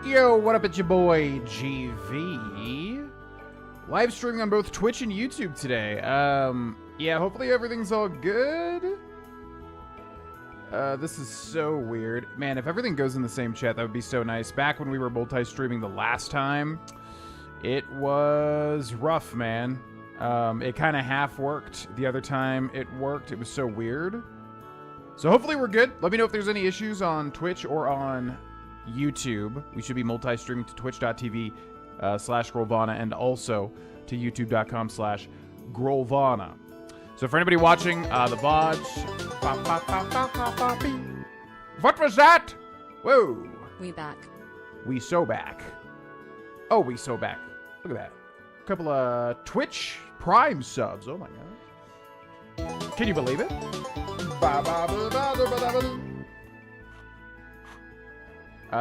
Yo, what up, it's your boy, GV. Live streaming on both Twitch and YouTube today. Yeah, hopefully everything's all good. This is so weird. Man, if everything goes in the same chat, that would be so nice. Back when we were multi-streaming the last time, it was rough, man. It kind of half worked. The other time it worked. It was so weird. So hopefully we're good. Let me know if there's any issues on Twitch or on YouTube. We should be multi-streaming to twitch.tv /Grolvana and also to youtube.com/Grolvana. So for anybody watching the VOD, what was that? Whoa. We back. We so back. Oh, we so back. Look at that. A couple of Twitch Prime subs. Oh my gosh. Can you believe it?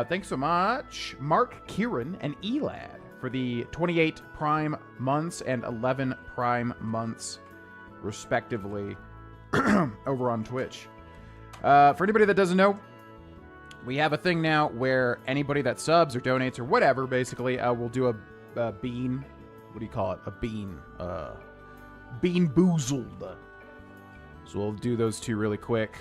Thanks so much, Mark, Kieran, and Elad for the 28 Prime months and 11 Prime months, respectively, over on Twitch. For anybody that doesn't know, we have a thing now where anybody that subs or donates or whatever, basically, will do a bean. What do you call it? A bean. Bean boozled. So we'll do those two really quick.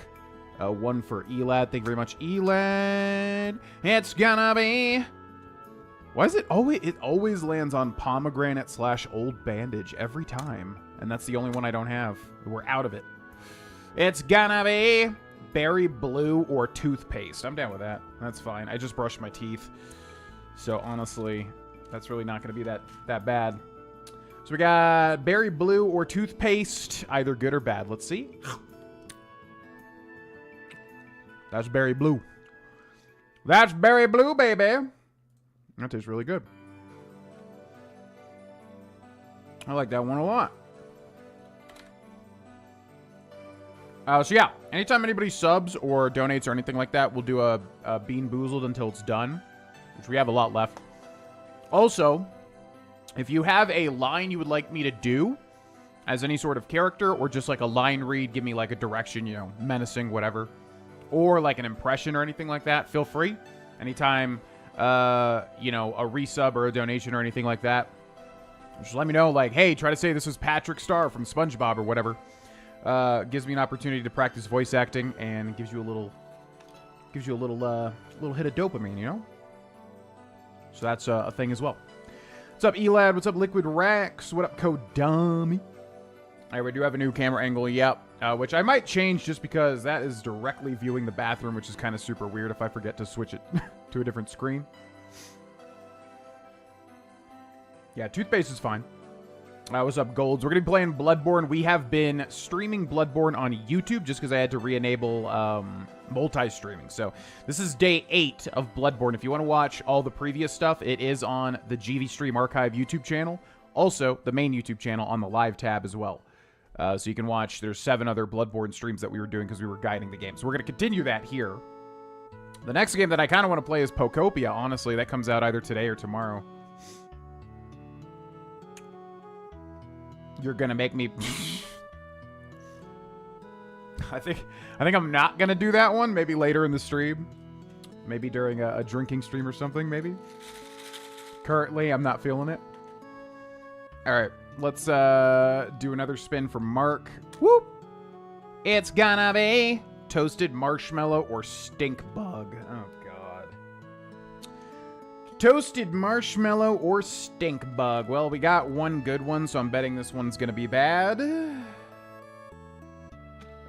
One for Elad. Thank you very much, Elad. It's gonna be... Why is it always... It always lands on pomegranate / old bandage every time. And that's the only one I don't have. We're out of it. It's gonna be berry blue or toothpaste. I'm down with that. That's fine. I just brushed my teeth. So honestly, that's really not gonna be that bad. So we got berry blue or toothpaste. Either good or bad. Let's see. That's berry blue. That's berry blue, baby. That tastes really good. I like that one a lot. So yeah, anytime anybody subs or donates or anything like that, we'll do a Bean Boozled until it's done, which we have a lot left. Also, if you have a line you would like me to do as any sort of character, or just like a line read, give me like a direction, you know, menacing, whatever, or like an impression or anything like that, feel free. Anytime, you know, a resub or a donation or anything like that, just let me know, like, hey, try to say this was Patrick Star from SpongeBob or whatever. Gives me an opportunity to practice voice acting and gives you a little hit of dopamine, you know? So that's a thing as well. What's up, Elad? What's up, Liquid Rex? What up, Kodami? Alright, we do have a new camera angle, yep. Which I might change just because that is directly viewing the bathroom, which is kind of super weird if I forget to switch it to a different screen. Yeah, toothpaste is fine. What's up, Golds? We're going to be playing Bloodborne. We have been streaming Bloodborne on YouTube just because I had to re-enable multi-streaming. So this is day 8 of Bloodborne. If you want to watch all the previous stuff, it is on the GV Stream Archive YouTube channel. Also, the main YouTube channel on the live tab as well. So you can watch. There's 7 other Bloodborne streams that we were doing because we were guiding the game. So we're going to continue that here. The next game that I kind of want to play is Pokopia, honestly. That comes out either today or tomorrow. You're gonna make me... I think I'm not gonna do that one. Maybe later in the stream. Maybe during a drinking stream or something, maybe. Currently, I'm not feeling it. Alright, let's do another spin for Mark. Whoop! It's gonna be toasted marshmallow or stink bug. Oh, God. Toasted marshmallow or stink bug. Well, we got one good one, so I'm betting this one's gonna be bad.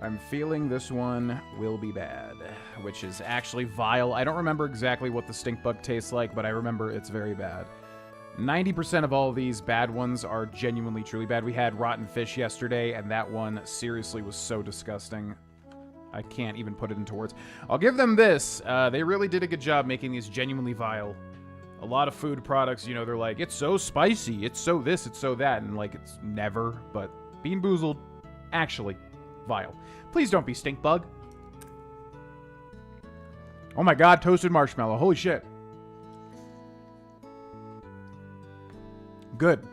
I'm feeling this one will be bad, which is actually vile. I don't remember exactly what the stink bug tastes like, but I remember it's very bad. 90% of all of these bad ones are genuinely, truly bad. We had rotten fish yesterday, and that one seriously was so disgusting. I can't even put it into words. I'll give them this. They really did a good job making these genuinely vile. A lot of food products, you know, they're like, it's so spicy, it's so this, it's so that, and like, it's never, but Bean Boozled, actually, vile. Please don't be stink bug. Oh my God, toasted marshmallow, holy shit. Good.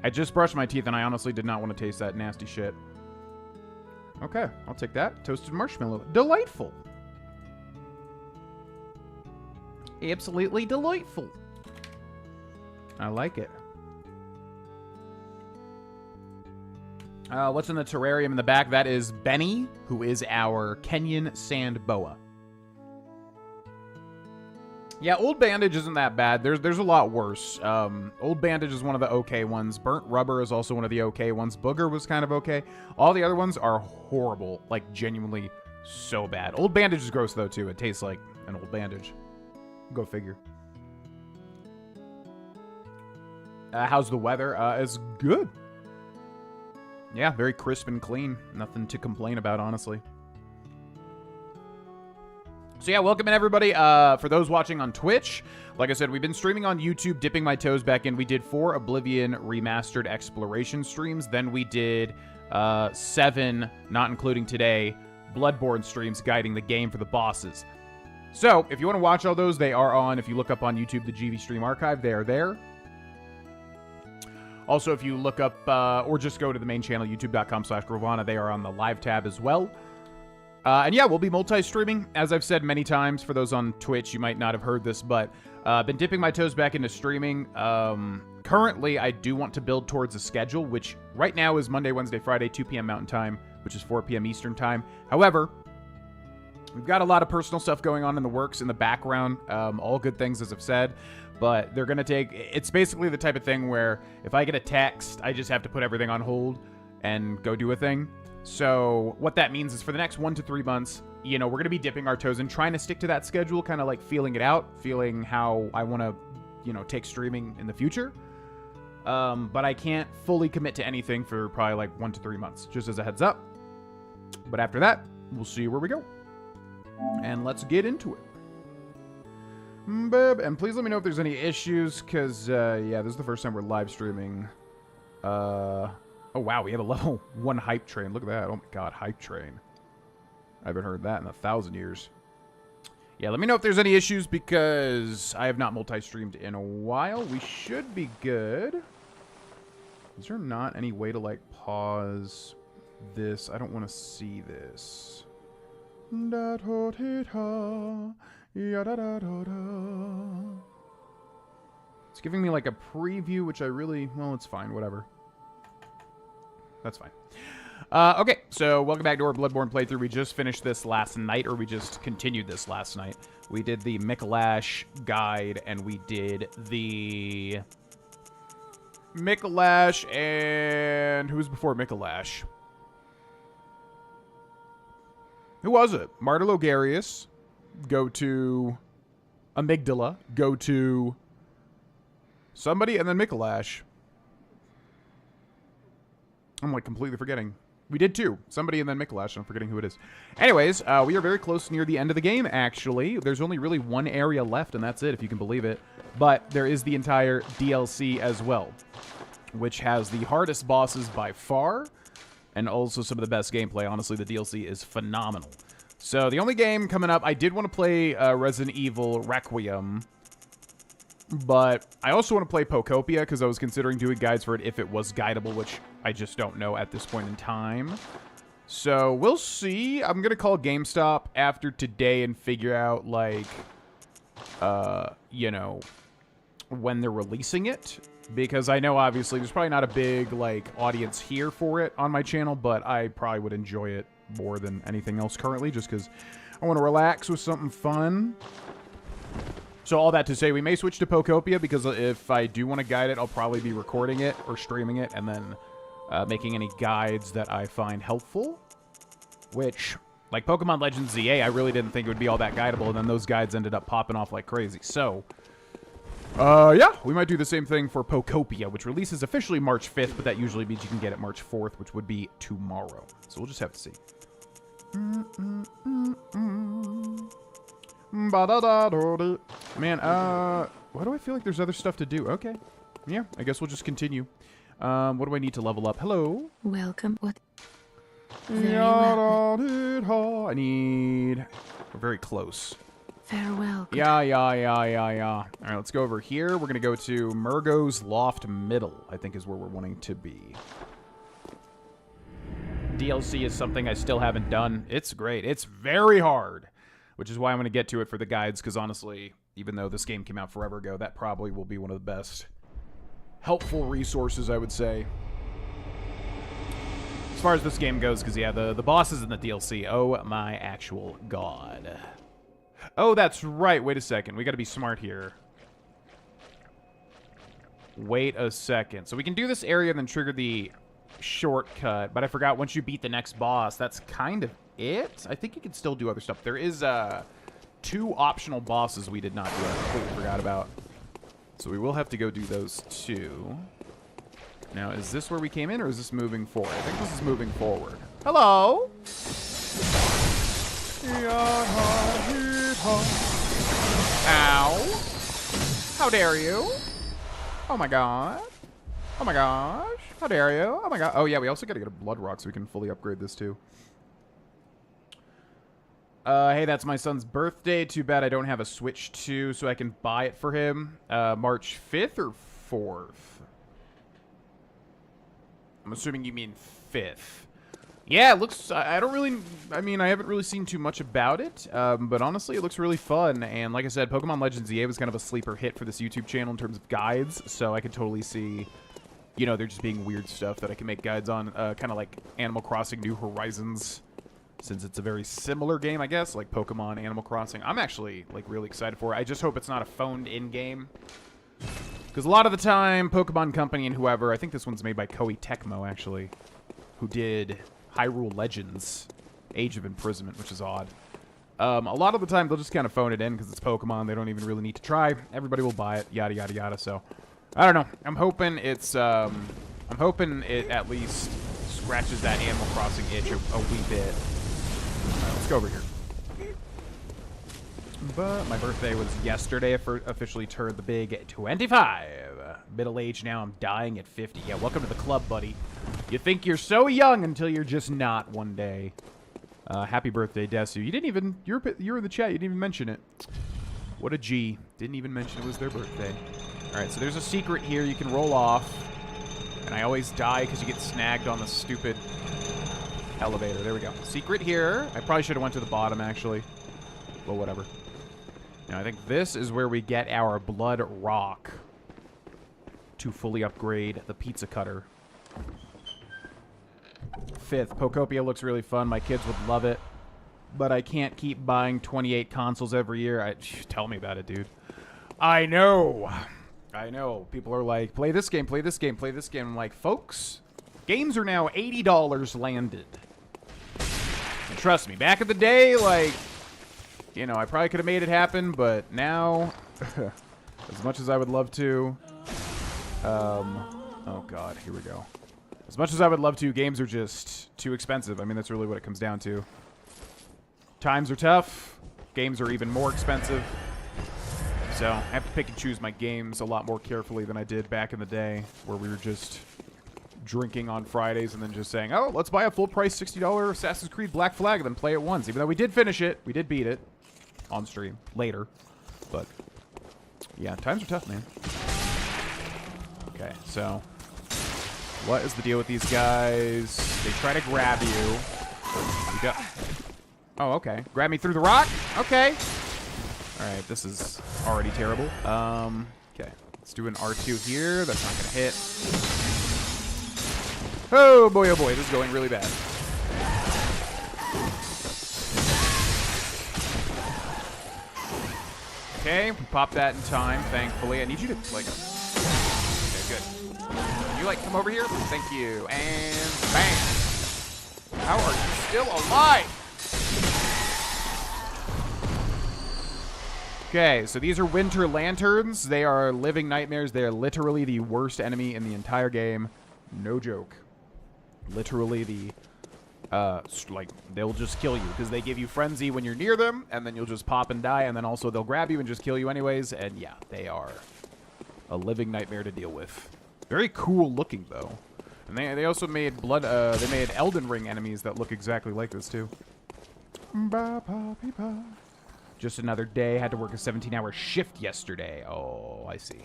I just brushed my teeth and I honestly did not want to taste that nasty shit. Okay, I'll take that. Toasted marshmallow. Delightful. Absolutely delightful. I like it. What's in the terrarium in the back? That is Benny, who is our Kenyan sand boa. Yeah, Old Bandage isn't that bad. There's a lot worse. Old Bandage is one of the okay ones. Burnt Rubber is also one of the okay ones. Booger was kind of okay. All the other ones are horrible. Like, genuinely so bad. Old Bandage is gross, though, too. It tastes like an old bandage. Go figure. How's the weather? It's good. Yeah, very crisp and clean. Nothing to complain about, honestly. So yeah, welcome in everybody. For those watching on Twitch, like I said, we've been streaming on YouTube, dipping my toes back in. We did 4 Oblivion Remastered Exploration streams. Then we did 7, not including today, Bloodborne streams guiding the game for the bosses. So, if you want to watch all those, they are on. If you look up on YouTube, the GV Stream Archive, they are there. Also, if you look up, or just go to the main channel, youtube.com/Grovana, they are on the live tab as well. And yeah, we'll be multi-streaming. As I've said many times, for those on Twitch, you might not have heard this, but been dipping my toes back into streaming. Currently, I do want to build towards a schedule, which right now is Monday, Wednesday, Friday, 2 p.m. Mountain Time, which is 4 p.m. Eastern Time. However, we've got a lot of personal stuff going on in the works in the background. All good things, as I've said. But they're going to take... It's basically the type of thing where if I get a text, I just have to put everything on hold and go do a thing. So what that means is for the next 1 to 3 months, you know, we're going to be dipping our toes and trying to stick to that schedule, kind of like feeling it out, feeling how I want to, you know, take streaming in the future. But I can't fully commit to anything for probably like 1 to 3 months, just as a heads up. But after that, we'll see where we go. And let's get into it. And please let me know if there's any issues, because, yeah, this is the first time we're live streaming. Oh, wow, we have a level 1 hype train. Look at that. Oh, my God, hype train. I haven't heard that in 1,000 years. Yeah, let me know if there's any issues, because I have not multi-streamed in a while. We should be good. Is there not any way to, like, pause this? I don't want to see this. It's giving me, like, a preview, which I really... Well, it's fine. Whatever. That's fine. Okay, so welcome back to our Bloodborne playthrough. We just finished this last night, or we just continued this last night. We did the Mikolash guide, and we did the... Mikolash and... Who was before Mikolash? Who was it? Martyr Logarius. Go to... Amygdala. Go to... Somebody, and then Mikolash. I'm, like, completely forgetting. We did 2. Somebody and then Mikolash. I'm forgetting who it is. Anyways, we are very close near the end of the game, actually. There's only really 1 area left, and that's it, if you can believe it. But there is the entire DLC as well, which has the hardest bosses by far, and also some of the best gameplay. Honestly, the DLC is phenomenal. So, the only game coming up, I did want to play Resident Evil Requiem, but I also want to play Pokopia, because I was considering doing guides for it if it was guidable, which I just don't know at this point in time. So, we'll see. I'm going to call GameStop after today and figure out, like, you know, when they're releasing it. Because I know, obviously, there's probably not a big, like, audience here for it on my channel, but I probably would enjoy it more than anything else currently, just because I want to relax with something fun. So all that to say, we may switch to Pokopia, because if I do want to guide it, I'll probably be recording it or streaming it, and then making any guides that I find helpful. Which, like Pokemon Legends ZA, I really didn't think it would be all that guidable, and then those guides ended up popping off like crazy. So, yeah, we might do the same thing for Pokopia, which releases officially March 5th, but that usually means you can get it March 4th, which would be tomorrow. So we'll just have to see. Man, why do I feel like there's other stuff to do? Okay. Yeah, I guess we'll just continue. What do I need to level up? Hello? Welcome. What? Very well. I need... We're very close. Farewell. Yeah. All right, let's go over here. We're going to go to Murgo's Loft Middle, I think is where we're wanting to be. DLC is something I still haven't done. It's great. It's very hard, which is why I'm going to get to it for the guides, because honestly, Even though this game came out forever ago, that probably will be one of the best helpful resources, I would say. As far as this game goes, because, yeah, the bosses in the DLC, oh my actual god. Oh, that's right. Wait a second. We got to be smart here. Wait a second. So we can do this area and then trigger the shortcut, but I forgot once you beat the next boss, that's kind of it. I think you can still do other stuff. There is 2 optional bosses we did not do. I completely forgot about. So we will have to go do those 2. Now, is this where we came in, or is this moving forward? I think this is moving forward. Hello? Ow. How dare you? Oh my god. Oh my gosh. How dare you? Oh my god. Oh yeah, we also gotta get a blood rock so we can fully upgrade this too. Hey, that's my son's birthday. Too bad I don't have a Switch 2 so I can buy it for him. March 5th or 4th? I'm assuming you mean 5th. Yeah, it looks... I don't really... I mean, I haven't really seen too much about it, but honestly, it looks really fun. And like I said, Pokemon Legends EA was kind of a sleeper hit for this YouTube channel in terms of guides, so I could totally see, you know, there just being weird stuff that I can make guides on, kind of like Animal Crossing New Horizons, since it's a very similar game, I guess, like Pokemon Animal Crossing. I'm actually, like, really excited for it. I just hope it's not a phoned-in game. Because a lot of the time, Pokemon Company and whoever, I think this one's made by Koei Tecmo, actually, who did Hyrule Legends, Age of Imprisonment, which is odd. A lot of the time, they'll just kind of phone it in because it's Pokemon. They don't even really need to try. Everybody will buy it, yada, yada, yada. So, I don't know. I'm hoping it's, I'm hoping it at least scratches that Animal Crossing itch a wee bit. All right, let's go over here. But my birthday was yesterday. I officially turned the big 25. Middle-aged now. I'm dying at 50. Yeah, welcome to the club, buddy. You think you're so young until you're just not one day. Happy birthday, Desu. You didn't even... You were in the chat. You didn't even mention it. What a G. Didn't even mention it was their birthday. Alright, so there's a secret here you can roll off. And I always die because you get snagged on the stupid elevator. There we go. Secret here. I probably should have went to the bottom, actually. Well, whatever. Now, I think this is where we get our blood rock to fully upgrade the pizza cutter. 5th, Pokopia looks really fun. My kids would love it. But I can't keep buying 28 consoles every year. Tell me about it, dude. I know. I know. People are like, play this game, play this game, play this game. I'm like, folks, games are now $80 landed. And trust me, back in the day, like... You know, I probably could have made it happen, but now, as much as I would love to, oh god, here we go. As much as I would love to, games are just too expensive. I mean, that's really what it comes down to. Times are tough. Games are even more expensive. So, I have to pick and choose my games a lot more carefully than I did back in the day, where we were just drinking on Fridays and then just saying, oh, let's buy a full-price $60 Assassin's Creed Black Flag and then play it once. Even though we did finish it. We did beat it. On stream later, but yeah, times are tough, man. Okay, so what is the deal with these guys? They try to grab you. Oh, okay. Grab me through the rock? Okay. All right, this is already terrible. Okay, let's do an R2 here. That's not gonna hit. Oh boy, this is going really bad. Okay, we popped that in time, thankfully. I need you to, like... Okay, good. Can you, like, come over here? Thank you. And bang! How are you still alive? Okay, so these are winter lanterns. They are living nightmares. They are literally the worst enemy in the entire game. No joke. Literally the... like, they'll just kill you because they give you frenzy when you're near them, and then you'll just pop and die, and then also they'll grab you and just kill you anyways, and yeah, they are a living nightmare to deal with. Very cool looking, though. And they also made they made Elden Ring enemies that look exactly like this, too. Just another day. Had to work a 17-hour shift yesterday. Oh, I see.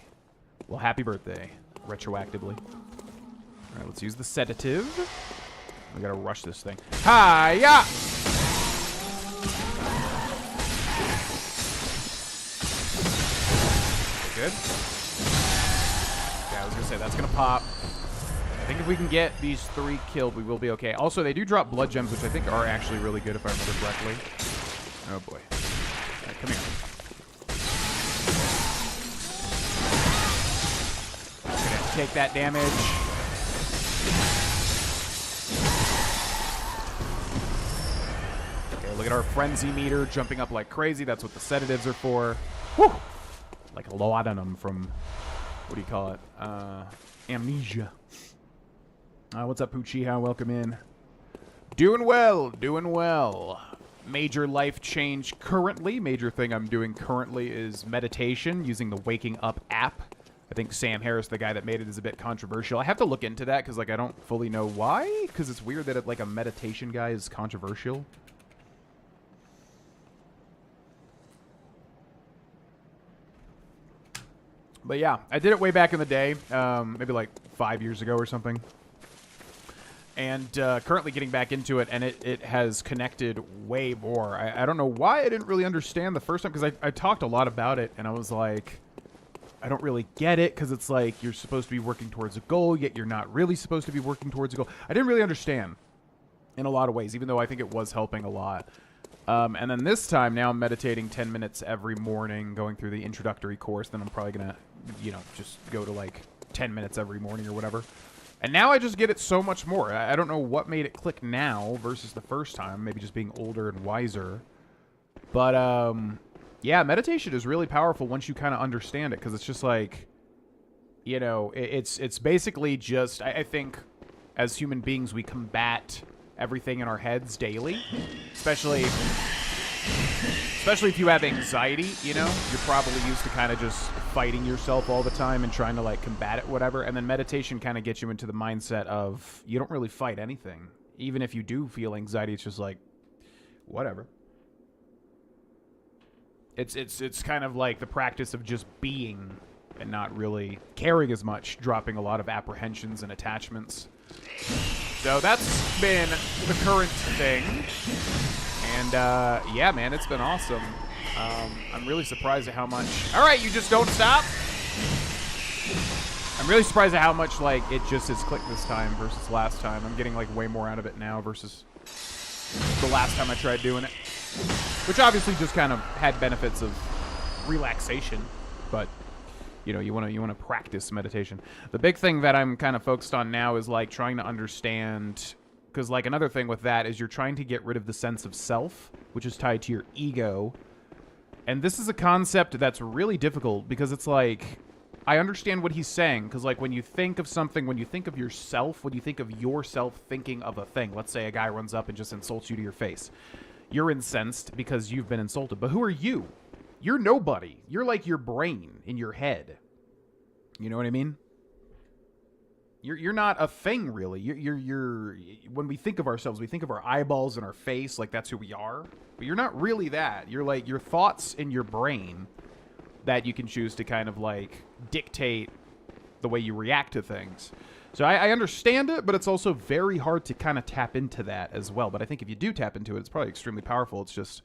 Well, happy birthday, retroactively. All right, let's use the sedative. We gotta rush this thing. Hi-ya! good. Okay, I was going to say, that's going to pop. I think if we can get these 3 killed, we will be okay. Also, they do drop blood gems, which I think are actually really good if I remember correctly. Oh, boy. All right, come here. Gonna take that damage. Okay, look at our frenzy meter jumping up like crazy. That's what the sedatives are for. Whew! Like a laudanum from, what do you call it? Amnesia. What's up, Puchiha? Welcome in. Doing well, doing well. Major life change currently. Major thing I'm doing currently is meditation using the Waking Up app. I think Sam Harris, the guy that made it, is a bit controversial. I have to look into that because, like, I don't fully know why. Because it's weird that, like, a meditation guy is controversial. But yeah, I did it way back in the day, maybe like 5 years ago or something. And currently getting back into it, and it has connected way more. I don't know why I didn't really understand the first time, because I talked a lot about it, and I was like, I don't really get it, because it's like you're supposed to be working towards a goal, yet you're not really supposed to be working towards a goal. I didn't really understand in a lot of ways, even though I think it was helping a lot. And then this time, now I'm meditating 10 minutes every morning, going through the introductory course. Then I'm probably going to, you know, just go to like 10 minutes every morning or whatever. And now I just get it so much more. I don't know what made it click now versus the first time. Maybe just being older and wiser. But, yeah, meditation is really powerful once you kind of understand it. Because it's just like, you know, it's basically just, I think, as human beings, we combat everything in our heads daily, especially if you have anxiety, you know, you're probably used to kind of just fighting yourself all the time and trying to like combat it, whatever. And then meditation kind of gets you into the mindset of you don't really fight anything. Even if you do feel anxiety, it's just like, whatever. It's kind of like the practice of just being and not really caring as much, dropping a lot of apprehensions and attachments. So that's been the current thing, and yeah, man, it's been awesome. I'm really surprised at how much... All right, you just don't stop? I'm really surprised at how much, like, it just has clicked this time versus last time. I'm getting, like, way more out of it now versus the last time I tried doing it, which obviously just kind of had benefits of relaxation, but... You know, you want to practice meditation. The big thing that I'm kind of focused on now is like trying to understand, because like another thing with that is you're trying to get rid of the sense of self, which is tied to your ego. And this is a concept that's really difficult because it's like, I understand what he's saying, because like when you think of something, when you think of yourself, when you think of yourself thinking of a thing, let's say a guy runs up and just insults you to your face. You're incensed because you've been insulted. But who are you? You're nobody. You're like your brain in your head. You know what I mean? You're not a thing, really. You're when we think of ourselves, we think of our eyeballs and our face, like that's who we are. But you're not really that. You're like your thoughts in your brain that you can choose to kind of like dictate the way you react to things. So I understand it, but it's also very hard to kind of tap into that as well. But I think if you do tap into it, it's probably extremely powerful. It's just...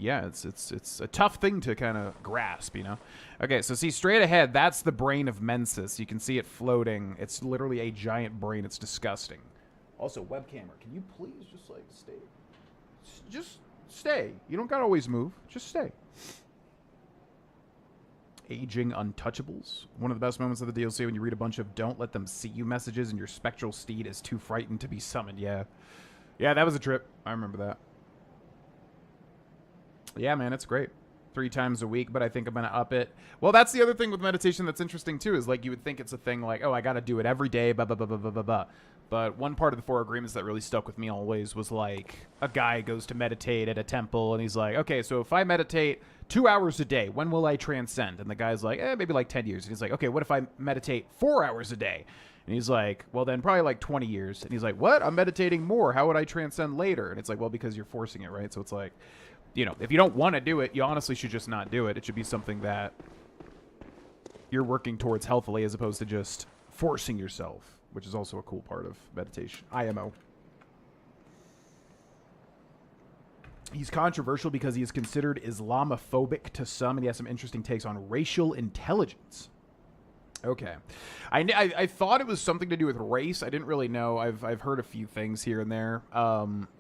yeah, it's a tough thing to kind of grasp, you know? Okay, so see, straight ahead, that's the brain of Mensis. You can see it floating. It's literally a giant brain. It's disgusting. Also, webcamera, can you please just, like, stay? Just stay. You don't gotta always move. Just stay. Aging Untouchables. One of the best moments of the DLC when you read a bunch of "don't let them see you" messages and your spectral steed is too frightened to be summoned. Yeah. Yeah, that was a trip. I remember that. Yeah, man, it's great. 3 times a week, but I think I'm going to up it. Well, that's the other thing with meditation that's interesting, too, is like you would think it's a thing like, oh, I got to do it every day, blah, blah, blah, blah, blah, blah, blah. But one part of the 4 agreements that really stuck with me always was like a guy goes to meditate at a temple, and he's like, okay, so if I meditate 2 hours a day, when will I transcend? And the guy's like, maybe like 10 years. And he's like, okay, what if I meditate 4 hours a day? And he's like, well, then probably like 20 years. And he's like, what? I'm meditating more. How would I transcend later? And it's like, well, because you're forcing it, right? So it's like... You know, if you don't want to do it, you honestly should just not do it. It should be something that you're working towards healthily as opposed to just forcing yourself, which is also a cool part of meditation. IMO. He's controversial because he is considered Islamophobic to some, and he has some interesting takes on racial intelligence. Okay. I thought it was something to do with race. I didn't really know. I've heard a few things here and there.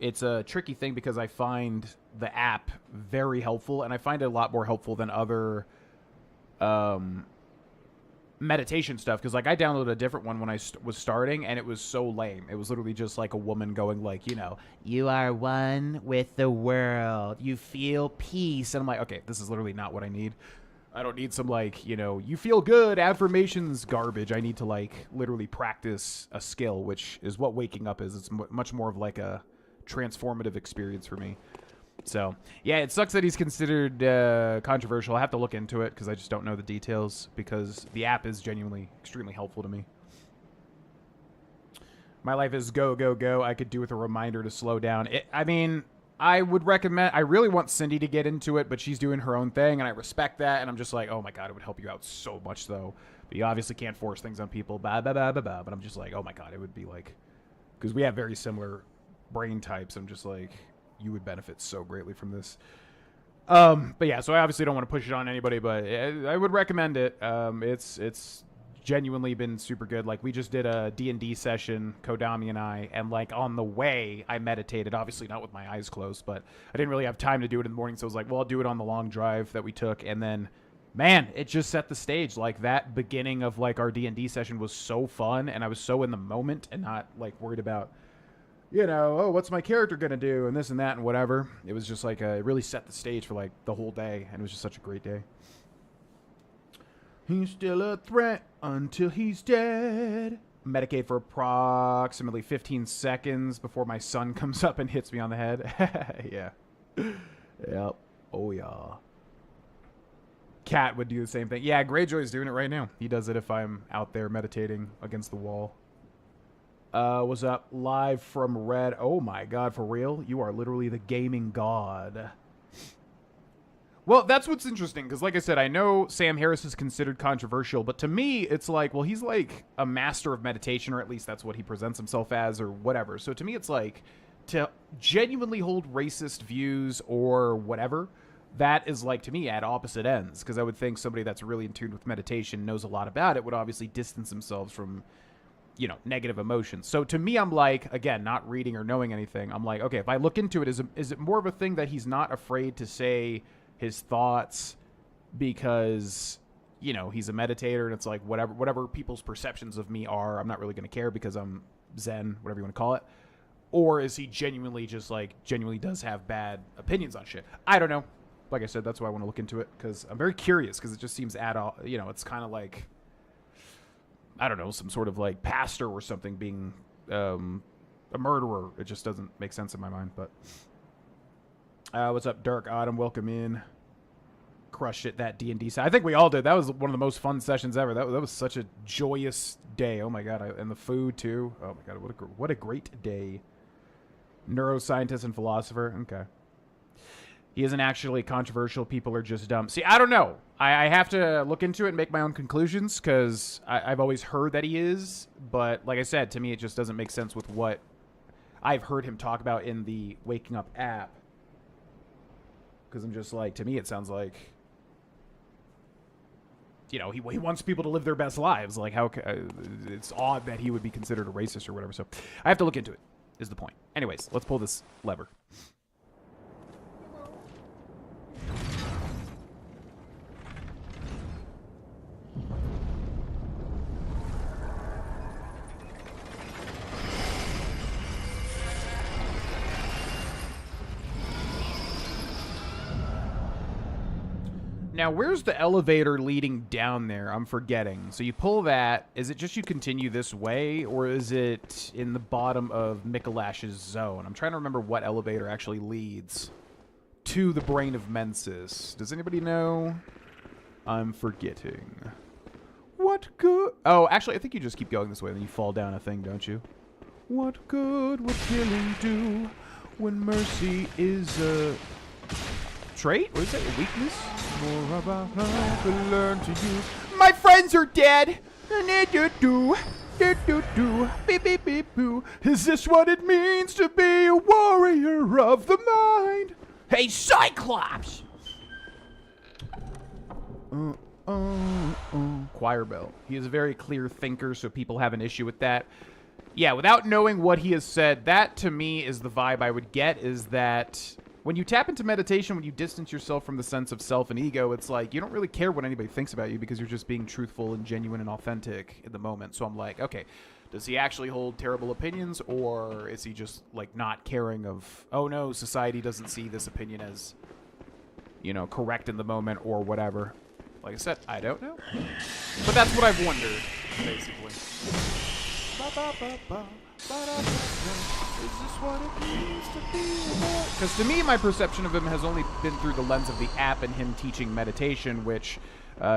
It's a tricky thing because I find the app very helpful, and I find it a lot more helpful than other meditation stuff. Because, like, I downloaded a different one when I was starting, and it was so lame. It was literally just, like, a woman going, like, you know, you are one with the world. You feel peace. And I'm like, okay, this is literally not what I need. I don't need some, like, you know, you feel good, affirmations garbage. I need to, like, literally practice a skill, which is what waking up is. It's much more of, like, a transformative experience for me. So, yeah, it sucks that he's considered controversial. I have to look into it because I just don't know the details, because the app is genuinely extremely helpful to me. My life is go, go, go. I could do with a reminder to slow down. I mean, I would recommend, I really want Cindy to get into it, but she's doing her own thing, and I respect that, and I'm just like, oh my god, it would help you out so much, though. But you obviously can't force things on people, but I'm just like, oh my god, it would be like, because we have very similar brain types, I'm just like, you would benefit so greatly from this. But yeah, so I obviously don't want to push it on anybody, but I would recommend it. It's genuinely been super good. Like, we just did a D&D session, Kodami and I, and like on the way I meditated, obviously not with my eyes closed, but I didn't really have time to do it in the morning, so I was like, well, I'll do it on the long drive that we took. And then, man, it just set the stage. Like, that beginning of like our D&D session was so fun, and I was so in the moment and not like worried about, you know, oh, what's my character gonna do and this and that and whatever. It was just like it really set the stage for like the whole day, and it was just such a great day. He's still a threat until he's dead. Medicate for approximately 15 seconds before my son comes up and hits me on the head. Yeah. Yep. Oh, yeah. Cat would do the same thing. Yeah, Greyjoy's doing it right now. He does it if I'm out there meditating against the wall. What's up? Live from Red. Oh, my God. For real? You are literally the gaming god. Well, that's what's interesting, because like I said, I know Sam Harris is considered controversial, but to me, it's like, well, he's like a master of meditation, or at least that's what he presents himself as, or whatever. So to me, it's like, to genuinely hold racist views or whatever, that is like, to me, at opposite ends, because I would think somebody that's really in tune with meditation, knows a lot about it, would obviously distance themselves from, you know, negative emotions. So to me, I'm like, again, not reading or knowing anything, I'm like, okay, if I look into it, is it more of a thing that he's not afraid to say his thoughts because, you know, he's a meditator, and it's like, whatever people's perceptions of me are, I'm not really going to care because I'm Zen, whatever you want to call it? Or is he genuinely just like, genuinely does have bad opinions on shit? I don't know. Like I said, that's why I want to look into it, because I'm very curious, because it just seems you know, it's kind of like, I don't know, some sort of like pastor or something being a murderer. It just doesn't make sense in my mind, but... what's up, Dark Autumn? Welcome in. Crushed it, that D&D side. I think we all did. That was one of the most fun sessions ever. That was such a joyous day. Oh my god, and the food too. Oh my god, what a great day. Neuroscientist and philosopher. Okay. He isn't actually controversial. People are just dumb. See, I don't know. I have to look into it and make my own conclusions, because I've always heard that he is. But like I said, to me, it just doesn't make sense with what I've heard him talk about in the Waking Up app. Because I'm just like, to me, it sounds like, you know, he wants people to live their best lives. Like, how it's odd that he would be considered a racist or whatever. So I have to look into it, is the point. Anyways, let's pull this lever. Now, where's the elevator leading down there? I'm forgetting. So you pull that. Is it just you continue this way, or is it in the bottom of Mikolash's zone? I'm trying to remember what elevator actually leads to the Brain of Mensis. Does anybody know? I'm forgetting. What good? Oh, actually, I think you just keep going this way, then you fall down a thing, don't you? What good would killing do when mercy is a trait? Or is that a weakness? More about how to learn to use. My friends are dead. Beep beep beep boo. Is this what it means to be a warrior of the mind? Hey, Cyclops! Choir bell. He is a very clear thinker, so people have an issue with that. Yeah, without knowing what he has said, that to me is the vibe I would get, is that when you tap into meditation, when you distance yourself from the sense of self and ego, it's like you don't really care what anybody thinks about you because you're just being truthful and genuine and authentic in the moment. So I'm like, okay, does he actually hold terrible opinions, or is he just like not caring of, oh no, society doesn't see this opinion as, you know, correct in the moment or whatever. Like I said, I don't know. But that's what I've wondered, basically. Is this what it means to be? Because to me, my perception of him has only been through the lens of the app and him teaching meditation, which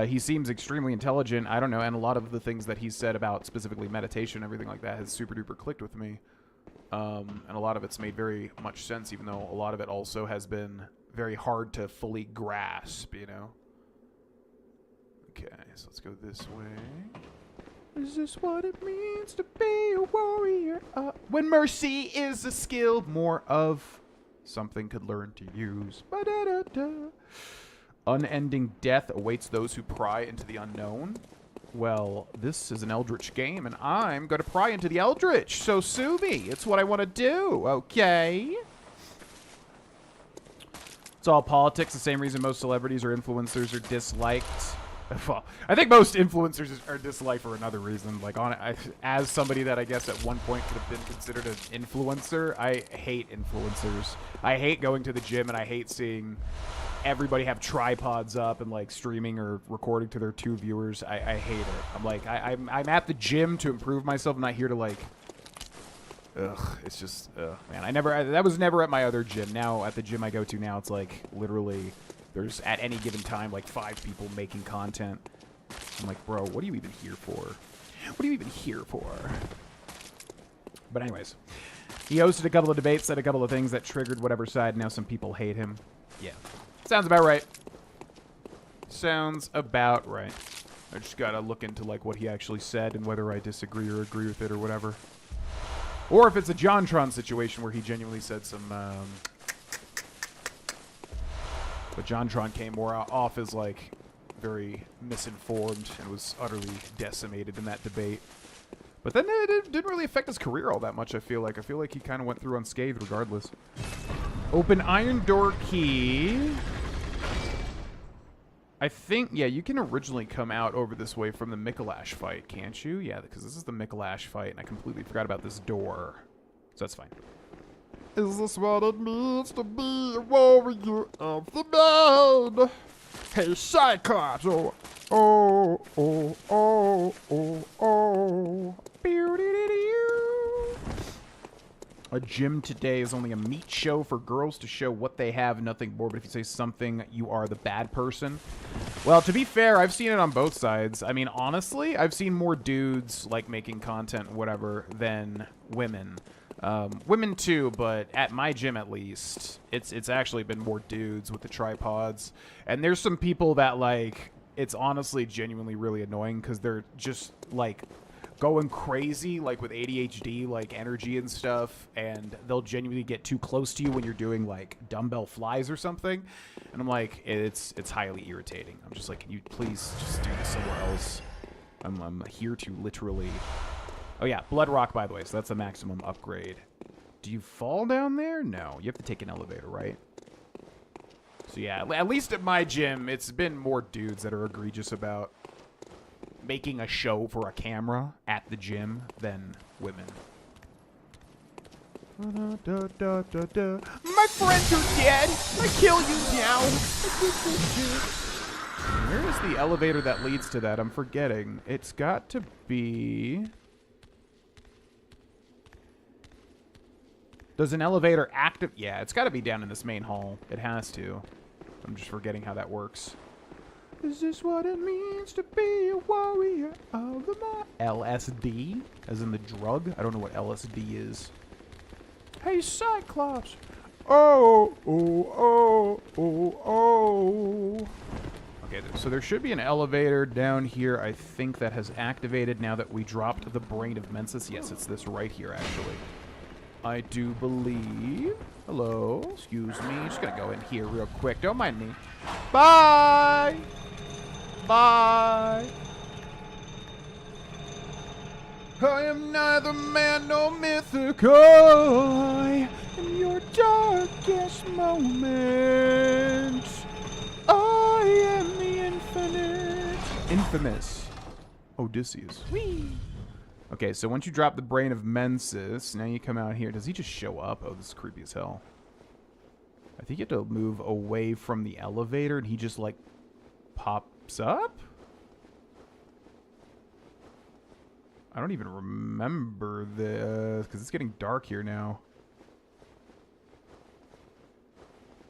he seems extremely intelligent. I don't know, and a lot of the things that he's said about specifically meditation and everything like that has super duper clicked with me. And a lot of it's made very much sense, even though a lot of it also has been very hard to fully grasp, you know? Okay, so let's go this way. Is this what it means to be a warrior? When mercy is a skill, more of something could learn to use. Ba-da-da-da. Unending death awaits those who pry into the unknown. Well, this is an Eldritch game, and I'm going to pry into the Eldritch, so sue me. It's what I want to do, okay? It's all politics, the same reason most celebrities or influencers are disliked. Well, I think most influencers are disliked for another reason. Like, as somebody that I guess at one point could have been considered an influencer, I hate influencers. I hate going to the gym, and I hate seeing everybody have tripods up and like streaming or recording to their 2 viewers. I hate it. I'm like, I'm at the gym to improve myself. I'm not here to like. Ugh, it's just, man. That was never at my other gym. Now at the gym I go to now, it's like literally. There's, at any given time, like 5 people making content. I'm like, bro, what are you even here for? What are you even here for? But anyways, he hosted a couple of debates, said a couple of things that triggered whatever side. Now some people hate him. Yeah. Sounds about right. Sounds about right. I just gotta look into, like, what he actually said and whether I disagree or agree with it or whatever. Or if it's a JonTron situation where he genuinely said some, But JonTron came more off as, like, very misinformed and was utterly decimated in that debate. But then it didn't really affect his career all that much, I feel like. I feel like he kind of went through unscathed regardless. Open iron door key. I think, yeah, you can originally come out over this way from the Mikolash fight, can't you? Yeah, because this is the Mikolash fight, and I completely forgot about this door. So that's fine. Is this what it means to be a warrior of the blood? Hey, Cyclops! Oh, oh, oh, oh, oh, oh. A gym today is only a meat show for girls to show what they have, nothing more. But if you say something, you are the bad person. Well, to be fair, I've seen it on both sides. I mean, honestly, I've seen more dudes, like, making content, whatever, than women. Women too, but at my gym at least, it's actually been more dudes with the tripods. And there's some people that, like, it's honestly genuinely really annoying because they're just, like, going crazy, like, with ADHD, like, energy and stuff, and they'll genuinely get too close to you when you're doing, like, dumbbell flies or something. And I'm like, it's highly irritating. I'm just like, can you please just do this somewhere else? I'm here to literally... Oh, yeah, Blood Rock, by the way, so that's the maximum upgrade. Do you fall down there? No, you have to take an elevator, right? So, yeah, at least at my gym, it's been more dudes that are egregious about making a show for a camera at the gym than women. My friends are dead! I kill you now! Where is the elevator that leads to that? I'm forgetting. It's got to be... Does an elevator active? Yeah, it's got to be down in this main hall. It has to. I'm just forgetting how that works. Is this what it means to be a warrior of the night? LSD? As in the drug? I don't know what LSD is. Hey, Cyclops! Oh, oh, oh, oh, oh. Okay, so there should be an elevator down here, I think, that has activated now that we dropped the Brain of Mensis. Yes, it's this right here, actually. I do believe. Hello, excuse me. Just gonna go in here real quick. Don't mind me. Bye. Bye. I am neither man nor mythical. I am your darkest moment. I am the infinite. Infamous Odysseus. Whee! Okay, so once you drop the Brain of Mensis, now you come out here. Does he just show up? Oh, this is creepy as hell. I think you have to move away from the elevator and he just, like, pops up? I don't even remember this, because it's getting dark here now.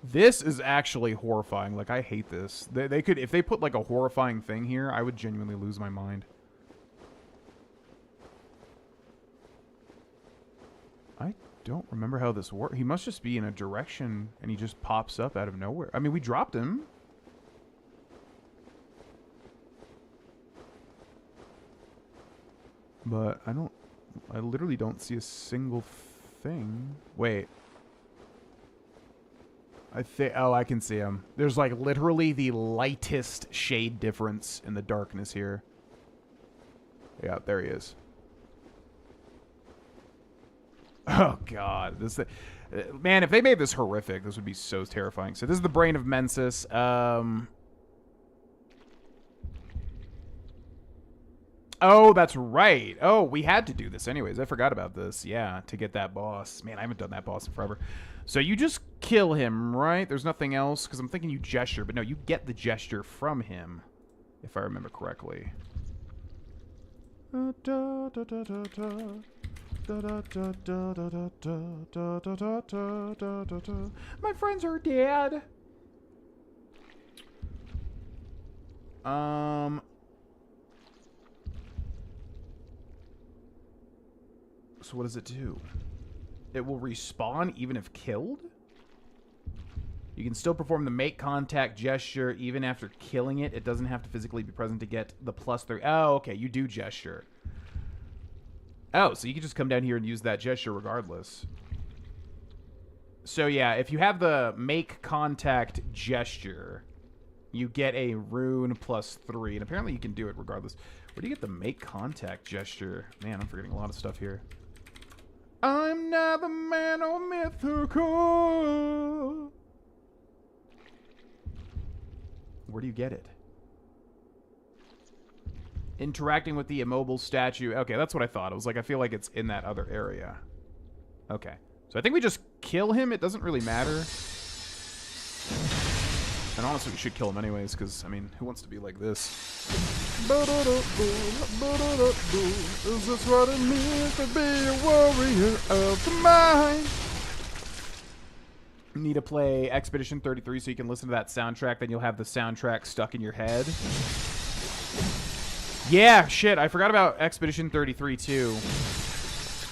This is actually horrifying. Like, I hate this. They could, if they put, like, a horrifying thing here, I would genuinely lose my mind. I don't remember how this works. He must just be in a direction, and he just pops up out of nowhere. I mean, we dropped him. But I literally don't see a single thing. Wait. Oh, I can see him. There's like literally the lightest shade difference in the darkness here. Yeah, there he is. Oh god, man, if they made this horrific, this would be so terrifying. So this is the Brain of Mensis. Oh, that's right. Oh, we had to do this anyways. I forgot about this. Yeah, to get that boss. Man, I haven't done that boss in forever. So you just kill him, right? There's nothing else? Because I'm thinking you gesture. But no, you get the gesture from him, if I remember correctly. My friends are dead. So what does it do? It will respawn even if killed? You can still perform the make contact gesture even after killing it. It doesn't have to physically be present to get the +3. Oh, okay. You do gesture. Oh, so you can just come down here and use that gesture regardless. So yeah, if you have the make contact gesture, you get a rune +3. And apparently you can do it regardless. Where do you get the make contact gesture? Man, I'm forgetting a lot of stuff here. I'm neither man or mythical. Where do you get it? Interacting with the immobile statue. Okay, that's what I thought. I was like, I feel like it's in that other area. Okay. So I think we just kill him. It doesn't really matter. And honestly, we should kill him anyways, because, I mean, who wants to be like this? Is this what it means to be a warrior of the mind? You need to play Expedition 33 so you can listen to that soundtrack. Then you'll have the soundtrack stuck in your head. Yeah, shit. I forgot about Expedition 33 too.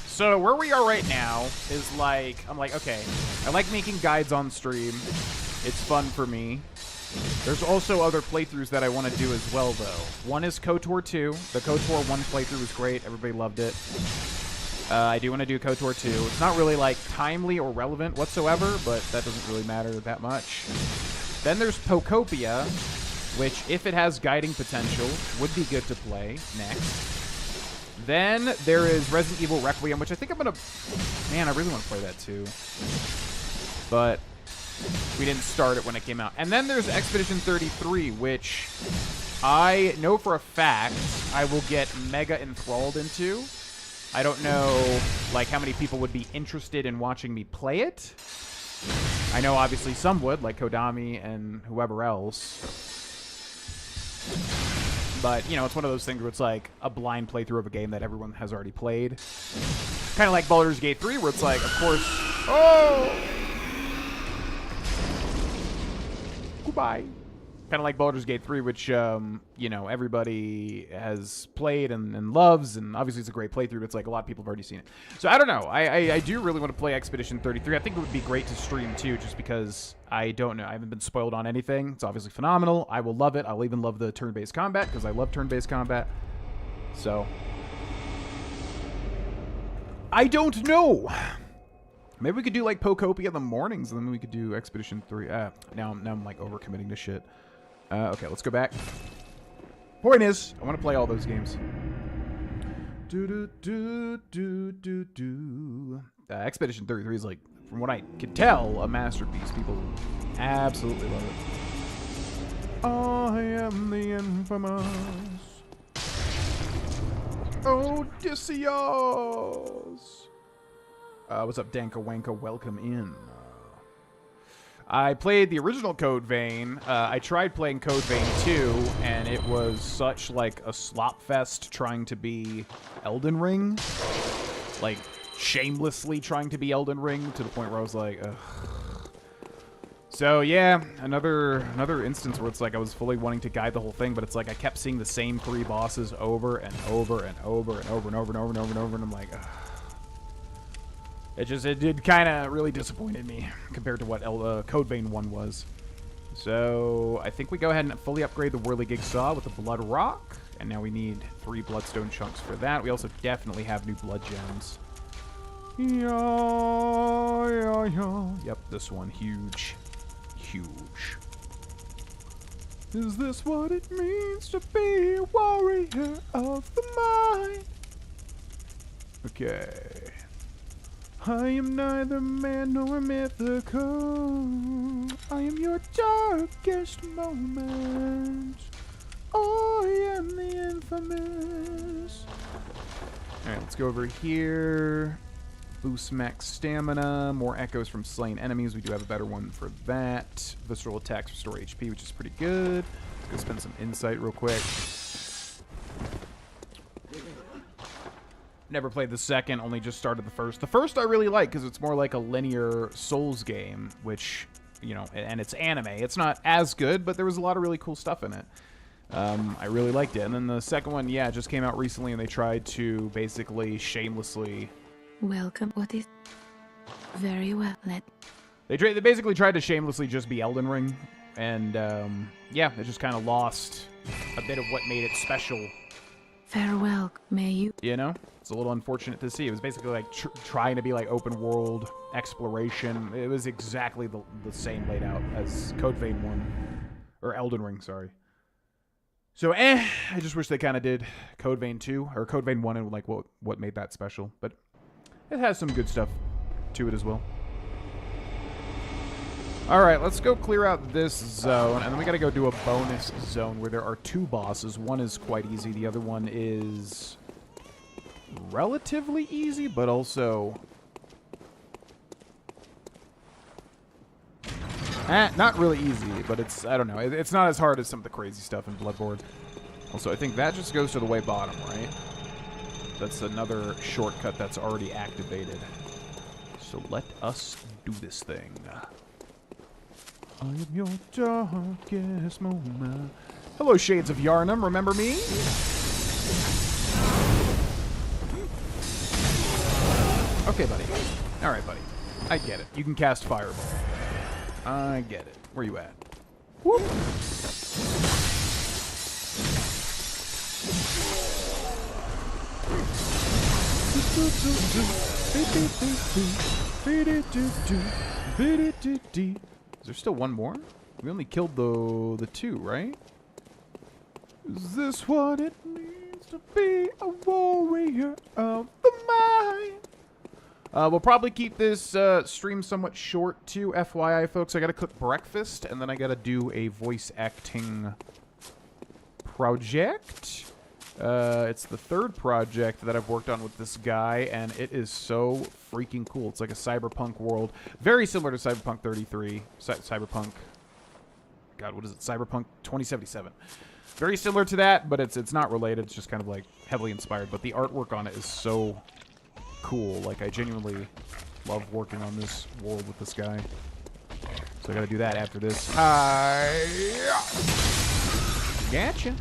So where we are right now is like, I'm like, okay, I like making guides on stream. It's fun for me. There's also other playthroughs that I want to do as well, though. One is KOTOR 2. The KOTOR 1 playthrough was great. Everybody loved it. I do want to do KOTOR 2. It's not really, like, timely or relevant whatsoever, but that doesn't really matter that much. Then there's Pokopia, which, if it has guiding potential, would be good to play next. Then there is Resident Evil Requiem, which I think I'm going to... Man, I really want to play that, too. But... we didn't start it when it came out. And then there's Expedition 33, which I know for a fact I will get mega enthralled into. I don't know, like, how many people would be interested in watching me play it. I know, obviously, some would, like Kodami and whoever else. But, you know, it's one of those things where it's like a blind playthrough of a game that everyone has already played. Kind of like Baldur's Gate 3, where it's like, of course... Oh! Goodbye. Kind of like Baldur's Gate 3, which, you know, everybody has played and loves, and obviously it's a great playthrough, but it's like a lot of people have already seen it. So I don't know. I do really want to play Expedition 33. I think it would be great to stream, too, just because I don't know. I haven't been spoiled on anything. It's obviously phenomenal. I will love it. I'll even love the turn-based combat, because I love turn-based combat. So... I don't know. Maybe we could do like Pocopia in the mornings, and then we could do Expedition 3. Now I'm like overcommitting to shit. Okay, let's go back. Point is, I want to play all those games. Expedition 33 is like, from what I could tell, a masterpiece. People absolutely love it. I am the infamous Odysseus. What's up, Danka Wanka? Welcome in. I played the original Code Vein. I tried playing Code Vein 2, and it was such like a slop fest trying to be Elden Ring. Like, shamelessly trying to be Elden Ring to the point where I was like, ugh. So yeah, another instance where it's like I was fully wanting to guide the whole thing, but it's like I kept seeing the same 3 bosses over and over and over and over and over and over and over and over, and I'm like, ugh. It did kind of really disappointed me compared to what Code Vein 1 was. So I think we go ahead and fully upgrade the Whirligig Saw with the Blood Rock, and now we need 3 Bloodstone chunks for that. We also definitely have new Blood Gems. Yep, this one, huge. Huge. Is this what it means to be a warrior of the mind? Okay. I am neither man nor mythical. I am your darkest moment. I am the infamous. Alright, let's go over here. Boost max stamina. More echoes from slain enemies. We do have a better one for that. Visceral attacks restore HP, which is pretty good. Let's go spend some insight real quick. Never played the second, only just started the first. The first I really like because it's more like a linear Souls game, which, you know, and it's anime. It's not as good, but there was a lot of really cool stuff in it. I really liked it. And then the second one, yeah, just came out recently, and they tried to basically shamelessly... Welcome. What is... Very well. They basically tried to shamelessly just be Elden Ring. And, yeah, it just kind of lost a bit of what made it special. Farewell. May you... You know? It's a little unfortunate to see. It was basically like trying to be like open world exploration. It was exactly the same laid out as Code Vein 1. Or Elden Ring, sorry. So, I just wish they kind of did Code Vein 2, or Code Vein 1, and like what made that special. But it has some good stuff to it as well. Alright, let's go clear out this zone, and then we gotta go do a bonus zone where there are 2 bosses. One is quite easy, the other one is relatively easy, but also... not really easy, but it's, I don't know, it's not as hard as some of the crazy stuff in Bloodborne. Also, I think that just goes to the way bottom, right? That's another shortcut that's already activated. So let us do this thing. I am your darkest moment. Hello, Shades of Yarnum. Remember me? Okay, buddy. All right, buddy. I get it. You can cast Fireball. I get it. Where you at? Whoop. Is there still one more? We only killed the 2, right? Is this what it means to be a warrior of the mind? We'll probably keep this stream somewhat short too, FYI, folks. I gotta cook breakfast, and then I gotta do a voice acting project. It's the 3rd project that I've worked on with this guy, and it is so freaking cool. It's like a cyberpunk world. Very similar to Cyberpunk 33. Cyberpunk... God, what is it? Cyberpunk 2077. Very similar to that, but it's not related. It's just kind of like heavily inspired. But the artwork on it is so cool. Like, I genuinely love working on this world with this guy. So I gotta do that after this. Gotcha.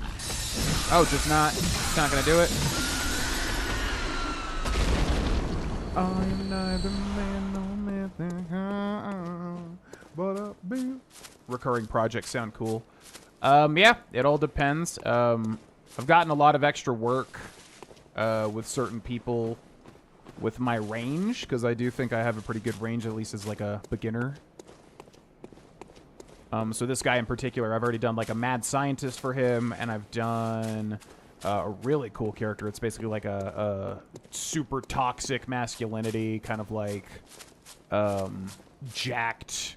Oh, just not. It's not gonna do it. I'm neither man nor mythical, but a big... Recurring projects sound cool. Yeah, it all depends. I've gotten a lot of extra work with certain people with my range, because I do think I have a pretty good range, at least as like a beginner. So this guy in particular, I've already done like a mad scientist for him, and I've done a really cool character. It's basically like a super toxic masculinity, kind of like jacked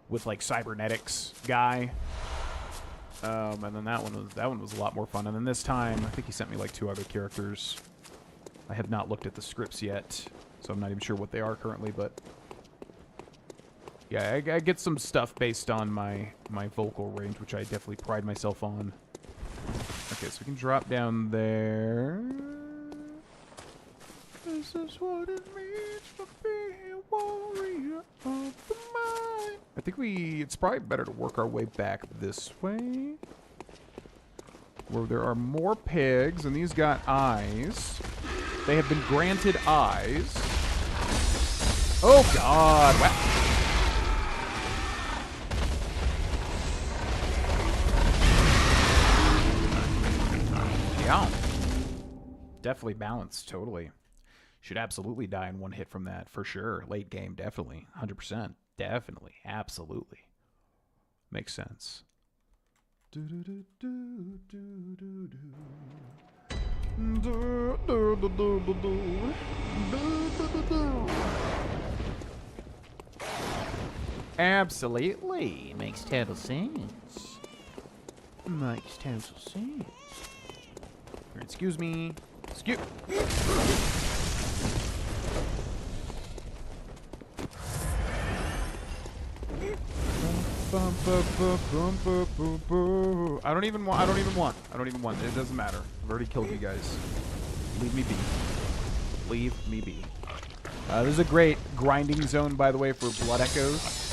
with like cybernetics guy. And then that one was a lot more fun. And then this time, I think he sent me like 2 other characters. I have not looked at the scripts yet, so I'm not even sure what they are currently, but yeah, I get some stuff based on my vocal range, which I definitely pride myself on. Okay, so we can drop down there. This is what it means to be a warrior of the mind. I think it's probably better to work our way back this way, where there are more pigs, and these got eyes. They have been granted eyes. Oh, God. Wow. Yeah. Definitely balanced, totally. Should absolutely die in one hit from that, for sure. Late game, definitely. 100%. Definitely. Absolutely. Makes sense. Absolutely. Makes total sense. Makes total sense. Excuse me. Excuse. I don't even want. It doesn't matter. I've already killed you guys. Leave me be. Leave me be. There's a great grinding zone, by the way, for blood echoes.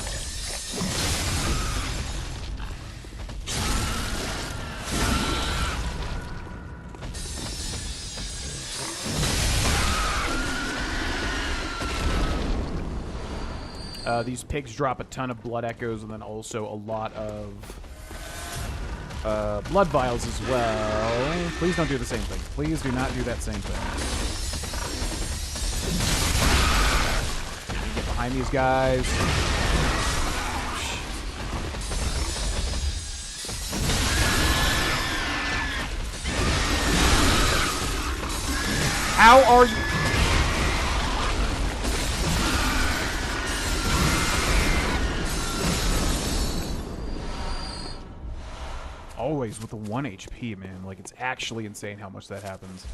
These pigs drop a ton of blood echoes, and then also a lot of blood vials as well. Please don't do the same thing. Please do not do that same thing. Get behind these guys. How are you? Always with the 1 HP, man. Like, it's actually insane how much that happens.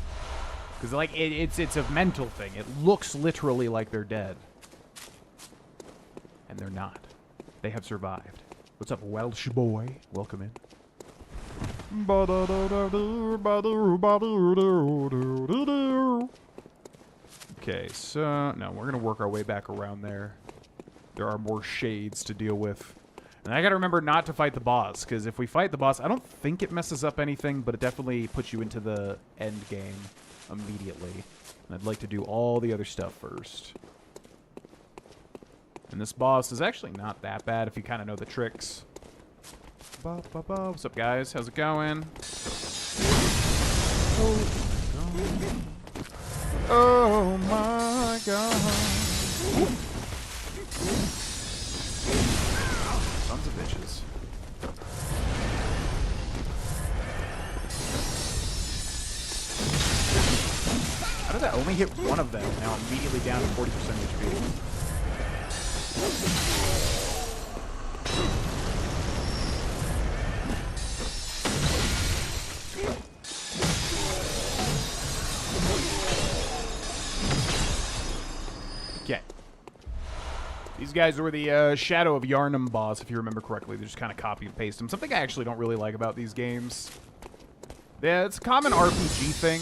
Because, like, it's a mental thing. It looks literally like they're dead. And they're not. They have survived. What's up, Welsh boy? Welcome in. Okay, so... No, we're going to work our way back around there. There are more shades to deal with. And I gotta remember not to fight the boss, because if we fight the boss, I don't think it messes up anything, but it definitely puts you into the end game immediately. And I'd like to do all the other stuff first. And this boss is actually not that bad if you kind of know the tricks. What's up, guys? How's it going? Oh my god. Sons of bitches. How did that only hit one of them? Now immediately down to 40% HP. Okay. These guys were the Shadow of Yharnam boss, if you remember correctly. They just kind of copy and paste them. Something I actually don't really like about these games. Yeah, it's a common RPG thing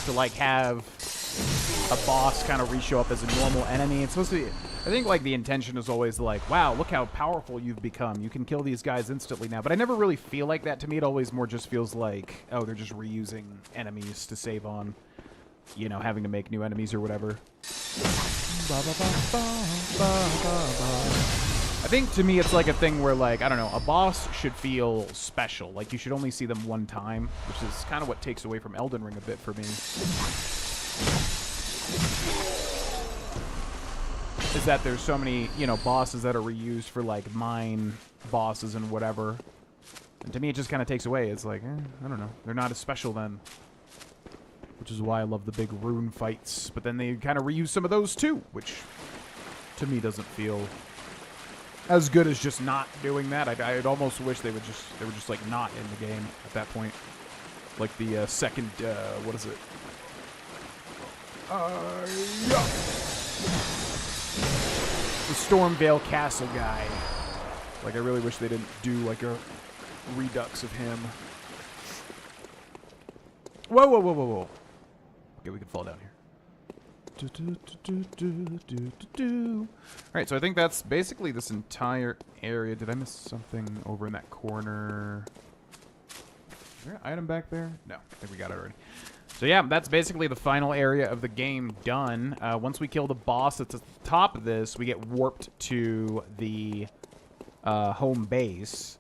to, like, have a boss kind of re-show up as a normal enemy. It's supposed to be... I think, like, the intention is always like, wow, look how powerful you've become. You can kill these guys instantly now. But I never really feel like that. To me, it always more just feels like, oh, they're just reusing enemies to save on, you know, having to make new enemies or whatever. I think, to me, it's like a thing where, like, I don't know, a boss should feel special. Like, you should only see them one time, which is kind of what takes away from Elden Ring a bit for me. is that there's so many, you know, bosses that are reused for, like, mine bosses and whatever. And to me, it just kind of takes away. It's like, I don't know. They're not as special then. Which is why I love the big rune fights. But then they kind of reuse some of those too, which to me doesn't feel as good as just not doing that. I'd almost wish they were just like not in the game at that point. Like the second, what is it? Yeah. The Stormvale Castle guy. Like, I really wish they didn't do like a redux of him. Whoa, whoa, whoa, whoa, whoa. Okay, we can fall down here. Alright, so I think that's basically this entire area. Did I miss something over in that corner? Is there an item back there? No, I think we got it already. So yeah, that's basically the final area of the game done. Once we kill the boss that's at the top of this, we get warped to the home base.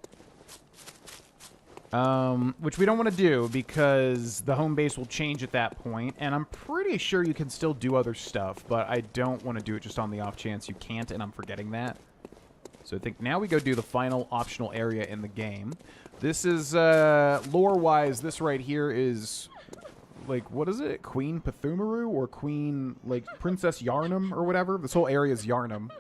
Which we don't want to do because the home base will change at that point, and I'm pretty sure you can still do other stuff, but I don't want to do it just on the off chance you can't, and I'm forgetting that. So I think now we go do the final optional area in the game. This is, lore-wise, this right here is, like, what is it? Queen Pethumaru or Queen, like, Princess Yarnum or whatever? This whole area is Yarnum.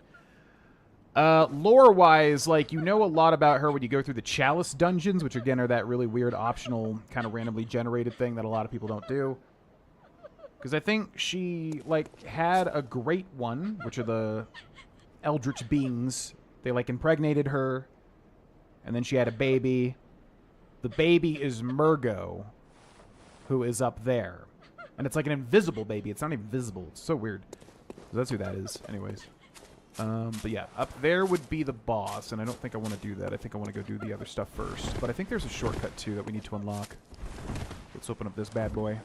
Lore-wise, like, you know a lot about her when you go through the Chalice dungeons, which, again, are that really weird, optional, kind of randomly generated thing that a lot of people don't do. Because I think she, like, had a great one, which are the Eldritch Beings. They, like, impregnated her, and then she had a baby. The baby is Murgo, who is up there. And it's like an invisible baby. It's not even visible. It's so weird. So that's who that is, anyways. But yeah, up there would be the boss, and I don't think I want to do that. I think I want to go do the other stuff first. But I think there's a shortcut, too, that we need to unlock. Let's open up this bad boy.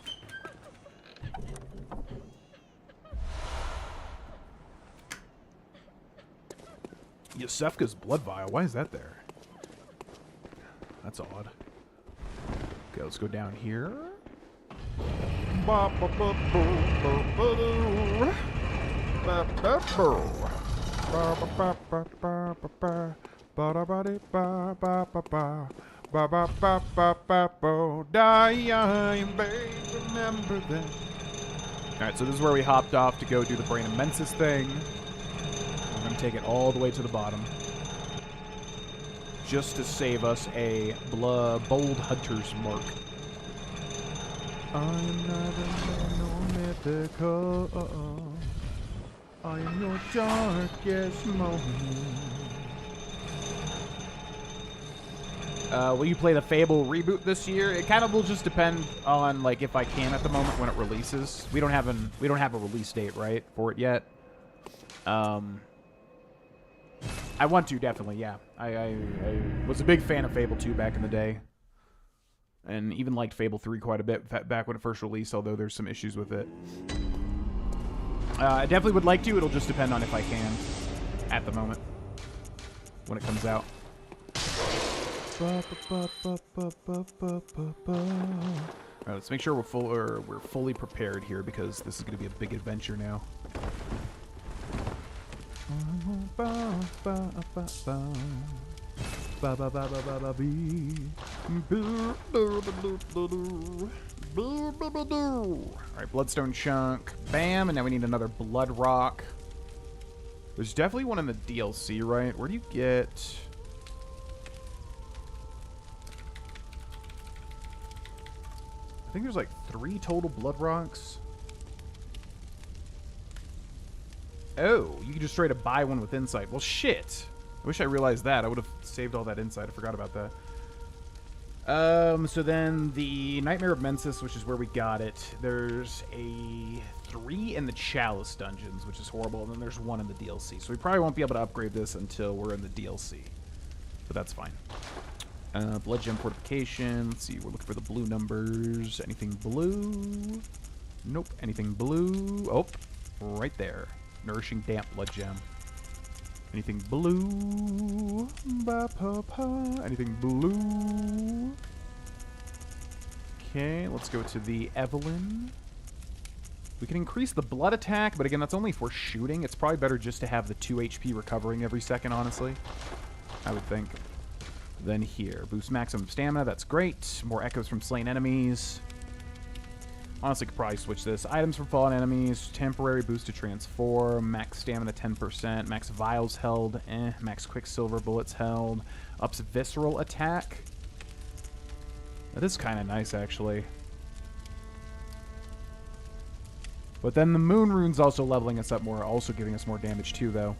Yosefka's blood vial. Why is that there? That's odd. Okay, let's go down here. Alright, so this is where we hopped off to go do the Brain of Mensis thing. We're going to take it all the way to the bottom. Just to save us a bold hunter's mark. I'm not a mythical. I am your darkest moment. Will you play the Fable reboot this year? It kind of will just depend on, like, if I can at the moment when it releases. We don't have a release date, right, for it yet. I want to, definitely, yeah. I was a big fan of Fable 2 back in the day. And even liked Fable 3 quite a bit back when it first released, although there's some issues with it. I definitely would like to. It'll just depend on if I can at the moment when it comes out. Alright, let's make sure we're fully prepared here because this is going to be a big adventure now. Alright, Bloodstone Chunk. Bam, and now we need another Blood Rock. There's definitely one in the DLC, right? Where do you get... I think there's like 3 total Blood Rocks. Oh, you can just try to buy one with insight. Well, shit. I wish I realized that. I would have saved all that insight. I forgot about that. So then the Nightmare of Mensis, which is where we got it. There's a 3 in the Chalice dungeons, which is horrible. And then there's 1 in the DLC. So we probably won't be able to upgrade this until we're in the DLC. But that's fine. Blood Gem Fortification. Let's see. We're looking for the blue numbers. Anything blue? Nope. Anything blue? Oh, right there. Nourishing Damp Blood Gem. Anything blue? Anything blue? Okay, let's go to the Evelyn. We can increase the blood attack, but again, that's only if we're shooting. It's probably better just to have the 2 HP recovering every second, honestly. I would think. Then here. Boost maximum stamina. That's great. More echoes from slain enemies. Honestly, could probably switch this. Items from fallen enemies. Temporary boost to transform. Max stamina 10%. Max vials held. Max quicksilver bullets held. Ups visceral attack. That is kind of nice, actually. But then the moon rune's also leveling us up more. Also giving us more damage, too, though.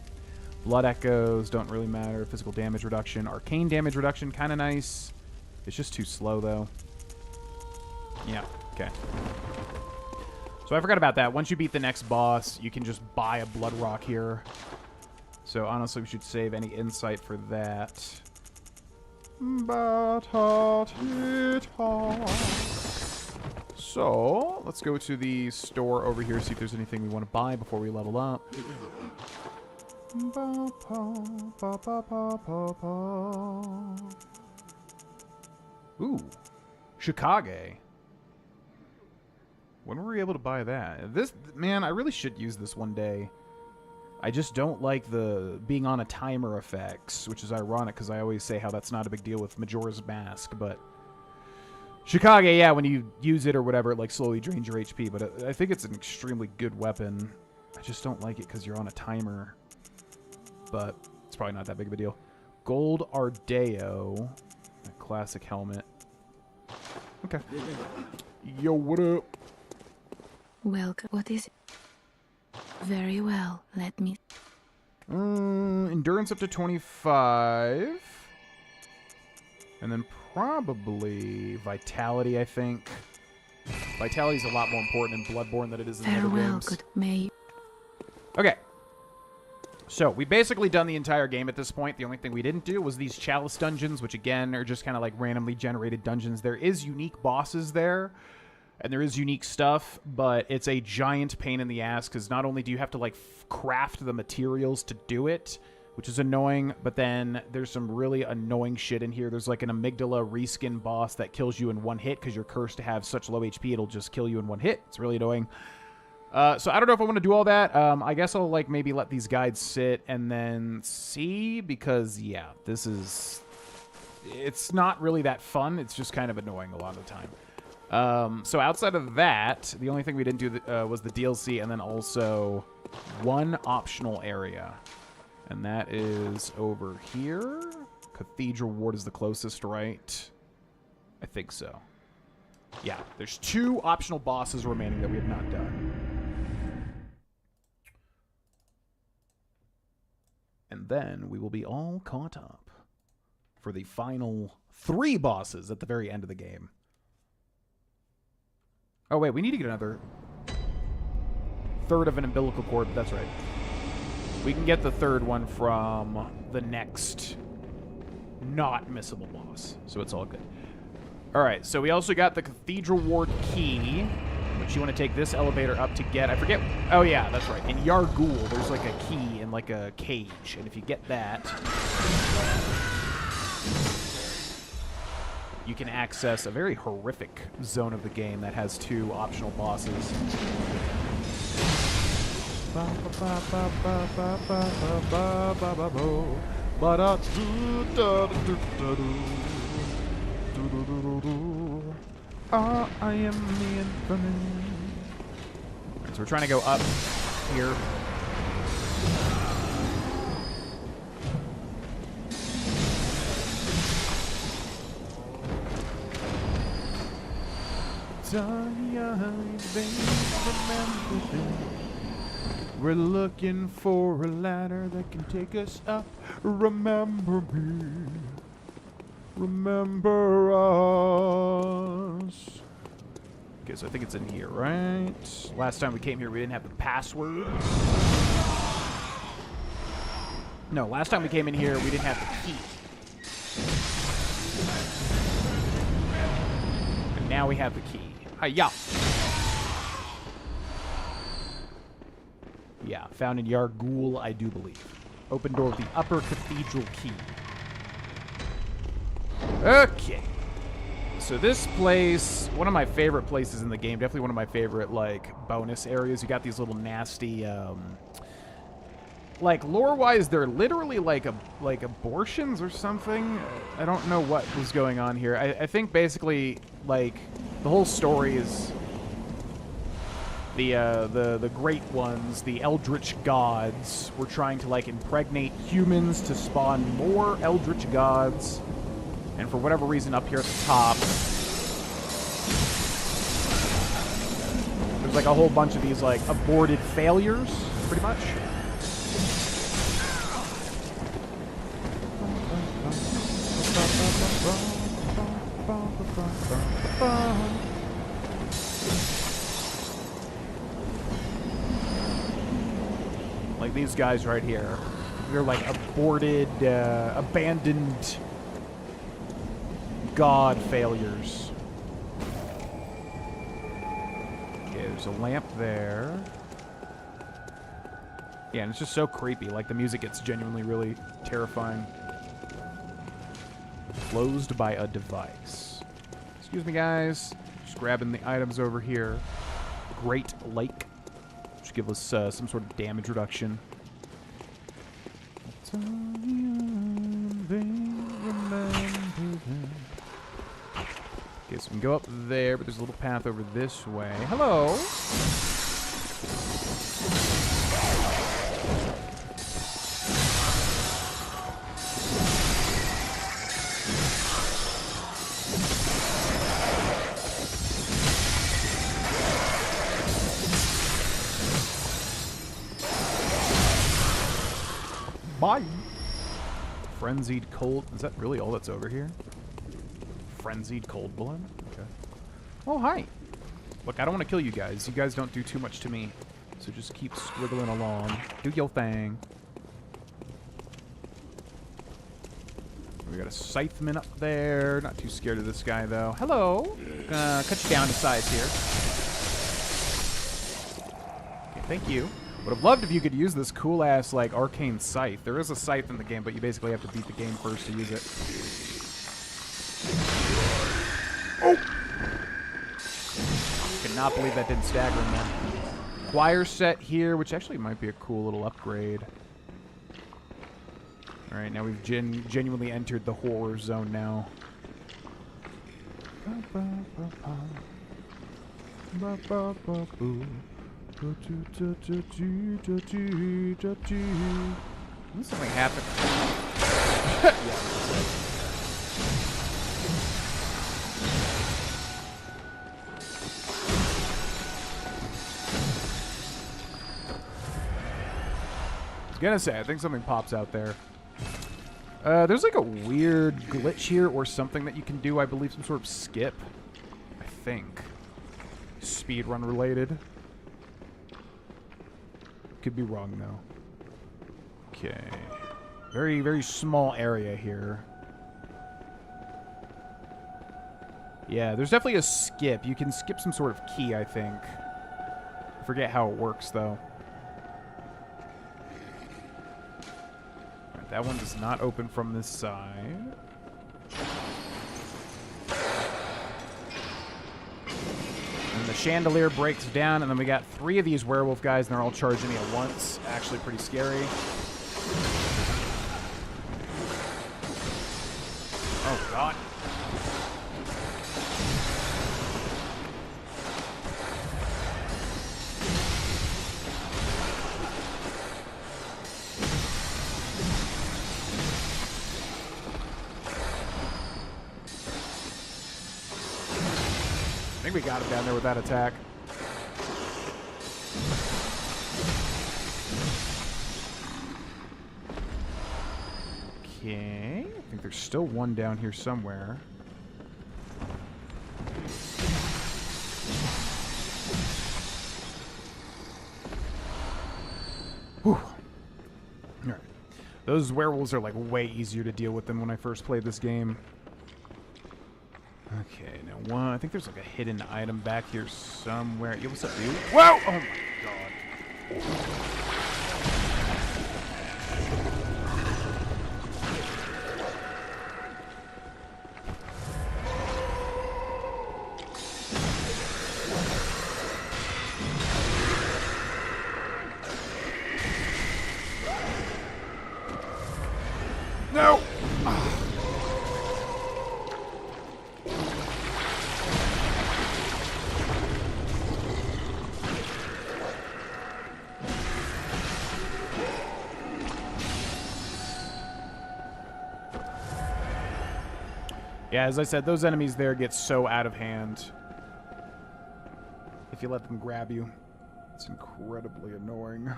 Blood echoes don't really matter. Physical damage reduction. Arcane damage reduction. Kind of nice. It's just too slow, though. Yeah. Okay. So I forgot about that. Once you beat the next boss, you can just buy a blood rock here. So honestly, we should save any insight for that. So let's go to the store over here, see if there's anything we want to buy before we level up. Ooh, Chicago. When were we able to buy that? This, man, I really should use this one day. I just don't like the being on a timer effects, which is ironic because I always say how that's not a big deal with Majora's Mask, but Chicago, yeah, when you use it or whatever, it like slowly drains your HP, but I think it's an extremely good weapon. I just don't like it because you're on a timer, but it's probably not that big of a deal. Gold Ardeo, a classic helmet. Okay. Yo, what up? Welcome. What is it? Very well. Let me. Endurance up to 25. And then probably Vitality, I think. Vitality's a lot more important in Bloodborne than it is in the other Farewell, games. good may. Okay. So, we basically done the entire game at this point. The only thing we didn't do was these Chalice dungeons, which again are just kind of like randomly generated dungeons. There is unique bosses there. And there is unique stuff, but it's a giant pain in the ass because not only do you have to like craft the materials to do it, which is annoying, but then there's some really annoying shit in here. There's like an amygdala reskin boss that kills you in one hit because you're cursed to have such low HP, it'll just kill you in one hit. It's really annoying. So I don't know if I want to do all that. I guess I'll like maybe let these guides sit and then see because, yeah, it's not really that fun. It's just kind of annoying a lot of the time. So outside of that, the only thing we didn't do was the DLC and then also one optional area. And that is over here. Cathedral Ward is the closest, right? I think so. Yeah, there's 2 optional bosses remaining that we have not done. And then we will be all caught up for the final 3 bosses at the very end of the game. Oh, wait, we need to get another third of an umbilical cord, but that's right. We can get the third one from the next not missable boss, so it's all good. All right, so we also got the Cathedral Ward key, which you want to take this elevator up to get. I forget. Oh, yeah, that's right. In Yargul, there's like a key in like a cage, and if you get that, you can access a very horrific zone of the game that has 2 optional bosses. I am the infinite. So we're trying to go up here. We're looking for a ladder that can take us up. Remember me. Remember us. Okay, so I think it's in here, right? Last time we came here, we didn't have the password. No, last time we came in here, we didn't have the key. And now we have the key. Hi-ya! Yeah, found in Yargul, I do believe. Open door with the upper cathedral key. Okay. So this place, one of my favorite places in the game, definitely one of my favorite, like, bonus areas. You got these little nasty, like, lore-wise, they're literally like abortions or something. I don't know what was going on here. I think basically, like, the whole story is the great ones, the eldritch gods, were trying to, like, impregnate humans to spawn more eldritch gods. And for whatever reason, up here at the top, there's like a whole bunch of these like aborted failures, pretty much. Like these guys right here. They're like aborted, abandoned god failures. Okay, there's a lamp there. Yeah, and it's just so creepy. Like, the music gets genuinely really terrifying. Closed by a device. Excuse me, guys. Just grabbing the items over here. Great Lake. Which give us some sort of damage reduction. Okay, so we can go up there, but there's a little path over this way. Hello! Bye! Frenzied cold. Is that really all that's over here? Frenzied cold blood? Okay. Oh, hi. Look, I don't want to kill you guys. You guys don't do too much to me. So just keep squiggling along. Do your thing. We got a scytheman up there. Not too scared of this guy, though. Hello. Cut you down to size here. Okay, thank you. Would have loved if you could use this cool-ass, like, arcane scythe. There is a scythe in the game, but you basically have to beat the game first to use it. Oh! Cannot believe that didn't stagger him then. Choir set here, which actually might be a cool little upgrade. Alright, now we've genuinely entered the horror zone now. Something happened. Yeah, I was gonna say, I think something pops out there. There's like a weird glitch here or something that you can do. I believe some sort of skip. I think. Speedrun related. Could be wrong, though. Okay. Very, very small area here. Yeah, there's definitely a skip. You can skip some sort of key, I think. I forget how it works, though. Alright, that one does not open from this side. And the chandelier breaks down, and then we got 3 of these werewolf guys, and they're all charging me at once. Actually pretty scary. Oh, God. I think we got him down there with that attack. Okay. I think there's still one down here somewhere. Whew. Alright. Those werewolves are like way easier to deal with than when I first played this game. Okay, now one. I think there's like a hidden item back here somewhere. Yo, what's up, dude? Whoa! Oh my God. Yeah, as I said, those enemies there get so out of hand if you let them grab you. It's incredibly annoying.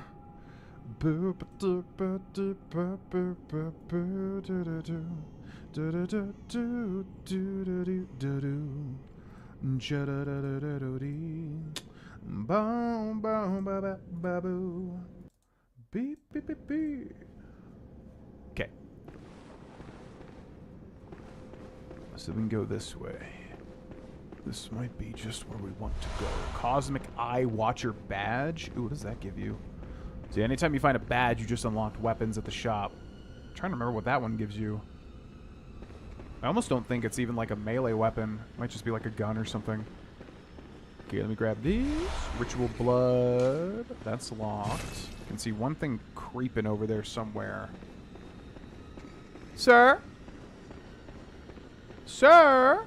Okay. So we can go this way. This might be just where we want to go. Cosmic Eye Watcher Badge. Ooh, what does that give you? See, anytime you find a badge, you just unlocked weapons at the shop. I'm trying to remember what that one gives you. I almost don't think it's even like a melee weapon. It might just be like a gun or something. Okay, let me grab these. Ritual Blood. That's locked. You can see one thing creeping over there somewhere. Sir? Sir?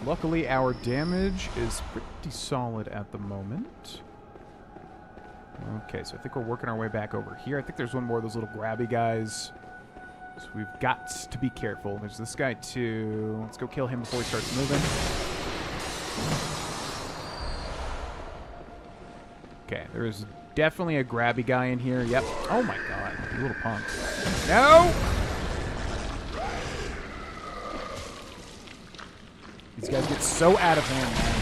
Luckily, our damage is pretty solid at the moment. Okay, so I think we're working our way back over here. I think there's one more of those little grabby guys. So we've got to be careful. There's this guy, too. Let's go kill him before he starts moving. Okay, there is definitely a grabby guy in here. Yep. Oh, my God. You little punk. No! These guys get so out of hand, man.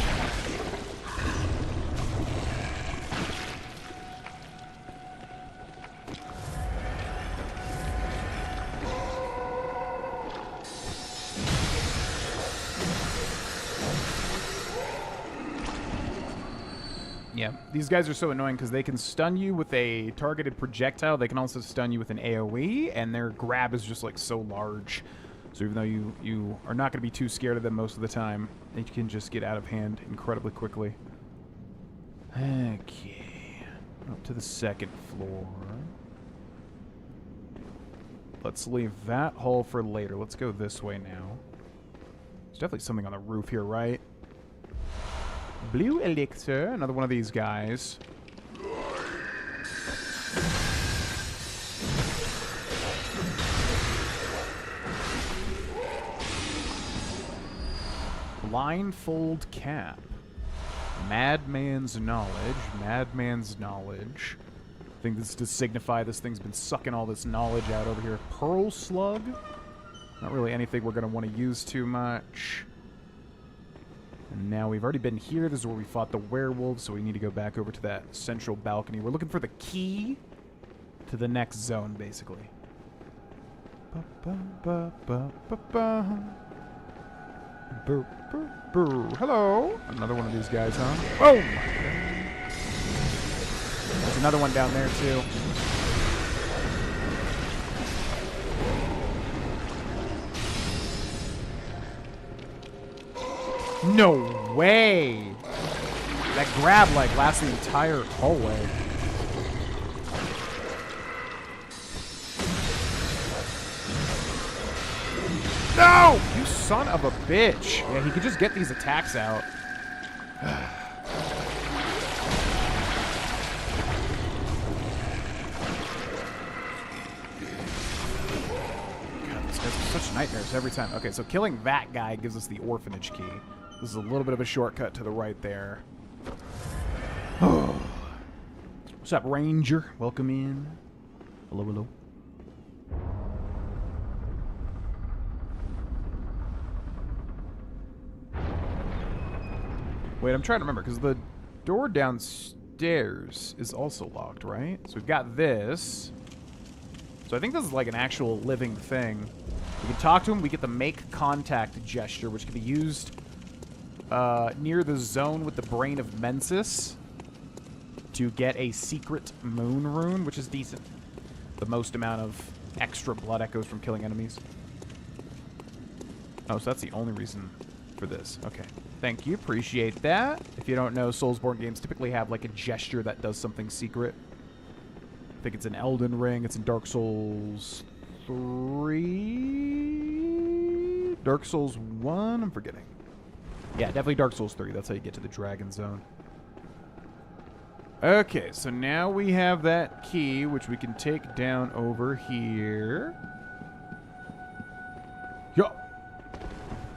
Yeah, these guys are so annoying because they can stun you with a targeted projectile. They can also stun you with an AoE, and their grab is just like so large. So even though you are not going to be too scared of them most of the time, they can just get out of hand incredibly quickly. Okay, up to the second floor. Let's leave that hole for later. Let's go this way now. There's definitely something on the roof here, right? Blue elixir, another one of these guys. Blindfold cap. Madman's knowledge. Madman's knowledge. I think this is to signify this thing's been sucking all this knowledge out over here. Pearl slug. Not really anything we're going to want to use too much. And now we've already been here. This is where we fought the werewolves, so we need to go back over to that central balcony. We're looking for the key to the next zone, basically. Hello. Another one of these guys, huh? Oh my God. There's another one down there, too. No way! That grab, like, lasts the entire hallway. No! You son of a bitch! Yeah, he could just get these attacks out. God, these guys are such nightmares every time. Okay, so killing that guy gives us the orphanage key. This is a little bit of a shortcut to the right there. What's up, Ranger? Welcome in. Hello, hello. Wait, I'm trying to remember, because the door downstairs is also locked, right? So we've got this. So I think this is like an actual living thing. We can talk to him. We get the make contact gesture, which can be used near the zone with the Brain of Mensis to get a secret moon rune, which is decent. The most amount of extra blood echoes from killing enemies. Oh, so that's the only reason for this. Okay. Thank you. Appreciate that. If you don't know, Soulsborne games typically have like a gesture that does something secret. I think it's in Elden Ring. It's in Dark Souls 3? Dark Souls 1? I'm forgetting. Yeah, definitely Dark Souls 3. That's how you get to the Dragon Zone. Okay, so now we have that key, which we can take down over here. Yo!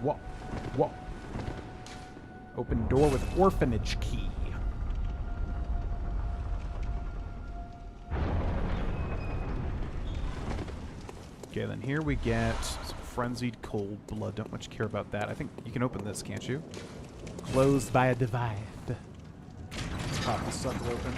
Whoa. Whoa. Open door with orphanage key. Okay, then here we get some frenzied cold blood. Don't much care about that. I think you can open this, can't you? Closed by a device. Let's pop the sucker open.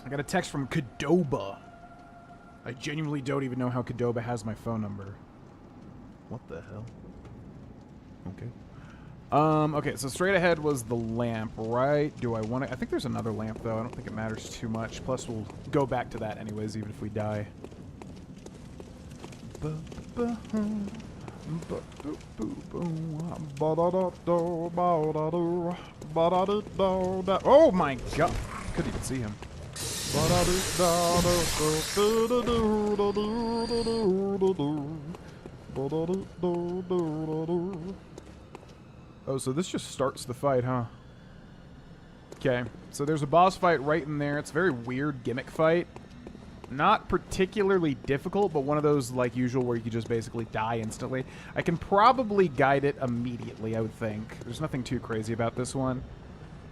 I got a text from Kadoba. I genuinely don't even know how Kadoba has my phone number. What the hell? Okay. Okay, so straight ahead was the lamp, right? Do I want to... I think there's another lamp, though. I don't think it matters too much. Plus, we'll go back to that anyways, even if we die. Oh my god! Couldn't even see him. Oh, so this just starts the fight, huh? Okay, so there's a boss fight right in there. It's a very weird gimmick fight. Not particularly difficult, but one of those, like usual, where you can just basically die instantly. I can probably guide it immediately, I would think. There's nothing too crazy about this one.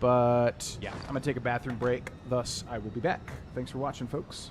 But, yeah, I'm going to take a bathroom break. Thus, I will be back. Thanks for watching, folks.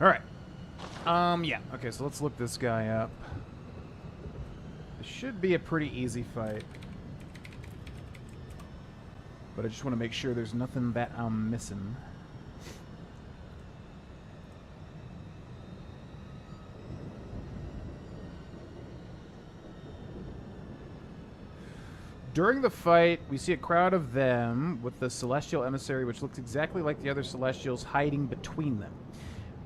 Alright. Yeah. Okay, so let's look this guy up. This should be a pretty easy fight. But I just want to make sure there's nothing that I'm missing. During the fight, we see a crowd of them with the Celestial Emissary, which looks exactly like the other Celestials, hiding between them.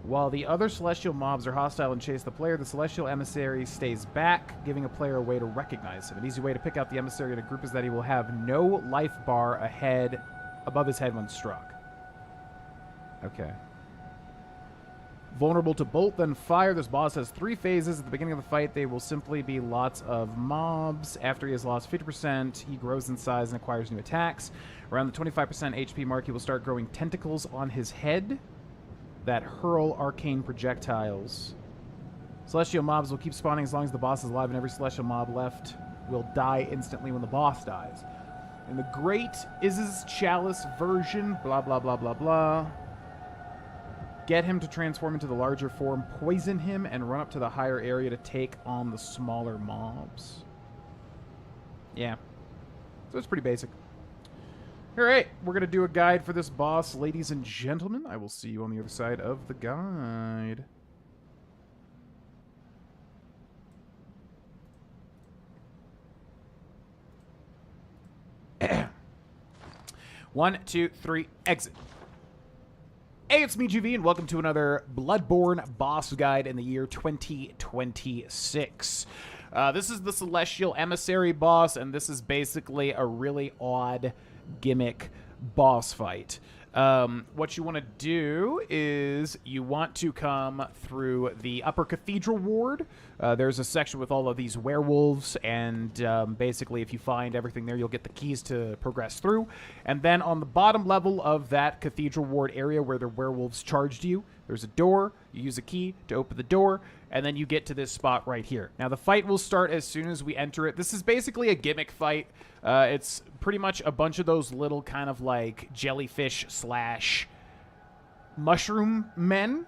While the other Celestial mobs are hostile and chase the player, the Celestial Emissary stays back, giving a player a way to recognize him. An easy way to pick out the Emissary in a group is that he will have no life bar above his head when struck. Okay. Vulnerable to bolt, then fire. This boss has 3 phases. At the beginning of the fight, they will simply be lots of mobs. After he has lost 50%, he grows in size and acquires new attacks. Around the 25% HP mark, he will start growing tentacles on his head that hurl arcane projectiles. Celestial mobs will keep spawning as long as the boss is alive, and every Celestial mob left will die instantly when the boss dies. In the Great Izz's Chalice version, blah, blah, blah, blah, blah. Get him to transform into the larger form, poison him, and run up to the higher area to take on the smaller mobs. Yeah. So it's pretty basic. Alright, we're going to do a guide for this boss, ladies and gentlemen. I will see you on the other side of the guide. One, two, three, exit. Hey, it's me, GV, and welcome to another Bloodborne boss guide in the year 2026. This is the Celestial Emissary boss, and this is basically a really odd gimmick boss fight. What you want to do is you want to come through the Upper Cathedral Ward. There's a section with all of these werewolves, and basically if you find everything there, you'll get the keys to progress through. And then on the bottom level of that Cathedral Ward area where the werewolves charged you, there's a door. You use a key to open the door, and then you get to this spot right here. Now, the fight will start as soon as we enter it. This is basically a gimmick fight. It's pretty much a bunch of those little kind of like jellyfish slash mushroom men.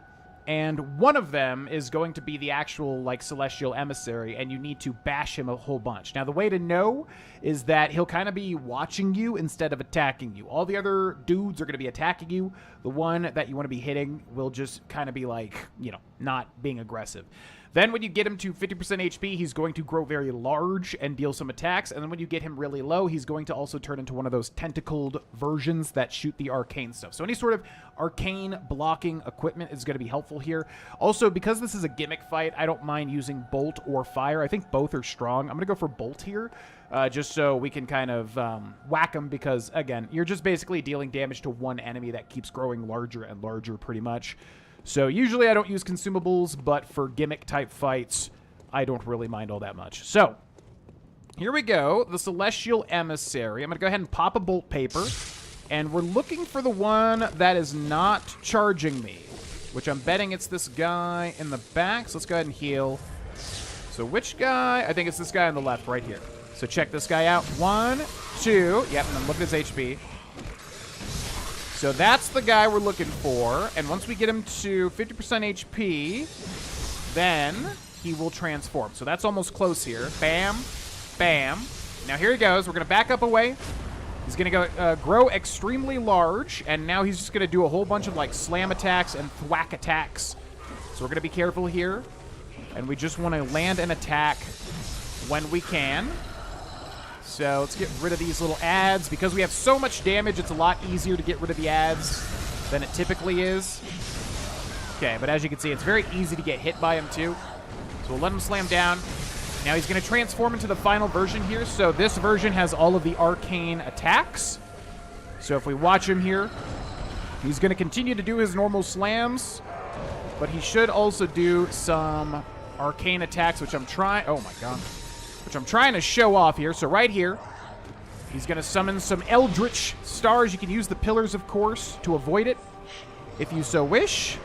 And one of them is going to be the actual, like, Celestial Emissary, and you need to bash him a whole bunch. Now, the way to know is that he'll kind of be watching you instead of attacking you. All the other dudes are going to be attacking you. The one that you want to be hitting will just kind of be, like, you know, not being aggressive. Then when you get him to 50% HP, he's going to grow very large and deal some attacks. And then when you get him really low, he's going to also turn into one of those tentacled versions that shoot the arcane stuff. So any sort of arcane blocking equipment is going to be helpful here. Also, because this is a gimmick fight, I don't mind using bolt or fire. I think both are strong. I'm going to go for bolt here, just so we can kind of whack him because, again, you're just basically dealing damage to one enemy that keeps growing larger and larger pretty much. So usually I don't use consumables, but for gimmick-type fights, I don't really mind all that much. So, here we go, the Celestial Emissary. I'm going to go ahead and pop a bolt paper, and we're looking for the one that is not charging me, which I'm betting it's this guy in the back, so let's go ahead and heal. So which guy? I think it's this guy on the left right here. So check this guy out. 1, 2, yep, and then look at his HP. So that's the guy we're looking for, and once we get him to 50% HP, then he will transform. So that's almost close here. Bam, bam. Now here he goes. We're going to back up away. He's going to go grow extremely large, and now he's just going to do a whole bunch of like slam attacks and thwack attacks. So we're going to be careful here, and we just want to land an attack when we can. So let's get rid of these little ads. Because we have so much damage, it's a lot easier to get rid of the ads than it typically is. Okay, but as you can see, it's very easy to get hit by him too. So we'll let him slam down. Now he's going to transform into the final version here. So this version has all of the arcane attacks. So if we watch him here, he's going to continue to do his normal slams. But he should also do some arcane attacks, which I'm trying... Oh my god. Which I'm trying to show off here. So right here, he's going to summon some Eldritch Stars. You can use the pillars, of course, to avoid it, if you so wish.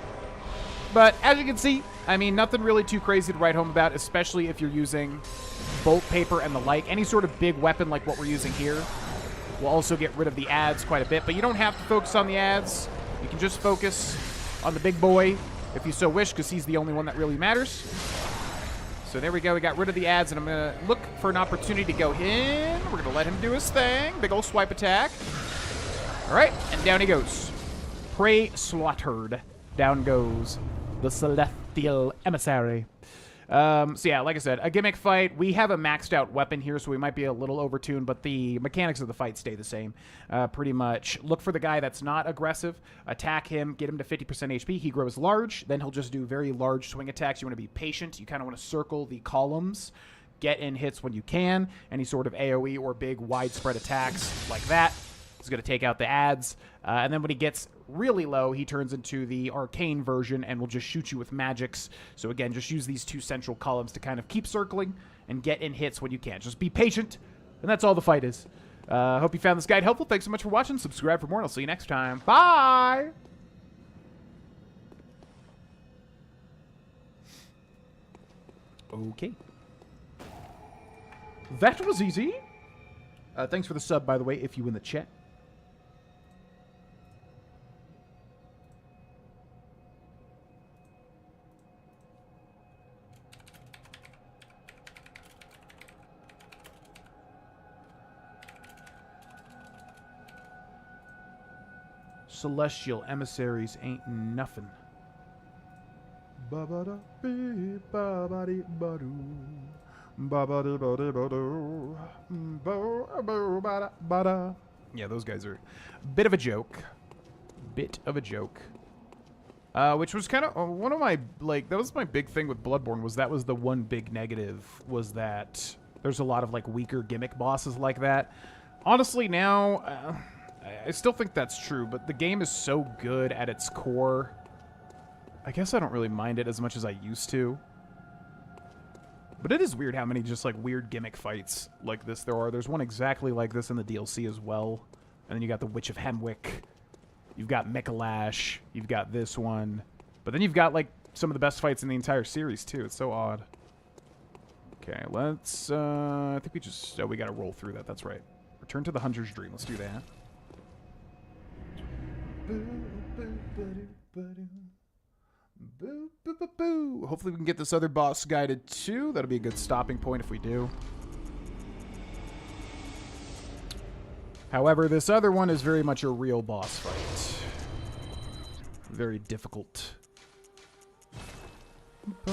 But as you can see, I mean, nothing really too crazy to write home about, especially if you're using bolt paper and the like. Any sort of big weapon like what we're using here will also get rid of the ads quite a bit. But you don't have to focus on the ads. You can just focus on the big boy, if you so wish, because he's the only one that really matters. So there we go. We got rid of the ads, and I'm going to look for an opportunity to go in. We're going to let him do his thing. Big old swipe attack. All right, and down he goes. Prey slaughtered. Down goes the Celestial Emissary. So yeah, like I said, a gimmick fight. We have a maxed out weapon here, so we might be a little overtuned, but the mechanics of the fight stay the same. Pretty much look for the guy that's not aggressive, attack him, get him to 50% HP. He grows large, then he'll just do very large swing attacks. You want to be patient. You kind of want to circle the columns, get in hits when you can. Any sort of AoE or big widespread attacks like that is going to take out the ads. And then when he gets really low, he turns into the arcane version and will just shoot you with magics. So again, just use these two central columns to kind of keep circling and get in hits when you can. Just be patient, and that's all the fight is. Hope you found this guide helpful. Thanks so much for watching. Subscribe for more, and I'll see you next time. Bye! Okay. That was easy. Thanks for the sub, by the way, if you in the chat. Celestial Emissaries ain't nothing. Yeah, those guys are a bit of a joke. Bit of a joke. Which was kind of one of my, like, that was my big thing with Bloodborne, was that was the one big negative, was that there's a lot of, like, weaker gimmick bosses like that. Honestly, now, I still think that's true, but the game is so good at its core, I guess I don't really mind it as much as I used to. But it is weird how many just, like, weird gimmick fights like this there are. There's one exactly like this in the DLC as well. And then you got the Witch of Hemwick. You've got Mikalash. You've got this one. But then you've got, like, some of the best fights in the entire series, too. It's so odd. Okay, let's, I think we just, oh, we gotta roll through that. That's right. Return to the Hunter's Dream. Let's do that. Hopefully we can get this other boss guided, too. That'll be a good stopping point if we do. However, this other one is very much a real boss fight. Very difficult. I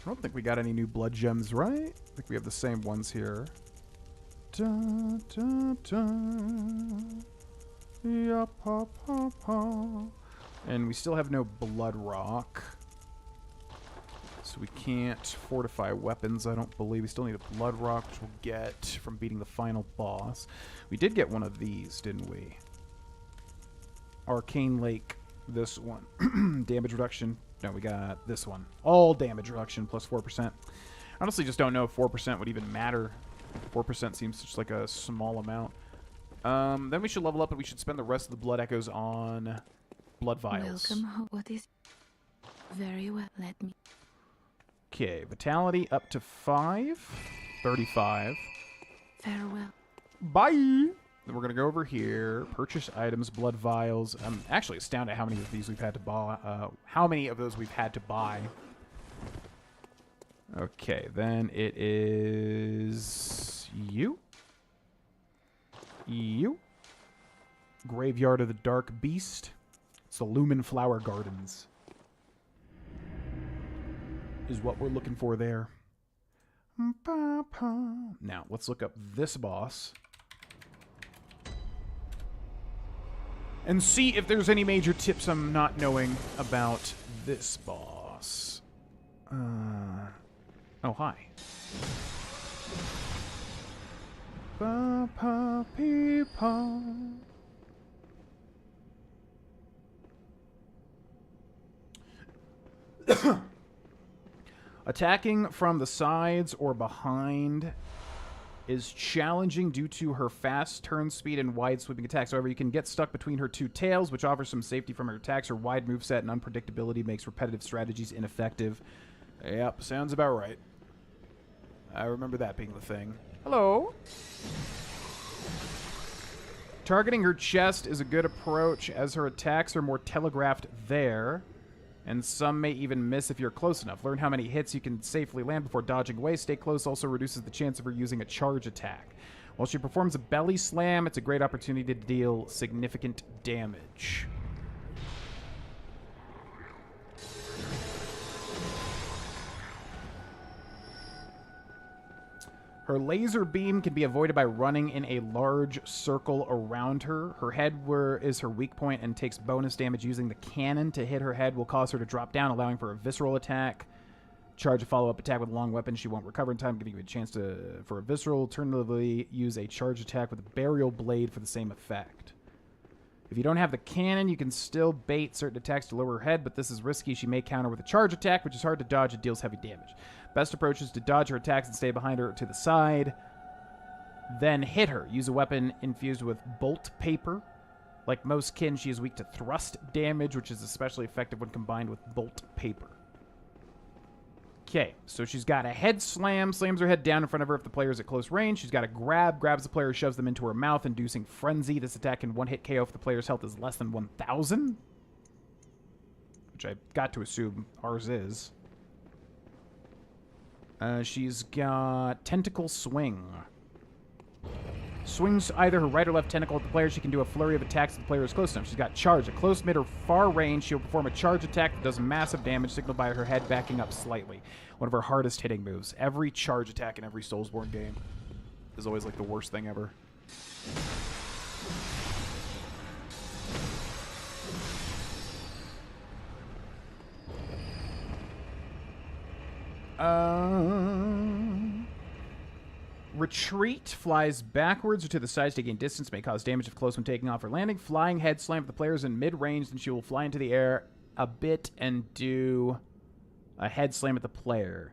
don't think we got any new blood gems, right? I think we have the same ones here. Dun, dun, dun. Yeah, pa, pa, pa. And we still have no blood rock. So we can't fortify weapons, I don't believe. We still need a blood rock, which we'll get from beating the final boss. We did get one of these, didn't we? Arcane Lake, this one. Damage reduction. No, we got this one. All damage reduction plus 4%. Honestly, just don't know if 4% would even matter. 4% seems just like a small amount. Then we should level up and we should spend the rest of the blood echoes on blood vials. Welcome home. What is... Very well, let me... Okay, vitality up to 5. 35. Farewell. Bye! Then we're going to go over here, purchase items, blood vials. I'm actually astounded at how many of these we've had to buy. How many of those we've had to buy. Okay, then it is you. You. Graveyard of the Dark Beast. It's the Lumen Flower Gardens. Is what we're looking for there. Now, let's look up this boss. And see if there's any major tips I'm not knowing about this boss. Oh, hi. Ba, pa, pee, pa. Attacking from the sides or behind is challenging due to her fast turn speed and wide sweeping attacks. However, you can get stuck between her two tails, which offers some safety from her attacks. Her wide moveset and unpredictability makes repetitive strategies ineffective. Yep, sounds about right. I remember that being the thing. Hello. Targeting her chest is a good approach, as her attacks are more telegraphed there. And some may even miss if you're close enough. Learn how many hits you can safely land before dodging away. Stay close also reduces the chance of her using a charge attack. While she performs a belly slam, it's a great opportunity to deal significant damage. Her laser beam can be avoided by running in a large circle around her. Her head is her weak point and takes bonus damage. Using the cannon to hit her head will cause her to drop down, allowing for a visceral attack. Charge a follow-up attack with a long weapon. She won't recover in time, giving you a chance for a visceral. Alternatively, use a charge attack with a burial blade for the same effect. If you don't have the cannon, you can still bait certain attacks to lower her head, but this is risky. She may counter with a charge attack, which is hard to dodge and deals heavy damage. Best approach is to dodge her attacks and stay behind her to the side. Then hit her. Use a weapon infused with bolt paper. Like most kin, she is weak to thrust damage, which is especially effective when combined with bolt paper. Okay, so she's got a head slam, slams her head down in front of her if the player is at close range. She's got a grab, grabs the player, shoves them into her mouth, inducing frenzy. This attack can one-hit KO if the player's health is less than 1,000. Which I got to assume ours is. She's got Tentacle Swing. Swings either her right or left tentacle at the player. She can do a flurry of attacks if the player is close enough. She's got charge. At close, mid, or far range, she'll perform a charge attack that does massive damage, signaled by her head backing up slightly. One of her hardest hitting moves. Every charge attack in every Soulsborne game is always like the worst thing ever. Retreat flies backwards or to the sides to gain distance, may cause damage if close when taking off or landing. Flying head slam if the player is in mid-range, then she will fly into the air a bit and do a head slam at the player.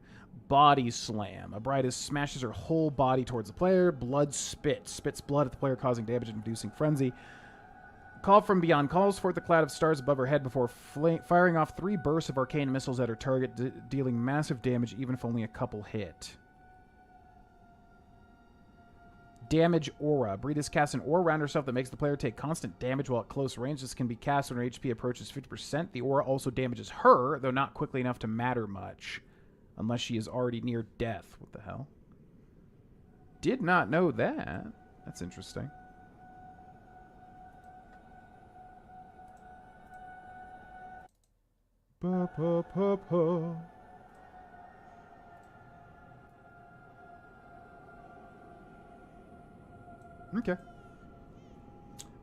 Body slam. A bride smashes her whole body towards the player. Blood spit. Spits blood at the player, causing damage and inducing frenzy. Call from beyond calls forth the cloud of stars above her head before firing off 3 bursts of arcane missiles at her target, dealing massive damage even if only a couple hit. Damage aura. Breedis casts an aura around herself that makes the player take constant damage while at close range. This can be cast when her HP approaches 50%. The aura also damages her, though not quickly enough to matter much. Unless she is already near death. What the hell? Did not know that. That's interesting. Ba-ba-ba-ba. Okay.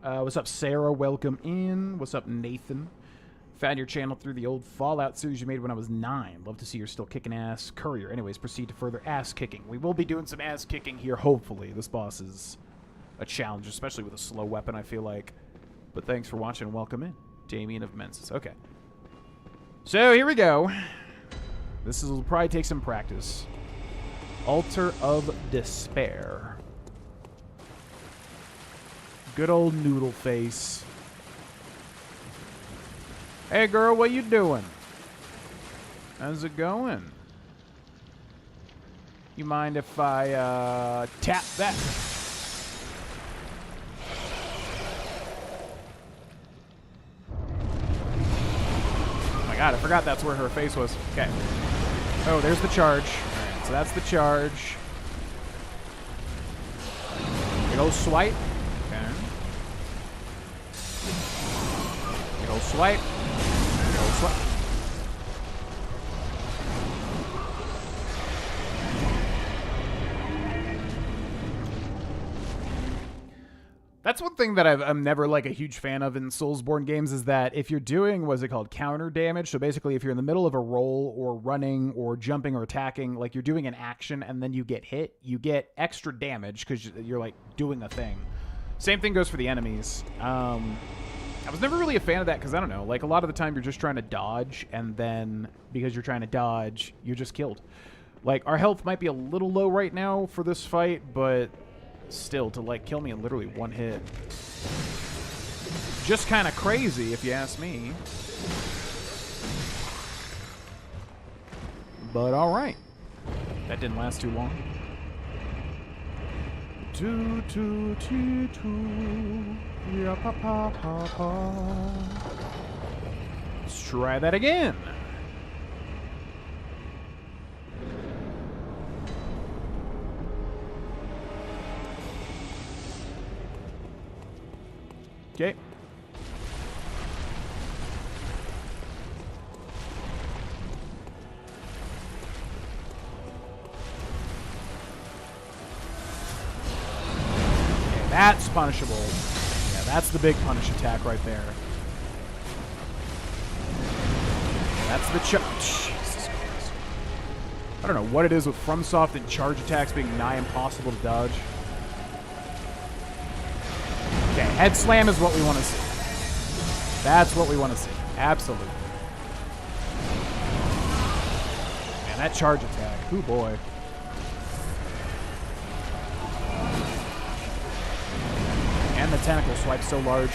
What's up, Sarah? Welcome in. What's up, Nathan? Found your channel through the old Fallout series you made when I was 9. Love to see you're still kicking ass. Courier. Anyways, proceed to further ass kicking. We will be doing some ass kicking here, hopefully. This boss is a challenge, especially with a slow weapon, I feel like. But thanks for watching and welcome in. Damien of Mensis. Okay. So, here we go. This will probably take some practice. Altar of Despair. Good old noodle face. Hey girl, what you doing? How's it going? You mind if I tap that? Oh my god, I forgot that's where her face was. Okay. Oh, there's the charge. Alright, so that's the charge. Big old swipe. Big old swipe. Big old swipe. That's one thing that I'm never like a huge fan of in Soulsborne games is that if you're doing, what's it called, counter damage, so basically if you're in the middle of a roll or running or jumping or attacking, like you're doing an action and then you get hit, you get extra damage because you're like doing a thing. Same thing goes for the enemies. I was never really a fan of that because, I don't know, like a lot of the time you're just trying to dodge and then because you're trying to dodge, you're just killed. Like our health might be a little low right now for this fight, but still, to like kill me in literally one hit. Just kind of crazy if you ask me. But alright. That didn't last too long. Yeah, pa, pa, pa, pa. Let's try that again. Okay. That's punishable. Yeah, that's the big punish attack right there. That's the Jesus Christ. I don't know what it is with FromSoft and charge attacks being nigh impossible to dodge. Okay, head slam is what we want to see. That's what we want to see. Absolutely. Man, that charge attack. Oh boy. And the tentacle swipe so large.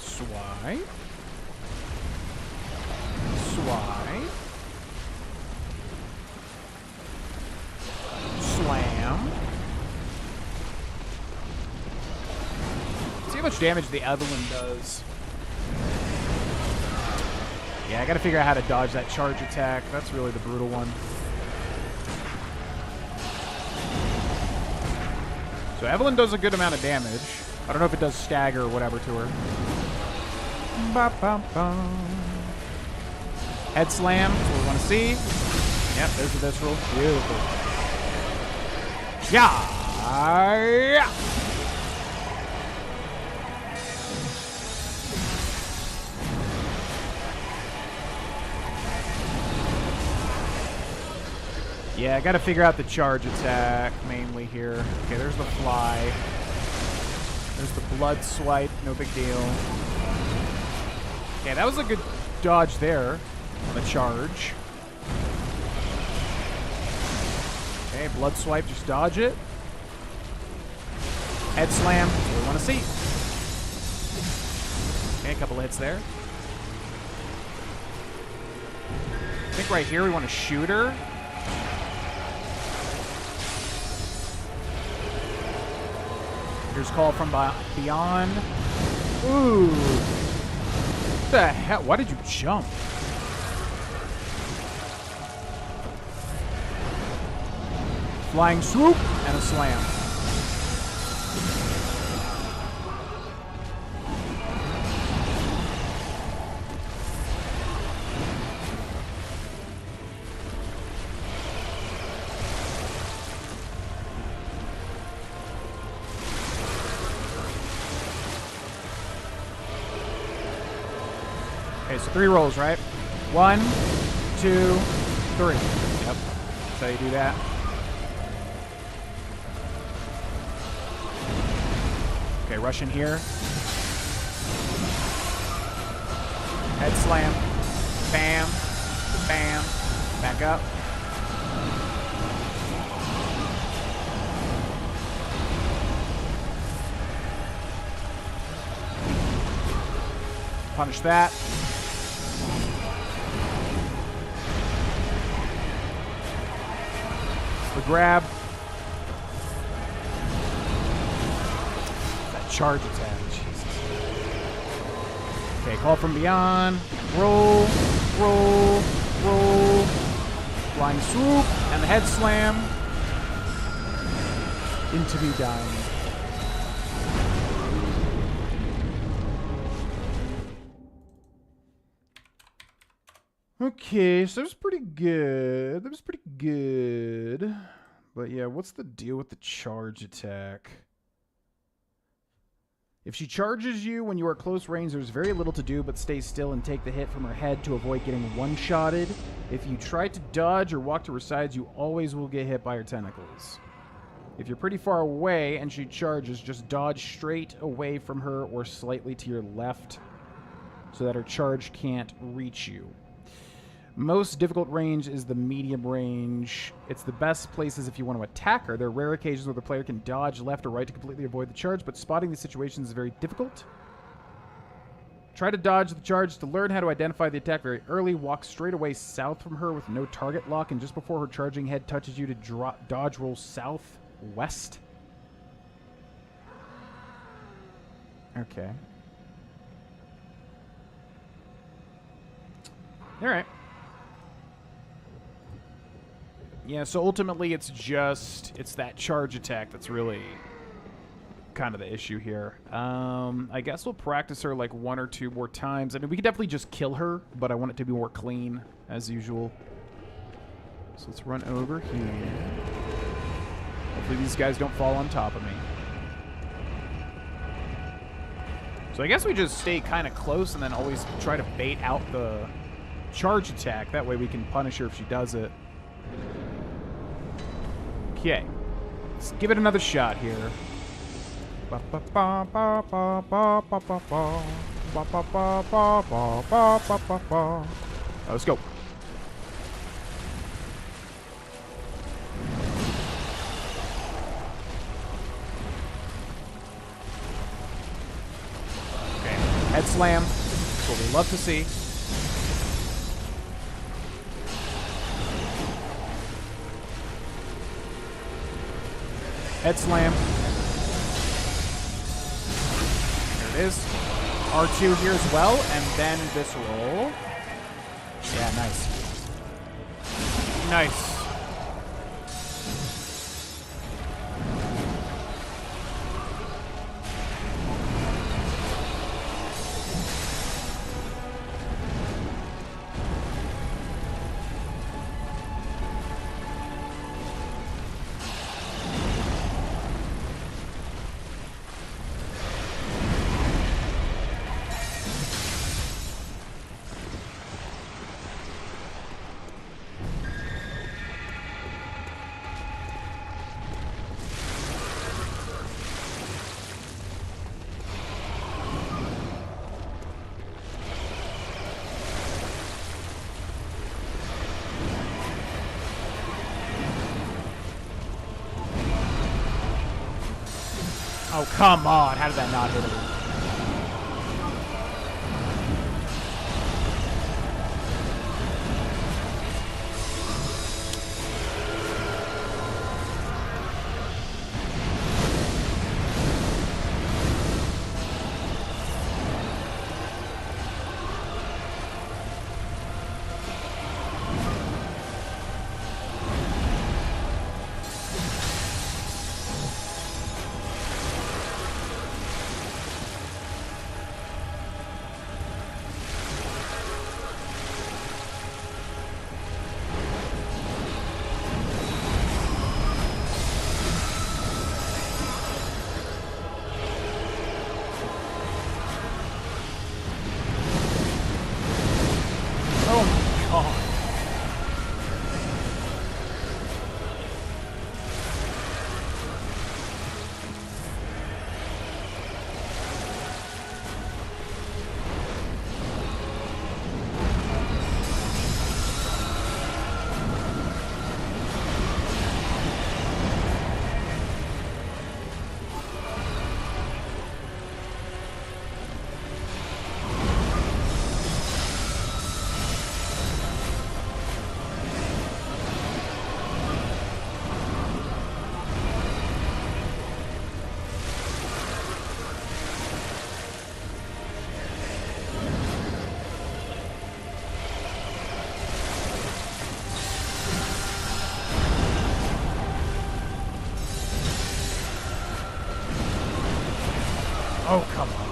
Swipe. Swipe. Slam. See, much damage the Evelyn does. Yeah, I gotta figure out how to dodge that charge attack. That's really the brutal one. So Evelyn does a good amount of damage. I don't know if it does stagger or whatever to her. Ba -bum -bum. Head slam, that's what we want to see. Yep, there's the visceral. Beautiful. Yeah! Yeah, I gotta figure out the charge attack mainly here. Okay, there's the fly. There's the blood swipe, no big deal. Okay, that was a good dodge there on the charge. Okay, blood swipe, just dodge it. Head slam, that's what we want to see. Okay, a couple hits there. I think right here we want to shoot her. Here's Call from Beyond. Ooh. What the hell? Why did you jump? Flying swoop and a slam. Okay, so 3 rolls, right? 1, 2, 3. Yep. That's how you do that. Okay, rush in here. Head slam. Bam. Bam. Back up. Punish that. The grab. That charge attack. Jesus. Okay, Call from Beyond. Roll, roll, roll. Flying swoop and the head slam. Into me dying. Okay, so that was pretty good. That was pretty good. But yeah, what's the deal with the charge attack? If she charges you when you are close range, there's very little to do but stay still and take the hit from her head to avoid getting one-shotted. If you try to dodge or walk to her sides, you always will get hit by her tentacles. If you're pretty far away and she charges, just dodge straight away from her or slightly to your left so that her charge can't reach you. Most difficult range is the medium range. It's the best places if you want to attack her. There are rare occasions where the player can dodge left or right to completely avoid the charge, but spotting these situations is very difficult. Try to dodge the charge to learn how to identify the attack very early. Walk straight away south from her with no target lock, and just before her charging head touches you to dodge roll southwest. Okay. All right. Yeah, so ultimately it's that charge attack that's really kind of the issue here. I guess we'll practice her like 1 or 2 more times. I mean, we could definitely just kill her, but I want it to be more clean, as usual. So let's run over here. Hopefully these guys don't fall on top of me. So I guess we just stay kind of close and then always try to bait out the charge attack. That way we can punish her if she does it. Okay, let's give it another shot here. Let's go. Okay, head slam. That's what we love to see. Head slam. There is R2 here as well, and then Visceral. Yeah, nice. Nice. Oh, come on. How did that not hit him? Oh my god. Oh, come on.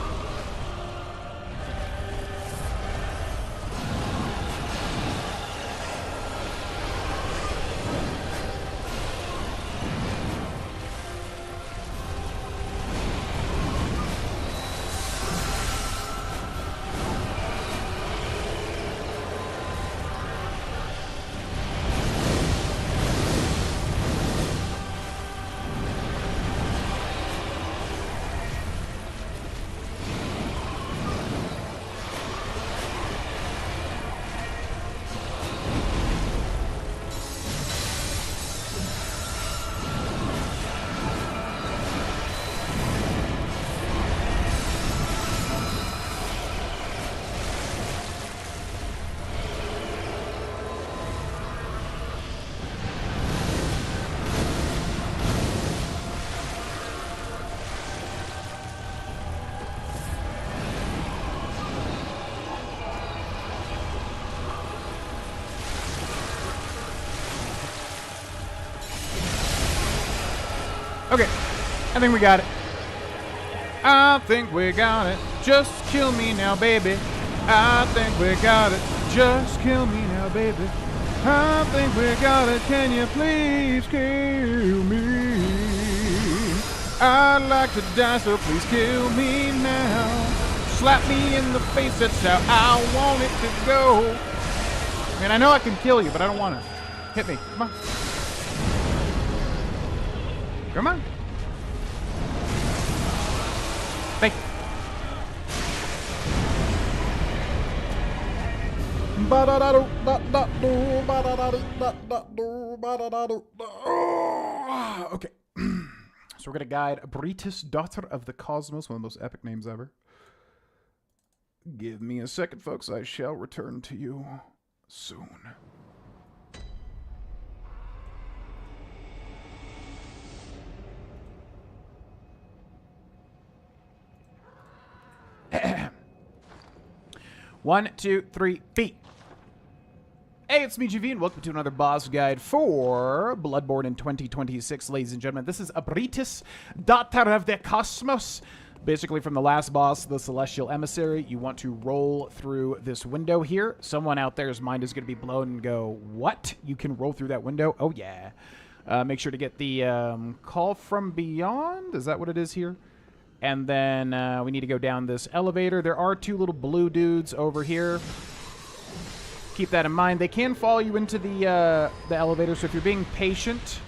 Okay, I think we got it. I think we got it. Just kill me now, baby. I think we got it. Just kill me now, baby. I think we got it. Can you please kill me? I'd like to die, so please kill me now. Slap me in the face, that's how I want it to go. Man, I know I can kill you, but I don't want to. Hit me. Come on. Come on. Thank you. Okay. So we're going to guide Britis, Daughter of the Cosmos, one of the most epic names ever. Give me a second, folks. I shall return to you soon. 1, 2, 3, feet. Hey, it's me, GV, and welcome to another boss guide for Bloodborne in 2026, ladies and gentlemen. This is Abritis, Daughter of the Cosmos. Basically, from the last boss, the Celestial Emissary, you want to roll through this window here. Someone out there's mind is going to be blown and go, what? You can roll through that window? Oh, yeah. Make sure to get the Call from Beyond. Is that what it is here? And then we need to go down this elevator. There are two little blue dudes over here. Keep that in mind. They can follow you into the elevator, so if you're being patient,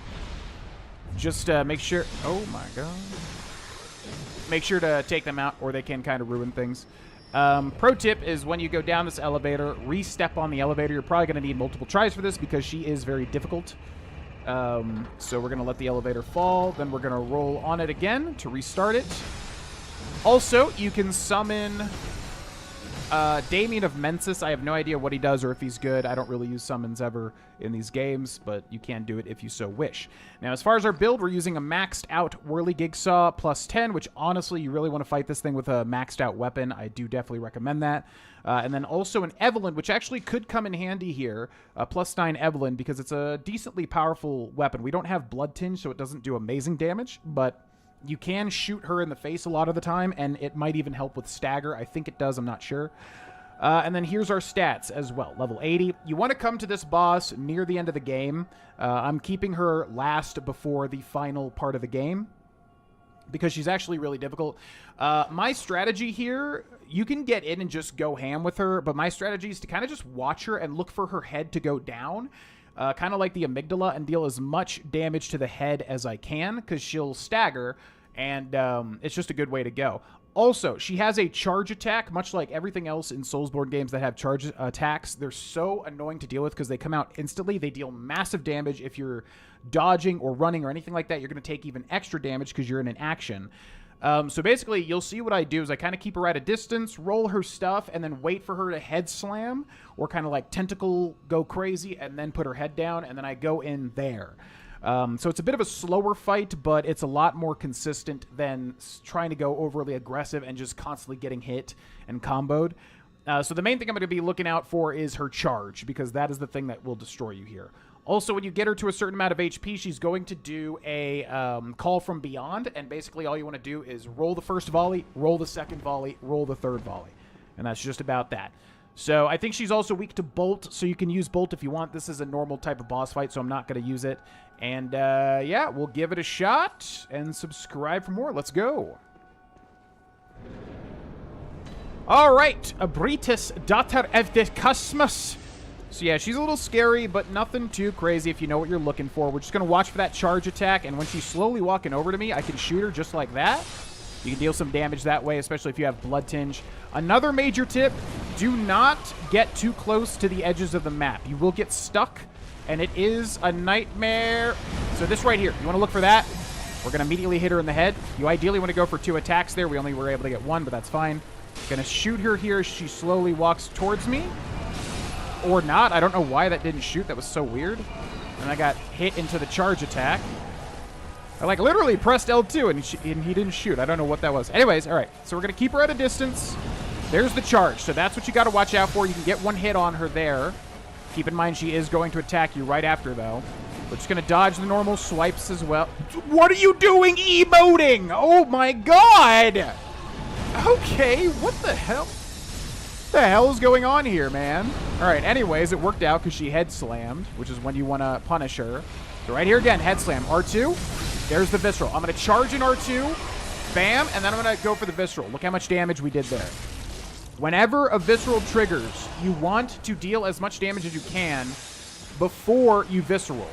just make sure... Oh, my God. Make sure to take them out, or they can kind of ruin things. Pro tip is when you go down this elevator, re-step on the elevator. You're probably going to need multiple tries for this because she is very difficult. So we're going to let the elevator fall. Then we're going to roll on it again to restart it. Also, you can summon Damien of Mensis. I have no idea what he does or if he's good. I don't really use summons ever in these games, but you can do it if you so wish. Now, as far as our build, we're using a maxed out Whirligigsaw plus 10, which honestly, you really want to fight this thing with a maxed out weapon. I do definitely recommend that. And then also an Evelyn, which actually could come in handy here, plus 9 Evelyn, because it's a decently powerful weapon. We don't have Blood Tinge, so it doesn't do amazing damage, but you can shoot her in the face a lot of the time, and it might even help with stagger. I think it does. I'm not sure. And then here's our stats as well. Level 80. You want to come to this boss near the end of the game. I'm keeping her last before the final part of the game because she's actually really difficult. My strategy here, you can get in and just go ham with her, but my strategy is to kind of just watch her and look for her head to go down. Kind of like the amygdala, and deal as much damage to the head as I can, because she'll stagger, and it's just a good way to go. Also, she has a charge attack, much like everything else in Soulsborne games that have charge attacks. They're so annoying to deal with because they come out instantly. They deal massive damage. If you're dodging or running or anything like that, you're going to take even extra damage because you're in an action. So basically, you'll see what I do is I kind of keep her at a distance, roll her stuff, and then wait for her to head slam or kind of like tentacle go crazy and then put her head down, and then I go in there. So it's a bit of a slower fight, but it's a lot more consistent than trying to go overly aggressive and just constantly getting hit and comboed. So the main thing I'm going to be looking out for is her charge, because that is the thing that will destroy you here. Also, when you get her to a certain amount of HP, she's going to do a Call from Beyond, and basically all you want to do is roll the first volley, roll the second volley, roll the third volley. And that's just about that. So I think she's also weak to Bolt, so you can use Bolt if you want. This is a normal type of boss fight, so I'm not going to use it. And yeah, we'll give it a shot and subscribe for more. Let's go. All right, Abritis, Daughter of the Cosmos. So yeah, she's a little scary, but nothing too crazy if you know what you're looking for. We're just going to watch for that charge attack, and when she's slowly walking over to me, I can shoot her just like that. You can deal some damage that way, especially if you have Blood Tinge. Another major tip, do not get too close to the edges of the map. You will get stuck, and it is a nightmare. So this right here, you want to look for that. We're going to immediately hit her in the head. You ideally want to go for 2 attacks there. We only were able to get 1, but that's fine. Going to shoot her here as she slowly walks towards me. Or not. I don't know why that didn't shoot. That was so weird. And I got hit into the charge attack. I like literally pressed L2 and he didn't shoot. I don't know what that was. Anyways, all right. So we're going to keep her at a distance. There's the charge. So that's what you got to watch out for. You can get 1 hit on her there. Keep in mind she is going to attack you right after, though. We're just going to dodge the normal swipes as well. What are you doing emoting? Oh, my God. Okay, what the hell? What the hell is going on here, man? All right, anyways, it worked out because she head slammed, which is when you want to punish her. So right here again, head slam. R2, there's the visceral. I'm going to charge in R2, bam, and then I'm going to go for the visceral. Look how much damage we did there. Whenever a visceral triggers, you want to deal as much damage as you can before you visceral.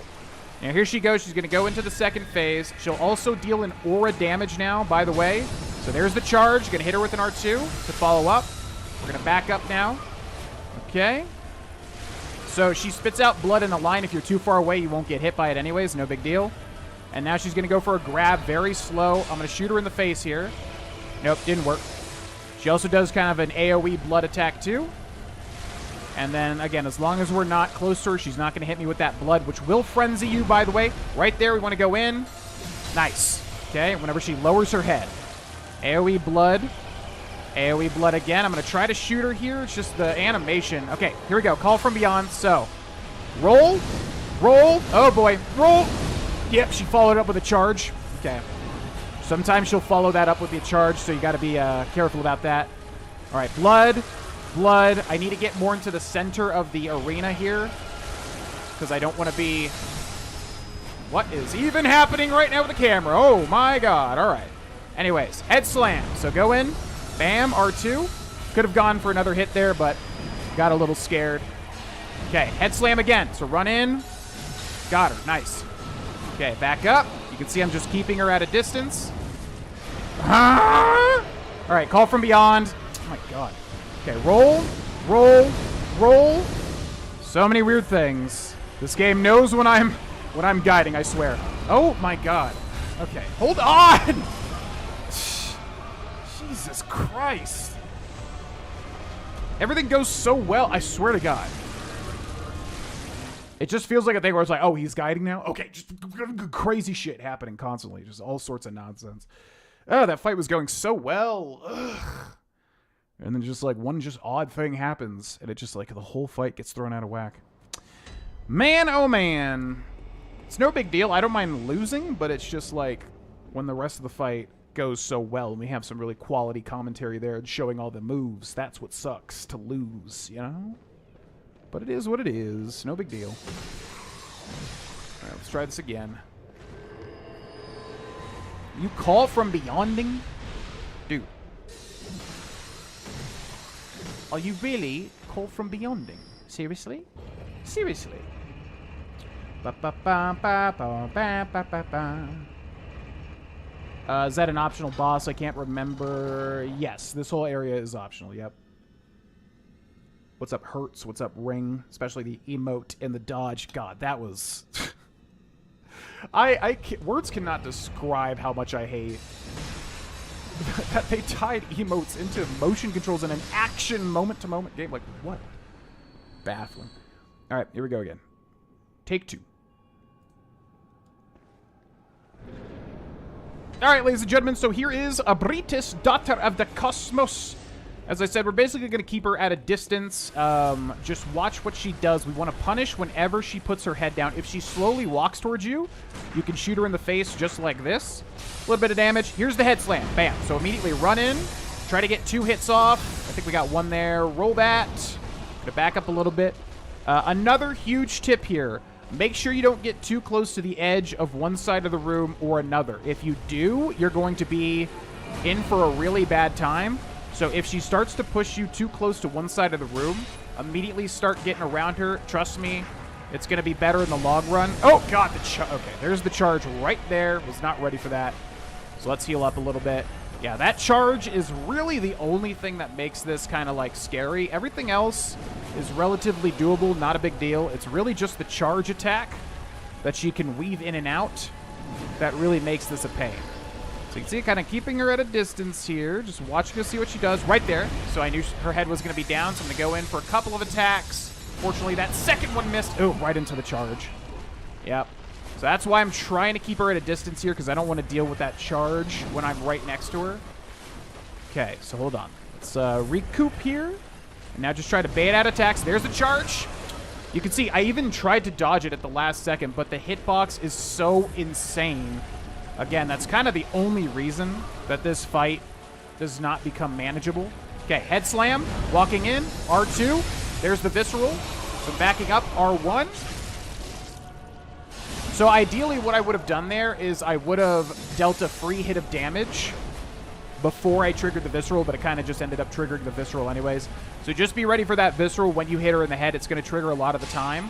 Now here she goes. She's going to go into the second phase. She'll also deal an aura damage now, by the way. So there's the charge. Going to hit her with an R2 to follow up. We're going to back up now. Okay. So she spits out blood in a line. If you're too far away, you won't get hit by it anyways. No big deal. And now she's going to go for a grab. Very slow. I'm going to shoot her in the face here. Nope, didn't work. She also does kind of an AoE blood attack too. And then, again, as long as we're not close to her, she's not going to hit me with that blood, which will frenzy you, by the way. Right there, we want to go in. Nice. Okay, whenever she lowers her head. AoE blood. AoE blood again. I'm going to try to shoot her here. It's just the animation. Okay, here we go. Call from beyond. So, roll. Roll. Oh, boy. Roll. Yep, she followed up with a charge. Okay. Sometimes she'll follow that up with a charge, so you got to be careful about that. All right, blood. Blood. I need to get more into the center of the arena here because I don't want to be... What is even happening right now with the camera? Oh, my God. All right. Anyways, head slam. So go in. Bam, R2. Could have gone for another hit there, but got a little scared. Okay, head slam again. So run in. Got her. Nice. Okay, back up. You can see I'm just keeping her at a distance. All right, call from beyond. Oh, my God. Okay, roll, roll, roll. So many weird things. This game knows when I'm guiding, I swear. Oh, my God. Okay, hold on. Jesus Christ. Everything goes so well, I swear to God. It just feels like a thing where it's like, oh, he's guiding now? Okay, just crazy shit happening constantly. Just all sorts of nonsense. Oh, that fight was going so well. Ugh. And then just like one just odd thing happens, and it just like the whole fight gets thrown out of whack. Man, oh man. It's no big deal. I don't mind losing, but it's just like when the rest of the fight goes so well and we have some really quality commentary there and showing all the moves. That's what sucks, to lose, you know? But it is what it is. No big deal. All right, let's try this again. You call from beyonding? Dude. Are you really call from beyonding? Seriously? Seriously? Is that an optional boss? I can't remember. Yes, this whole area is optional, yep. What's up, Hurts? What's up, Ring? Especially the emote and the dodge. God, that was... words cannot describe how much I hate that they tied emotes into motion controls in an action moment-to-moment game. Like, what? Baffling. All right, here we go again. Take 2. All right, ladies and gentlemen, so here is Abritis, Daughter of the Cosmos. As I said, we're basically going to keep her at a distance. Just watch what she does. We want to punish whenever she puts her head down. If she slowly walks towards you, you can shoot her in the face just like this. A little bit of damage. Here's the head slam. Bam. So immediately run in. Try to get 2 hits off. I think we got 1 there. Roll that. Gonna back up a little bit. Another huge tip here. Make sure you don't get too close to the edge of one side of the room or another. If you do, you're going to be in for a really bad time. So if she starts to push you too close to one side of the room, immediately start getting around her. Trust me, it's going to be better in the long run. Oh, God. Okay, there's the charge right there. Was not ready for that. So let's heal up a little bit. Yeah, that charge is really the only thing that makes this kind of like scary. Everything else is relatively doable, not a big deal. It's really just the charge attack that she can weave in and out that really makes this a pain. So you can see kind of keeping her at a distance here, just watching to see what she does right there. So I knew her head was going to be down, so I'm going to go in for a couple of attacks. Fortunately, that second one missed. Oh, right into the charge. Yep. So that's why I'm trying to keep her at a distance here, because I don't want to deal with that charge when I'm right next to her. Okay, so hold on. Let's recoup here. And now just try to bait out attacks. There's the charge. You can see I even tried to dodge it at the last second, but the hitbox is so insane. Again, that's kind of the only reason that this fight does not become manageable. Okay, head slam, walking in, R2. There's the visceral. So backing up, R1. So ideally what I would have done there is I would have dealt a free hit of damage before I triggered the visceral, but it kind of just ended up triggering the visceral anyways. So just be ready for that visceral. When you hit her in the head, it's going to trigger a lot of the time.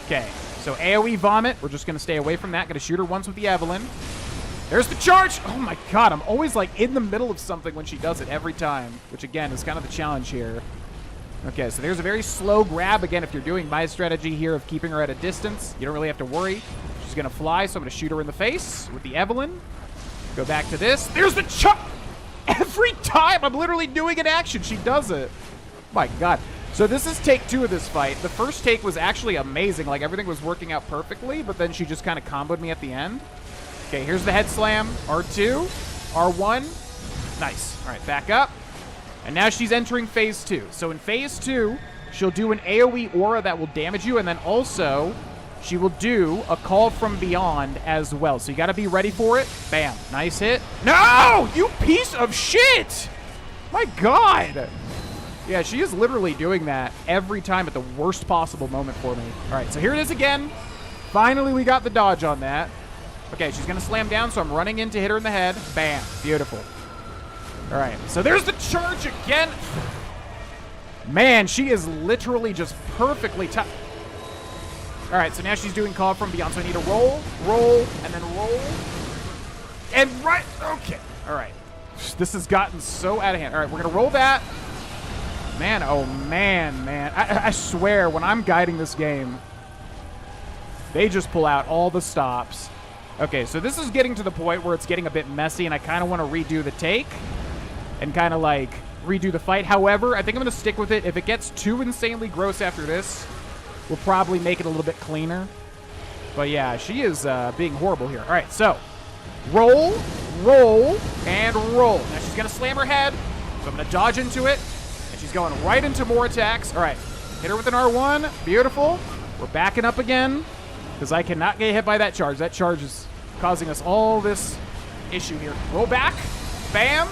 Okay, so AoE vomit. We're just going to stay away from that. Going to shoot her once with the Evelyn. There's the charge. Oh my God, I'm always like in the middle of something when she does it every time, which again is kind of the challenge here. Okay, so there's a very slow grab. Again, if you're doing my strategy here of keeping her at a distance, you don't really have to worry. She's going to fly, so I'm going to shoot her in the face with the Evelyn. Go back to this. There's the charge. Every time I'm literally doing an action, she does it. My God. So this is take 2 of this fight. The first take was actually amazing. Like, everything was working out perfectly, but then she just kind of comboed me at the end. Okay, here's the head slam. R2. R1. Nice. All right, back up. And now she's entering phase 2. So in phase 2, she'll do an AoE aura that will damage you, and then also she will do a call from beyond as well. So you got to be ready for it. Bam. Nice hit. No! You piece of shit! My God! Yeah, she is literally doing that every time at the worst possible moment for me. All right, so here it is again. Finally, we got the dodge on that. Okay, she's going to slam down, so I'm running in to hit her in the head. Bam. Beautiful. All right, so there's the charge again. Man, she is literally just perfectly All right, so now she's doing call from beyond, so I need to roll, and then roll. And right, okay. All right. This has gotten so out of hand. All right, we're going to roll that. Man, oh man. I swear, when I'm guiding this game, they just pull out all the stops. Okay, so this is getting to the point where it's getting a bit messy, and I kind of want to redo the take and kind of like redo the fight. However, I think I'm going to stick with it. If it gets too insanely gross after this, we'll probably make it a little bit cleaner. But yeah, she is being horrible here. All right, so roll, and roll. Now she's going to slam her head, so I'm going to dodge into it. She's going right into more attacks. All right, hit her with an R1. Beautiful. We're backing up again because I cannot get hit by that charge. That charge is causing us all this issue here. Roll back. Bam.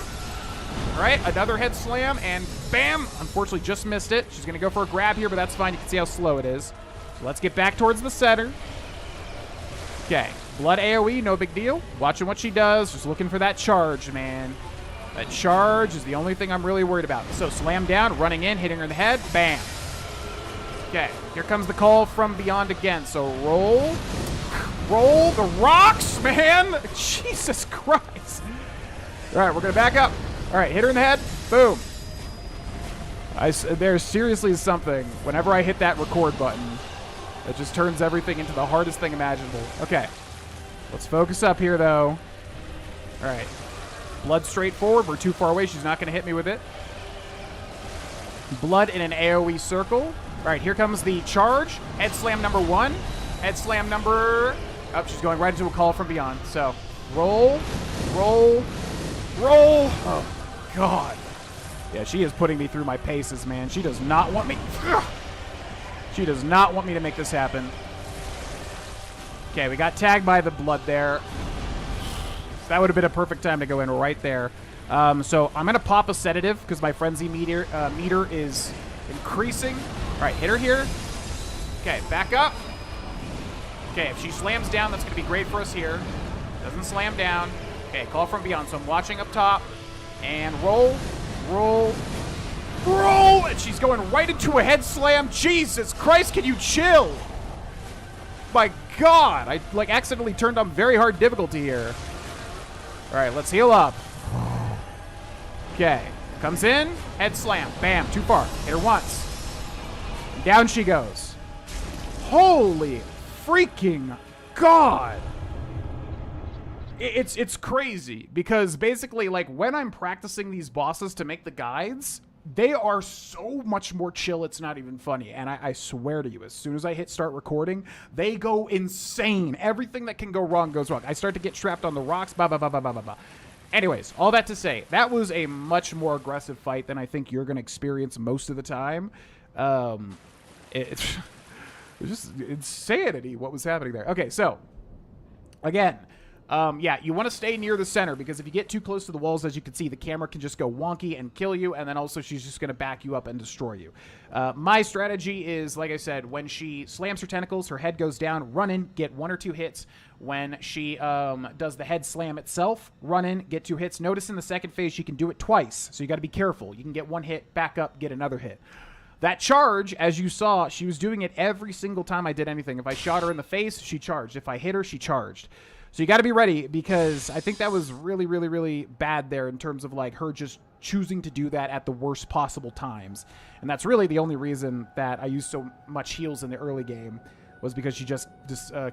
All right, another head slam, and bam. Unfortunately, just missed it. She's going to go for a grab here, but that's fine. You can see how slow it is. So let's get back towards the center. Okay, blood AoE, no big deal. Watching what she does. Just looking for that charge, man. That charge is the only thing I'm really worried about. So slam down, running in, hitting her in the head. Bam. Okay, here comes the call from beyond again. So roll the rocks, man. Jesus Christ. All right, we're going to back up. All right, hit her in the head. Boom. There's seriously something whenever I hit that record button that just turns everything into the hardest thing imaginable. Okay, let's focus up here, though. All right. Blood straight forward. We're too far away. She's not going to hit me with it. Blood in an AoE circle. All right, here comes the charge. Head slam number 1. Head slam number... Oh, she's going right into a call from beyond. So, roll. Oh, God. Yeah, she is putting me through my paces, man. She does not want me... Ugh. She does not want me to make this happen. Okay, we got tagged by the blood there. That would have been a perfect time to go in right there. So I'm going to pop a sedative because my frenzy meter is increasing. All right, hit her here. Okay, back up. Okay, if she slams down, that's going to be great for us here. Doesn't slam down. Okay, call from beyond. So I'm watching up top. And roll. And she's going right into a head slam. Jesus Christ, can you chill? My God, I like accidentally turned on very hard difficulty here. All right, let's heal up. Okay, comes in, head slam, bam, too far. Hit her once. And down she goes. Holy freaking God. It's crazy because basically, like, when I'm practicing these bosses to make the guides, they are so much more chill, it's not even funny. And I swear to you, as soon as I hit start recording, they go insane. Everything that can go wrong goes wrong. I start to get trapped on the rocks, blah, blah, blah, blah, blah, blah. Anyways, all that to say, that was a much more aggressive fight than I think you're going to experience most of the time. It's just insanity what was happening there. Okay, so, again... yeah, you want to stay near the center because if you get too close to the walls, as you can see, the camera can just go wonky and kill you, and then also she's just going to back you up and destroy you. My strategy is, like I said, when she slams her tentacles, her head goes down, run in, get 1 or 2 hits. When she does the head slam itself, run in, get 2 hits. Notice in the second phase, she can do it twice, so you got to be careful. You can get 1 hit, back up, get another hit. That charge, as you saw, she was doing it every single time I did anything. If I shot her in the face, she charged. If I hit her, she charged. So you got to be ready because I think that was really, really, really bad there in terms of like her just choosing to do that at the worst possible times. And that's really the only reason that I used so much heals in the early game. was because she just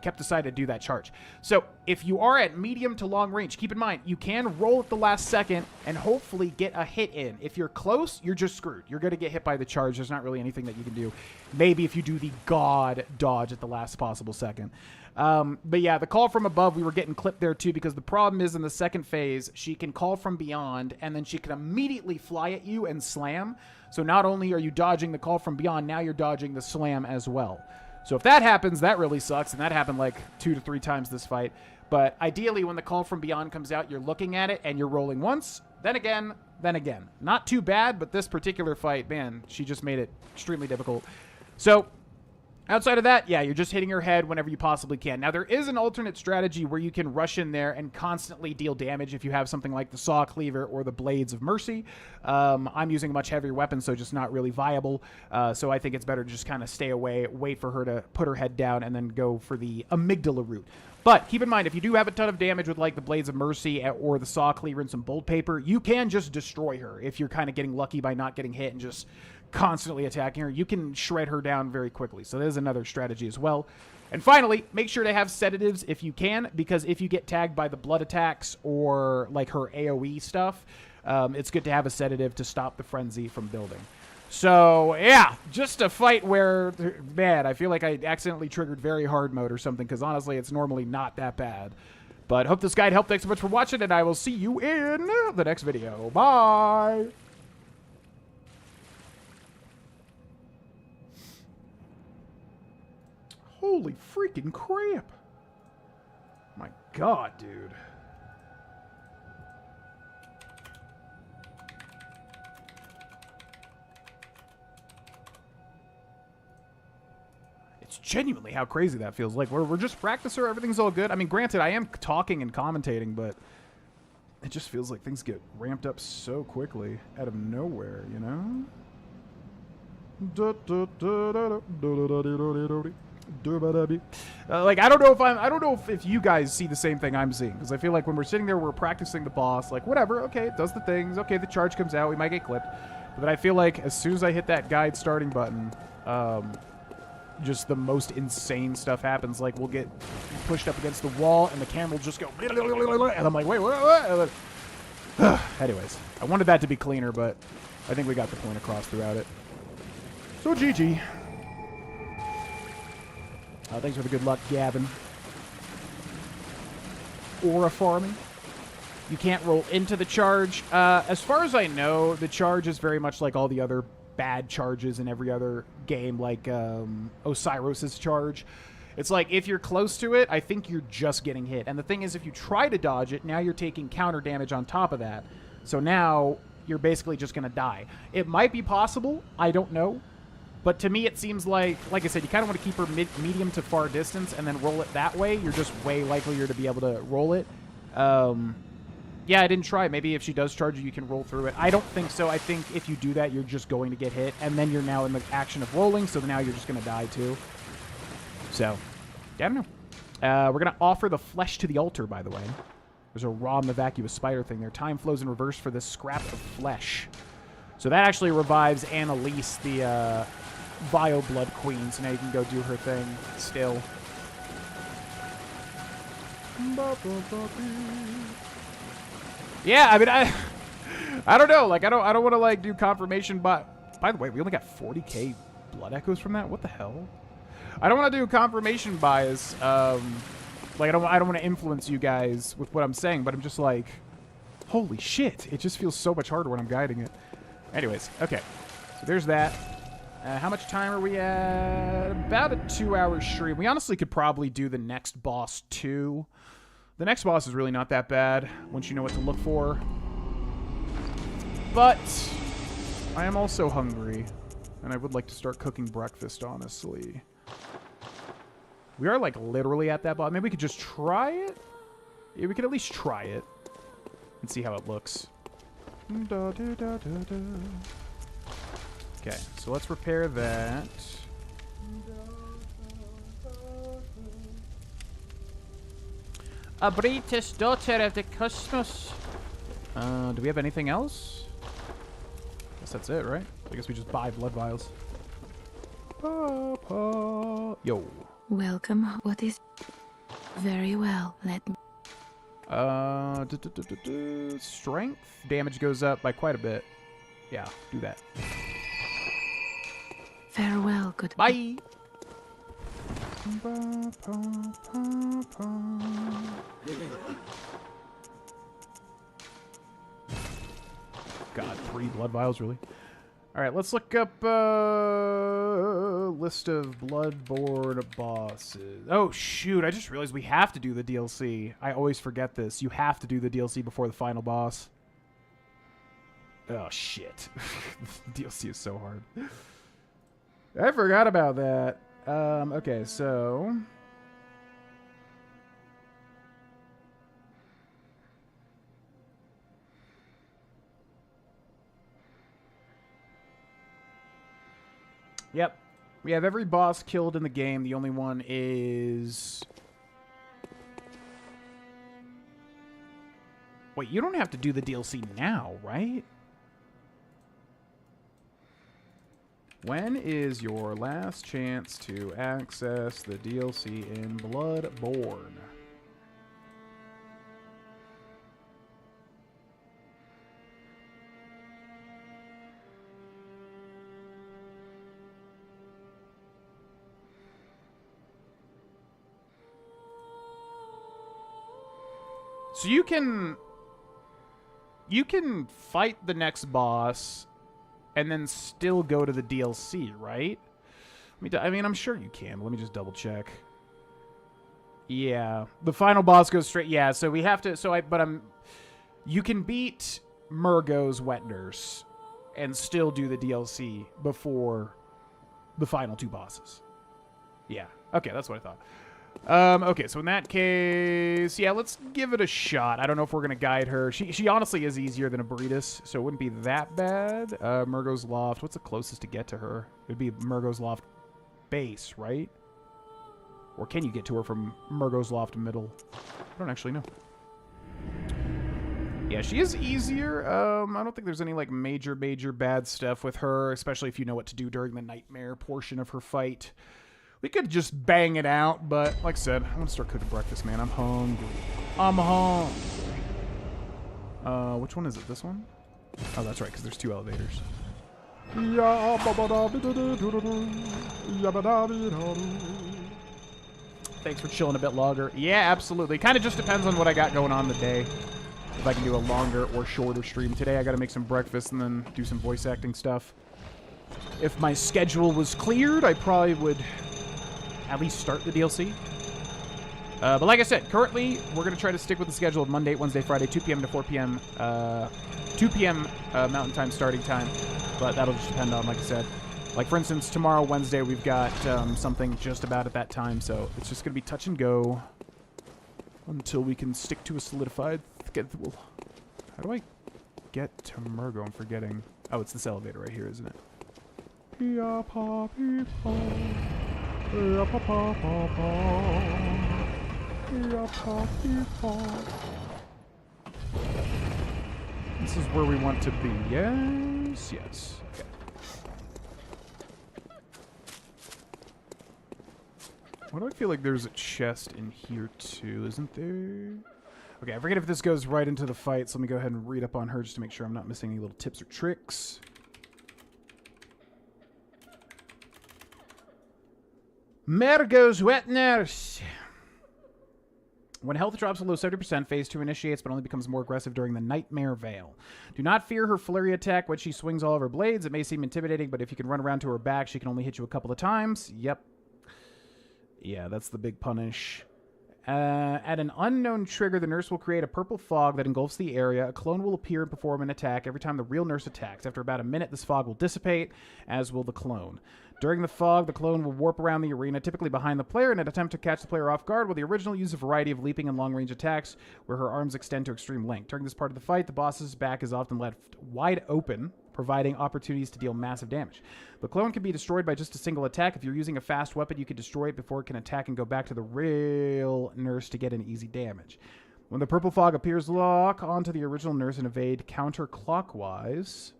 kept deciding to do that charge. So if you are at medium to long range, keep in mind, you can roll at the last second and hopefully get a hit in. If you're close, you're just screwed. You're going to get hit by the charge. There's not really anything that you can do. Maybe if you do the God dodge at the last possible second. But yeah, the call from above, we were getting clipped there too, because the problem is in the second phase, she can call from beyond, and then she can immediately fly at you and slam. So not only are you dodging the call from beyond, now you're dodging the slam as well. So if that happens, that really sucks, and that happened like 2 to 3 times this fight. But ideally, when the call from beyond comes out, you're looking at it, and you're rolling once, then again, then again. Not too bad, but this particular fight, man, she just made it extremely difficult. So outside of that, yeah, you're just hitting her head whenever you possibly can. Now, there is an alternate strategy where you can rush in there and constantly deal damage if you have something like the Saw Cleaver or the Blades of Mercy. I'm using a much heavier weapon, so just not really viable. So I think it's better to just kind of stay away, wait for her to put her head down, and then go for the amygdala route. But keep in mind, if you do have a ton of damage with like the Blades of Mercy or the Saw Cleaver and some Bolt Paper, you can just destroy her if you're kind of getting lucky by not getting hit and just constantly attacking her. You can shred her down very quickly. So there's another strategy as well. And finally, make sure to have sedatives if you can, because if you get tagged by the blood attacks or like her AoE stuff, it's good to have a sedative to stop the frenzy from building. So yeah, just a fight where, man, I feel like I accidentally triggered very hard mode or something, because honestly, it's normally not that bad. But hope this guide helped. Thanks so much for watching, and I will see you in the next video. Bye! Holy freaking crap. My God, dude. It's genuinely how crazy that feels. Like, we're just practicer, everything's all good. I mean, granted, I am talking and commentating, but it just feels like things get ramped up so quickly out of nowhere, you know? Like, I don't know if you guys see the same thing I'm seeing, because I feel like when we're sitting there, we're practicing the boss, like, whatever, okay, it does the things, okay, the charge comes out, we might get clipped, but then I feel like as soon as I hit that guide starting button, just the most insane stuff happens. Like, we'll get pushed up against the wall, and the camera will just go, and I'm like, wait, what? Anyways, I wanted that to be cleaner, but I think we got the point across throughout it. So, GG. Thanks for the good luck, Gavin. Aura farming. You can't roll into the charge. As far as I know, the charge is very much like all the other bad charges in every other game, like Osiris's charge. It's like, if you're close to it, I think you're just getting hit. And the thing is, if you try to dodge it, now you're taking counter damage on top of that. So now you're basically just going to die. It might be possible. I don't know. But to me, it seems like I said, you kind of want to keep her medium to far distance and then roll it that way. You're just way likelier to be able to roll it. Yeah, I didn't try. Maybe if she does charge you, you can roll through it. I don't think so. I think if you do that, you're just going to get hit. And then you're now in the action of rolling, so now you're just going to die too. So, yeah, I don't know. We're going to offer the flesh to the altar, by the way. There's a raw and the vacuous spider thing there. Time flows in reverse for this scrap of flesh. So that actually revives Annalise, the Vile Blood Queen, so now you can go do her thing still. Yeah, I mean, I don't know. Like, I don't want to like do confirmation, but by the way, we only got 40k blood echoes from that. What the hell? I don't want to do confirmation bias. Like, I don't want to influence you guys with what I'm saying, but I'm just like, holy shit! It just feels so much harder when I'm guiding it. Anyways, okay. So there's that. How much time are we at? About a 2-hour stream. We honestly could probably do the next boss too. The next boss is really not that bad once you know what to look for. But I am also hungry, and I would like to start cooking breakfast, honestly. We are, like, literally at that boss. Maybe we could just try it? Yeah, we could at least try it and see how it looks. Okay, so let's repair that. A British daughter of the cosmos. Do we have anything else? Guess that's it, right? I guess we just buy blood vials. Yo. Welcome. What is... Very well. Let me... Strength damage goes up by quite a bit. Yeah, do that. Farewell, good... Bye. God, 3 blood vials, really? All right, let's look up list of Bloodborne bosses. Oh, shoot, I just realized we have to do the DLC. I always forget this. You have to do the DLC before the final boss. Oh, shit. DLC is so hard. I forgot about that. Okay, so... Yep. We have every boss killed in the game. The only one is... Wait, you don't have to do the DLC now, right? When is your last chance to access the DLC in Bloodborne? So you can fight the next boss and then still go to the DLC, right? I mean, I'm sure you can. Let me just double check. Yeah, the final boss goes straight. Yeah, so we have to. You can beat Murgo's wet nurse and still do the DLC before the final 2 bosses. Yeah. Okay, that's what I thought. Okay, so in that case, yeah, let's give it a shot. I don't know if we're going to guide her. She honestly is easier than a Burritos, so it wouldn't be that bad. Murgo's Loft. What's the closest to get to her? It would be Murgo's Loft base, right? Or can you get to her from Murgo's Loft middle? I don't actually know. Yeah, she is easier. I don't think there's any, like, major bad stuff with her, especially if you know what to do during the nightmare portion of her fight. We could just bang it out, but like I said, I'm gonna start cooking breakfast, man. I'm hungry. I'm hungry. Which one is it? This one? Oh, that's right, because there's 2 elevators. Thanks for chilling a bit longer. Yeah, absolutely. Kind of just depends on what I got going on the day. If I can do a longer or shorter stream. Today I got to make some breakfast and then do some voice acting stuff. If my schedule was cleared, I probably would at least start the DLC. But like I said, currently, we're going to try to stick with the schedule of Monday, Wednesday, Friday, 2 p.m. to 4 p.m. 2 p.m. Mountain Time starting time. But that'll just depend on, like I said. Like, for instance, tomorrow, Wednesday, we've got something just about at that time. So it's just going to be touch and go until we can stick to a solidified schedule. How do I get to Murgo? I'm forgetting. Oh, it's this elevator right here, isn't it? This is where we want to be. Yes, yes. Okay. Why do I feel like there's a chest in here too? Isn't there? Okay, I forget if this goes right into the fight, so let me go ahead and read up on her just to make sure I'm not missing any little tips or tricks. Murgo's wet nurse. When health drops below 70%, phase 2 initiates, but only becomes more aggressive during the Nightmare Veil. Do not fear her flurry attack when she swings all of her blades. It may seem intimidating, but if you can run around to her back, she can only hit you a couple of times. Yep. Yeah, that's the big punish. At an unknown trigger, the nurse will create a purple fog that engulfs the area. A clone will appear and perform an attack every time the real nurse attacks. After about a minute, this fog will dissipate, as will the clone. During the fog, the clone will warp around the arena, typically behind the player, in an attempt to catch the player off guard, while the original uses a variety of leaping and long-range attacks, where her arms extend to extreme length. During this part of the fight, the boss's back is often left wide open, providing opportunities to deal massive damage. The clone can be destroyed by just a single attack. If you're using a fast weapon, you can destroy it before it can attack and go back to the real nurse to get an easy damage. When the purple fog appears, lock onto the original nurse and evade counterclockwise.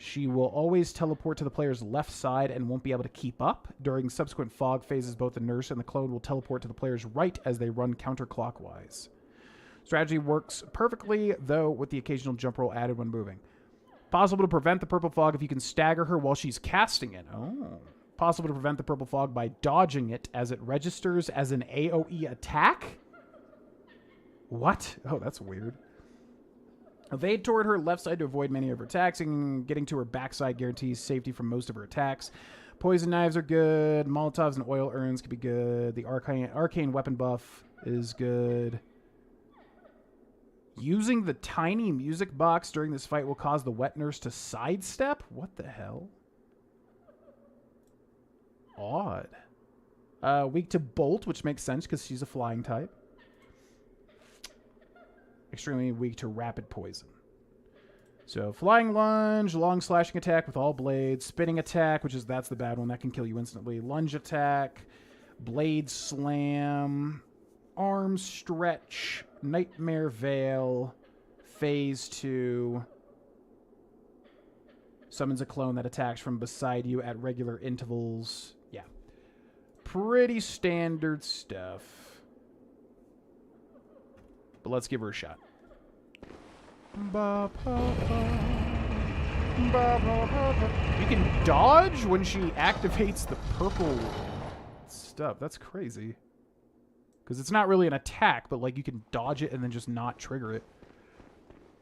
She will always teleport to the player's left side and won't be able to keep up. During subsequent fog phases, both the nurse and the clone will teleport to the player's right as they run counterclockwise. Strategy works perfectly, though, with the occasional jump roll added when moving. Possible to prevent the purple fog if you can stagger her while she's casting it. Oh. Possible to prevent the purple fog by dodging it as it registers as an AoE attack? What? Oh, that's weird. Evade toward her left side to avoid many of her attacks, and getting to her backside guarantees safety from most of her attacks. Poison knives are good. Molotovs and oil urns can be good. The arcane weapon buff is good. Using the tiny music box during this fight will cause the wet nurse to sidestep? What the hell? Odd. Weak to bolt, which makes sense because she's a flying type. Extremely weak to rapid poison. So flying lunge, long slashing attack with all blades, spinning attack, that's the bad one, that can kill you instantly. Lunge attack, blade slam, arm stretch, nightmare veil, phase 2. Summons a clone that attacks from beside you at regular intervals. Yeah. Pretty standard stuff. But let's give her a shot. You can dodge when she activates the purple stuff. That's crazy. Because it's not really an attack, but like you can dodge it and then just not trigger it.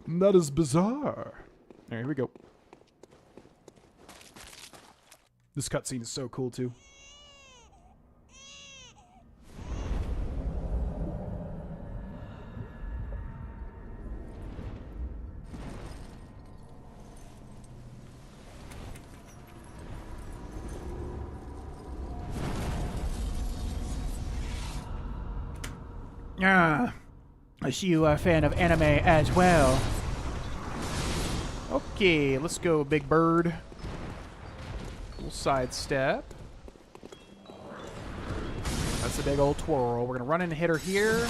And that is bizarre. Alright, here we go. This cutscene is so cool too. I see you are a fan of anime as well. Okay, let's go, big bird. Little sidestep. That's a big old twirl. We're gonna run in and hit her here.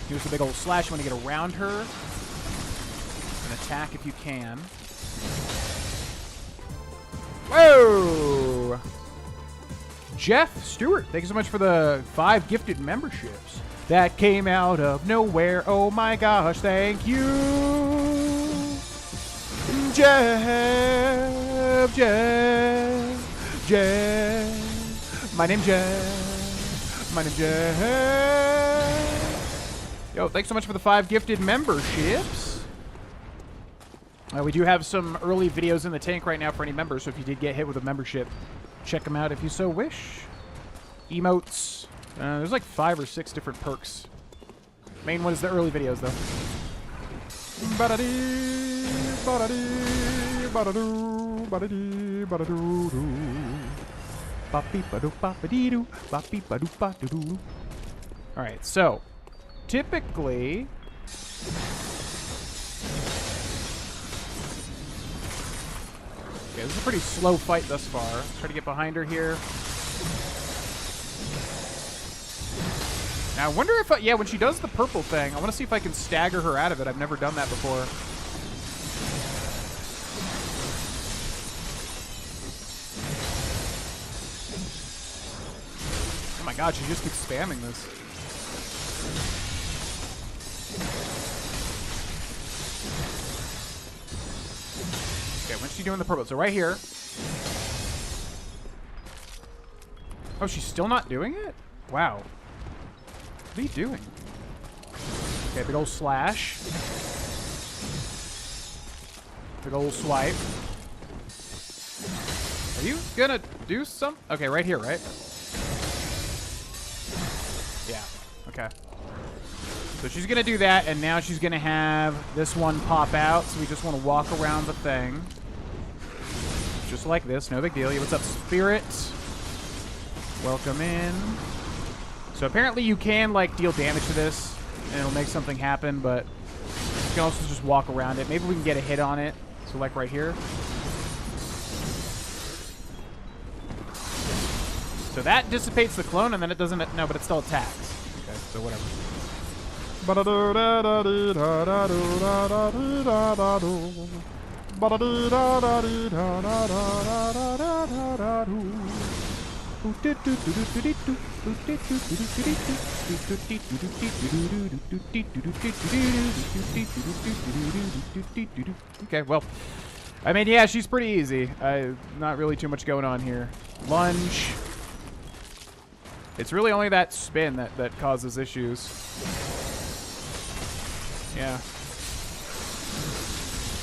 Do some big old slash when you get around her. And attack if you can. Whoa! Jeff Stewart, thank you so much for the 5 gifted memberships. That came out of nowhere. Oh my gosh, thank you. Jeff. My name's Jeff. Yo, thanks so much for the 5 gifted memberships. We do have some early videos in the tank right now for any members, so if you did get hit with a membership, check them out if you so wish. Emotes. There's like 5 or 6 different perks. Main one is the early videos, though. Alright, so typically okay, this is a pretty slow fight thus far. Let's try to get behind her here. Now, I wonder if, yeah, when she does the purple thing, I want to see if I can stagger her out of it. I've never done that before. Oh my god, she just keeps spamming this. Okay, when's she doing the purple? So right here. Oh, she's still not doing it? Wow. What are you doing? Okay, big old slash. Big old swipe. Are you gonna do some? Okay, right here, right? Yeah, okay. So she's gonna do that, and now she's gonna have this one pop out, so we just wanna walk around the thing. Just like this, no big deal. What's up, Spirit? Welcome in. So apparently you can, like, deal damage to this, and it'll make something happen, but you can also just walk around it. Maybe we can get a hit on it. So, like, right here. So that dissipates the clone, and then it doesn't... No, but it still attacks. Okay, so whatever. Okay, well, I mean, yeah, she's pretty easy. Not really too much going on here. Lunge. It's really only that spin that causes issues. Yeah.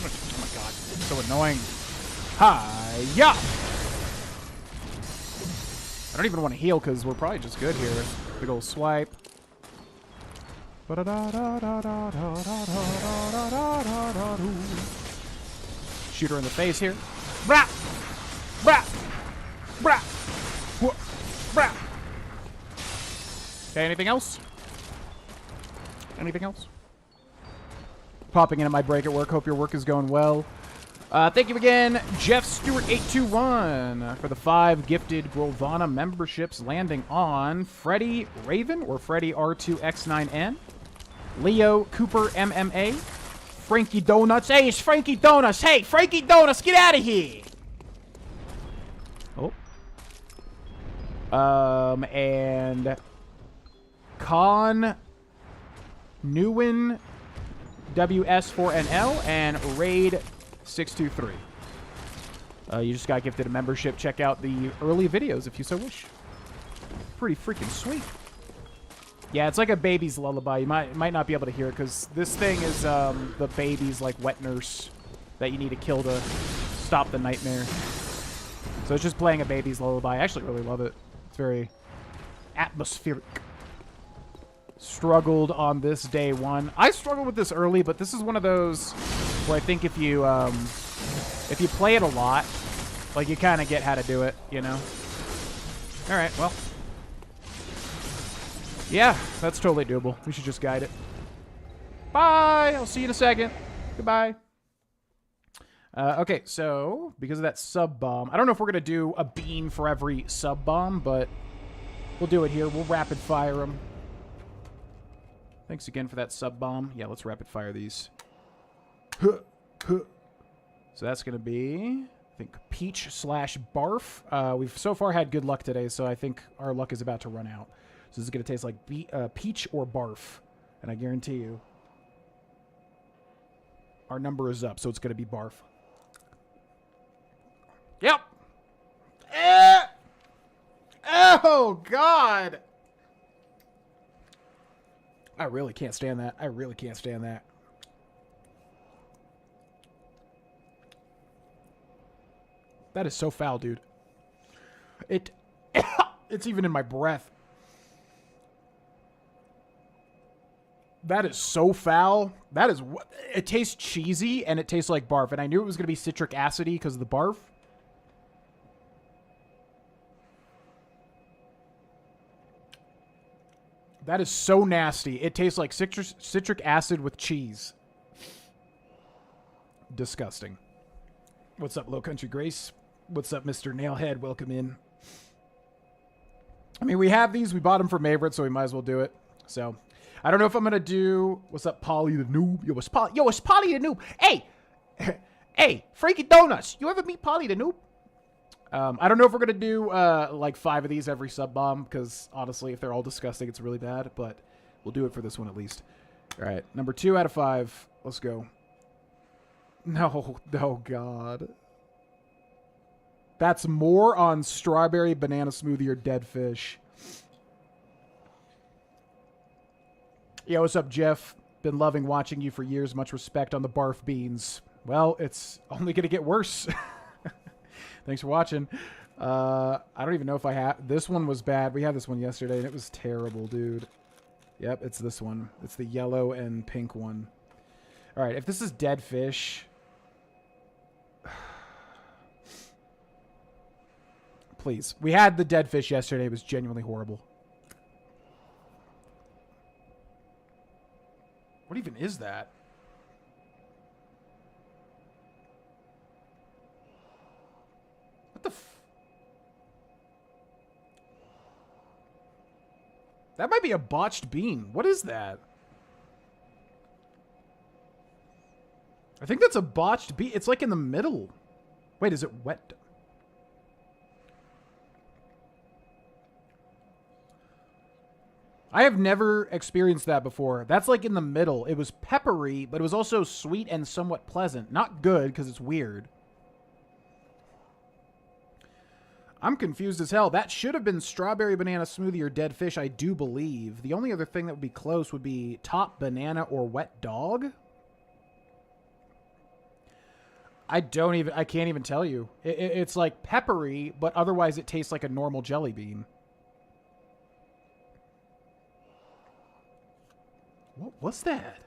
Oh my god, it's so annoying. Hi-ya! I don't even want to heal because we're probably just good here. Big old swipe. Shoot her in the face here. Brah! Brah! Brah! Brah! Okay, anything else? Anything else? Popping in at my break at work. Hope your work is going well. Thank you again, Jeff Stewart 821 for the 5 gifted Grovana memberships, landing on Freddy Raven or Freddy R2X9N, Leo Cooper MMA, Frankie Donuts. Hey, it's Frankie Donuts. Hey, Frankie Donuts, get out of here. Oh. And Con Nguyen WS4NL and Raid 623. You just got gifted a membership. Check out the early videos if you so wish. Pretty freaking sweet. Yeah, it's like a baby's lullaby. You might not be able to hear it because this thing is the baby's like wet nurse that you need to kill to stop the nightmare. So it's just playing a baby's lullaby. I actually really love it. It's very atmospheric. Struggled on this day one. I struggled with this early, but this is one of those where I think if you play it a lot, like you kind of get how to do it, you know? All right, well. Yeah, that's totally doable. We should just guide it. Bye! I'll see you in a second. Goodbye. Okay, so because of that sub-bomb, I don't know if we're going to do a beam for every sub-bomb, but we'll do it here. We'll rapid fire them. Thanks again for that sub-bomb. Yeah, let's rapid fire these. So that's going to be, I think, Peach / Barf. We've so far had good luck today, so I think our luck is about to run out. So this is going to taste like Peach or Barf. And I guarantee you, our number is up, so it's going to be Barf. Yep. Oh, God. I really can't stand that. I really can't stand that. That is so foul, dude. It's even in my breath. That is so foul. That is what it tastes cheesy and it tastes like barf. And I knew it was going to be citric acidy because of the barf. That is so nasty. It tastes like citric acid with cheese. Disgusting. What's up, Low Country Grace? What's up, Mr. Nailhead? Welcome in. I mean, we have these. We bought them for Maverett, so we might as well do it. So, I don't know if I'm going to do... What's up, Polly the Noob? Yo, it's Polly the Noob. Hey! Hey, Frankie Donuts. You ever meet Polly the Noob? I don't know if we're going to do, like, 5 of these every sub-bomb, because, honestly, if they're all disgusting, it's really bad, but we'll do it for this one at least. All right, number 2 out of 5. Let's go. No, oh, God. That's more on strawberry banana smoothie or dead fish. Yo, what's up, Jeff? Been loving watching you for years. Much respect on the barf beans. Well, it's only going to get worse. Thanks for watching. I don't even know if I have... This one was bad. We had this one yesterday, and it was terrible, dude. Yep, it's this one. It's the yellow and pink one. All right, if this is dead fish... Please. We had the dead fish yesterday. It was genuinely horrible. What even is that? What the That might be a botched bean. What is that? I think that's a botched bean. It's like in the middle. Wait, is it wet? I have never experienced that before. That's like in the middle. It was peppery, but it was also sweet and somewhat pleasant. Not good, because it's weird. I'm confused as hell. That should have been strawberry banana smoothie or dead fish, I do believe. The only other thing that would be close would be top banana or wet dog. I can't even tell you. It's like peppery, but otherwise it tastes like a normal jelly bean. What was that?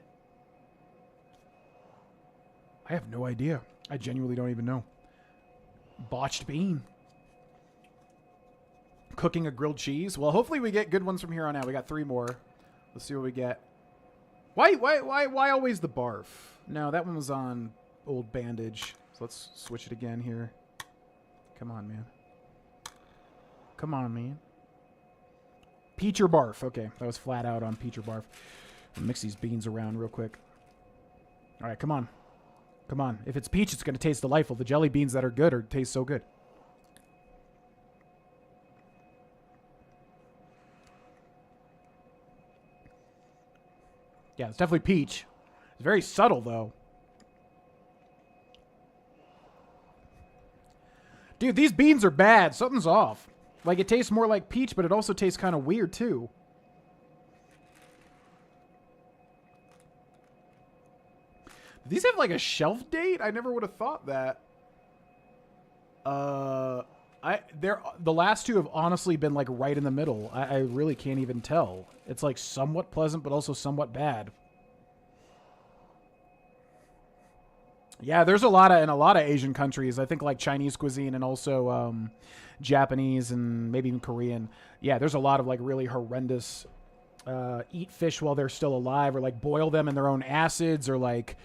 I have no idea. I genuinely don't even know. Botched bean. Cooking a grilled cheese. Well, hopefully we get good ones from here on out. We got 3 more. Let's see what we get. Why always the barf? No, that one was on old bandage. So let's switch it again here. Come on, man. Come on, man. Peach or barf. Okay, that was flat out on peach or barf. I'll mix these beans around real quick. All right, come on. Come on. If it's peach, it's going to taste delightful. The jelly beans that are good taste so good. Yeah, it's definitely peach. It's very subtle, though. Dude, these beans are bad. Something's off. Like, it tastes more like peach, but it also tastes kind of weird, too. Do these have, like, a shelf date? I never would have thought that. The last 2 have honestly been, like, right in the middle. I really can't even tell. It's, like, somewhat pleasant, but also somewhat bad. Yeah, there's in a lot of Asian countries. I think, like, Chinese cuisine and also Japanese and maybe even Korean. Yeah, there's a lot of, like, really horrendous eat fish while they're still alive, or, like, boil them in their own acids, or, like...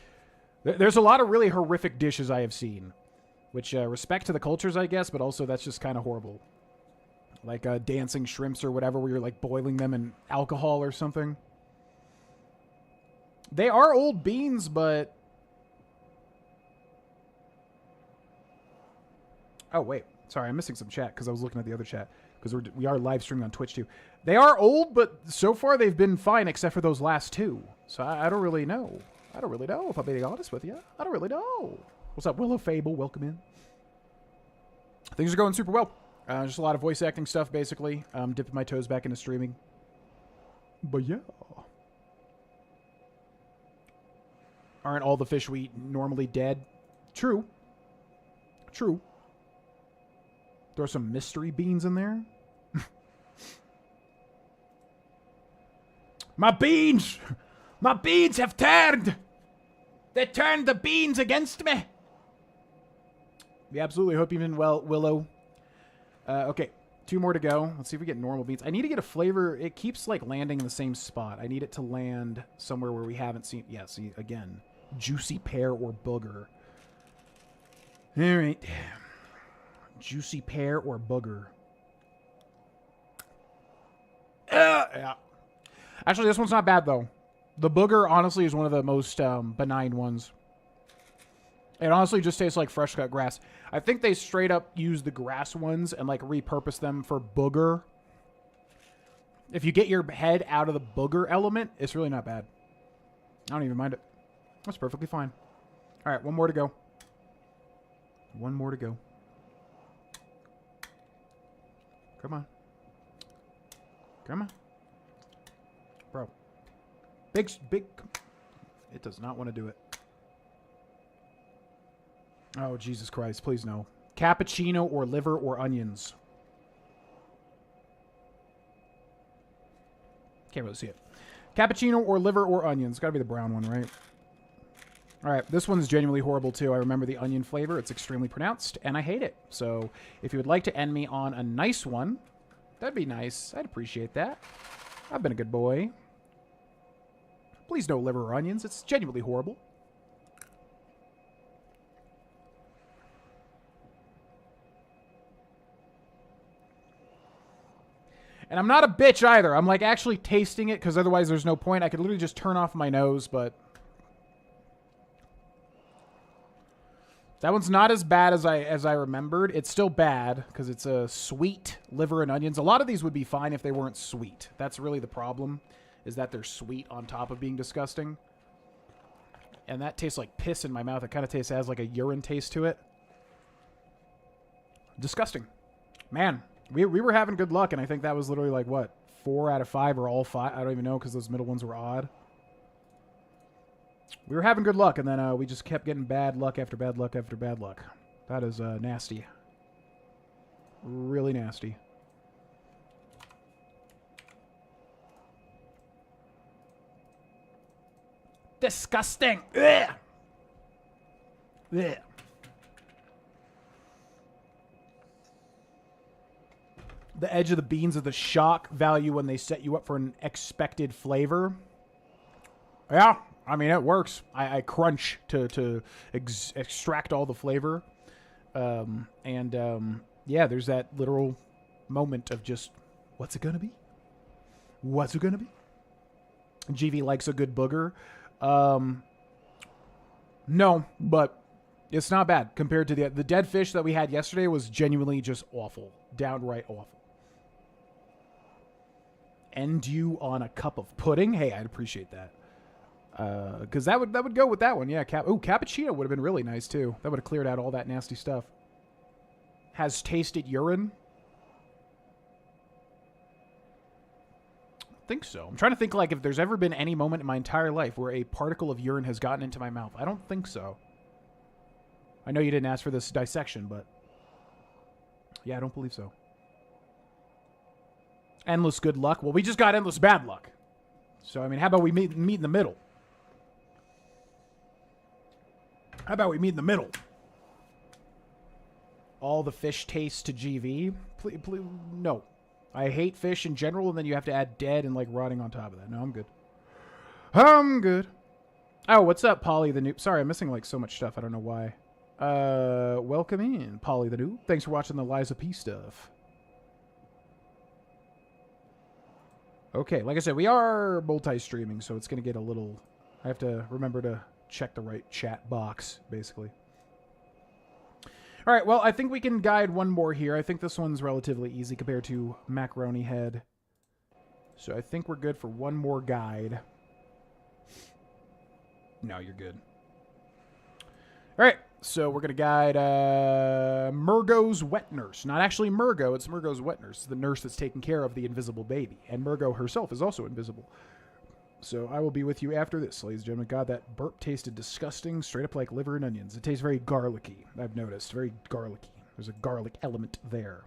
There's a lot of really horrific dishes I have seen. Which, respect to the cultures, I guess, but also that's just kind of horrible. Like dancing shrimps or whatever, where you're like boiling them in alcohol or something. They are old beans, but... Oh, wait. Sorry, I'm missing some chat because I was looking at the other chat. Because we are live streaming on Twitch, too. They are old, but so far they've been fine, except for those last 2. So I don't really know. I don't really know, if I'm being honest with you. I don't really know. What's up, Willow Fable? Welcome in. Things are going super well. Just a lot of voice acting stuff, basically. Dipping my toes back into streaming. But yeah. Aren't all the fish we eat normally dead? True. True. Throw some mystery beans in there. My beans! My beans have turned! They turned the beans against me! We absolutely hope you've been well, Willow. Okay, 2 more to go. Let's see if we get normal beans. I need to get a flavor. It keeps, like, landing in the same spot. I need it to land somewhere where we haven't seen... Yeah, see, again. Juicy pear or booger. All right. Juicy pear or booger. Yeah. Actually, this one's not bad, though. The booger, honestly, is one of the most benign ones. It honestly just tastes like fresh cut grass. I think they straight up use the grass ones and, like, repurpose them for booger. If you get your head out of the booger element, it's really not bad. I don't even mind it. That's perfectly fine. All right, 1 more to go. 1 more to go. Come on. Come on. Bro. Big... It does not want to do it. Oh, Jesus Christ. Please no. Cappuccino or liver or onions. Can't really see it. Cappuccino or liver or onions. Gotta be the brown one, right? Alright, this one's genuinely horrible too. I remember the onion flavor. It's extremely pronounced, and I hate it. So, if you would like to end me on a nice one, that'd be nice. I'd appreciate that. I've been a good boy. Please no liver or onions. It's genuinely horrible. And I'm not a bitch either. I'm, like, actually tasting it, because otherwise there's no point. I could literally just turn off my nose, but... That one's not as bad as I remembered. It's still bad because it's a sweet liver and onions. A lot of these would be fine if they weren't sweet. That's really the problem, is that they're sweet on top of being disgusting. And that tastes like piss in my mouth. It kind of has like a urine taste to it. Disgusting. Man, we were having good luck, and I think that was literally like, what, 4 out of 5 or all 5? I don't even know because those middle ones were odd. We were having good luck, and then we just kept getting bad luck after bad luck after bad luck. That is nasty. Really nasty. Disgusting. Ugh. Ugh. The edge of the beans is the shock value when they set you up for an expected flavor. Yeah, I mean, it works. I crunch to extract all the flavor. Yeah, there's that literal moment of just, what's it going to be? What's it going to be? GV likes a good booger. No, but it's not bad compared to the dead fish that we had yesterday was genuinely just awful. Downright awful. End you on a cup of pudding? Hey, I'd appreciate that. Because that would go with that one. Yeah, cappuccino would have been really nice, too. That would have cleared out all that nasty stuff. Has tasted urine? I think so. I'm trying to think, like, if there's ever been any moment in my entire life where a particle of urine has gotten into my mouth. I don't think so. I know you didn't ask for this dissection, but... yeah, I don't believe so. Endless good luck. Well, we just got endless bad luck. So, I mean, how about we meet in the middle? How about we meet in the middle? All the fish taste to GV? Please, no. I hate fish in general, and then you have to add dead and, like, rotting on top of that. No, I'm good. I'm good. Oh, what's up, Polly the Noob? Sorry, I'm missing, like, so much stuff. I don't know why. Welcome in, Polly the Noob. Thanks for watching the Liza P stuff. Okay, like I said, we are multi-streaming, so it's going to get a little... I have to remember to check the right chat box, basically. All right, well, I think we can guide one more here. I think this one's relatively easy compared to Macaroni Head. So I think we're good for one more guide. No, you're good. All right, so we're going to guide Murgo's wet nurse. Not actually Murgo, it's Murgo's wet nurse. It's the nurse that's taking care of the invisible baby. And Murgo herself is also invisible. So I will be with you after this, ladies and gentlemen. God, that burp tasted disgusting, straight up like liver and onions. It tastes very garlicky, I've noticed. Very garlicky. There's a garlic element there.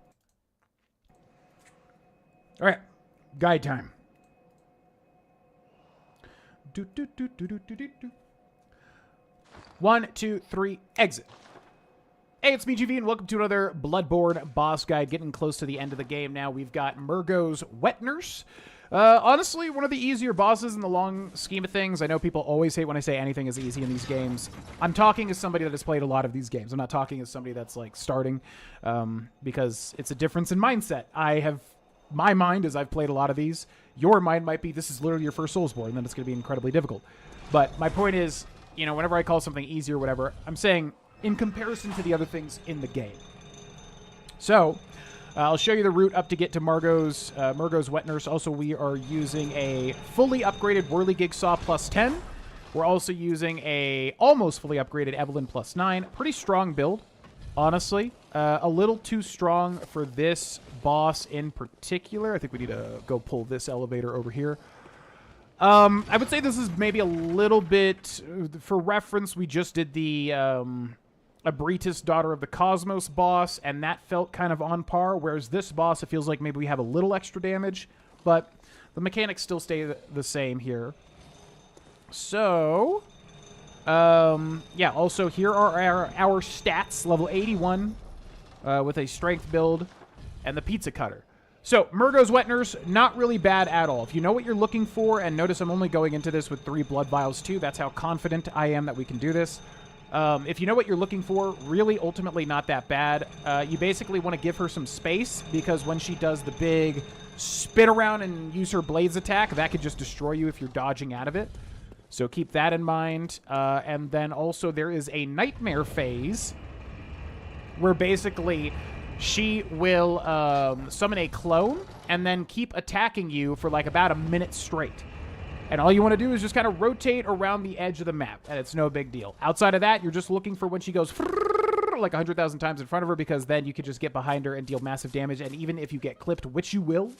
All right, guide time. 1, 2, 3, exit. Hey, it's me, GV, and welcome to another Bloodborne boss guide. Getting close to the end of the game now. We've got Murgo's wet nurse. Honestly, one of the easier bosses in the long scheme of things. I know people always hate when I say anything is easy in these games. I'm talking as somebody that has played a lot of these games. I'm not talking as somebody that's, like, starting, because it's a difference in mindset. My mind is I've played a lot of these. Your mind might be this is literally your first Soulsborne, and then it's going to be incredibly difficult. But my point is, you know, whenever I call something easy or whatever, I'm saying in comparison to the other things in the game. So... I'll show you the route up to get to Murgo's wet nurse. Also, we are using a fully upgraded Whirligig Saw +10. We're also using a almost fully upgraded Evelyn +9. Pretty strong build, honestly. A little too strong for this boss in particular. I think we need to go pull this elevator over here. I would say this is maybe a little bit... For reference, we just did the... Abritus, Daughter of the Cosmos boss, and that felt kind of on par, whereas this boss, it feels like maybe we have a little extra damage, but the mechanics still stay the same here. So, yeah, also here are our stats, level 81, with a strength build, and the pizza cutter. So, Murgo's wet nurse, not really bad at all. If you know what you're looking for, and notice I'm only going into this with 3 blood vials too, that's how confident I am that we can do this. If you know what you're looking for, really ultimately not that bad. You basically want to give her some space, because when she does the big spin around and use her blades attack, that could just destroy you if you're dodging out of it. So keep that in mind. And then also there is a nightmare phase where basically she will summon a clone and then keep attacking you for like about a minute straight. And all you want to do is just kind of rotate around the edge of the map, and it's no big deal. Outside of that, you're just looking for when she goes like 100,000 times in front of her, because then you can just get behind her and deal massive damage. And even if you get clipped, which you will,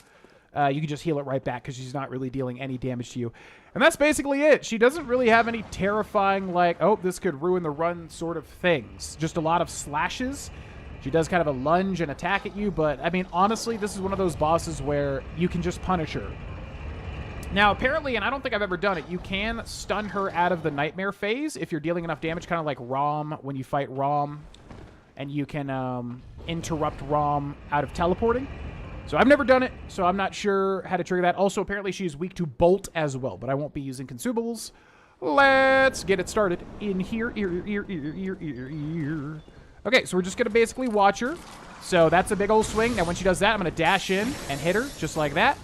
you can just heal it right back because she's not really dealing any damage to you. And that's basically it. She doesn't really have any terrifying, like, oh, this could ruin the run sort of things. Just a lot of slashes. She does kind of a lunge and attack at you, but, I mean, honestly, this is one of those bosses where you can just punish her. Now, apparently, and I don't think I've ever done it, you can stun her out of the nightmare phase if you're dealing enough damage, kind of like Rom when you fight Rom, and you can interrupt Rom out of teleporting. So I've never done it, so I'm not sure how to trigger that. Also, apparently, she's weak to Bolt as well, but I won't be using consumables. Let's get it started in here. Okay, so we're just going to basically watch her. So that's a big old swing. Now, when she does that, I'm going to dash in and hit her just like that.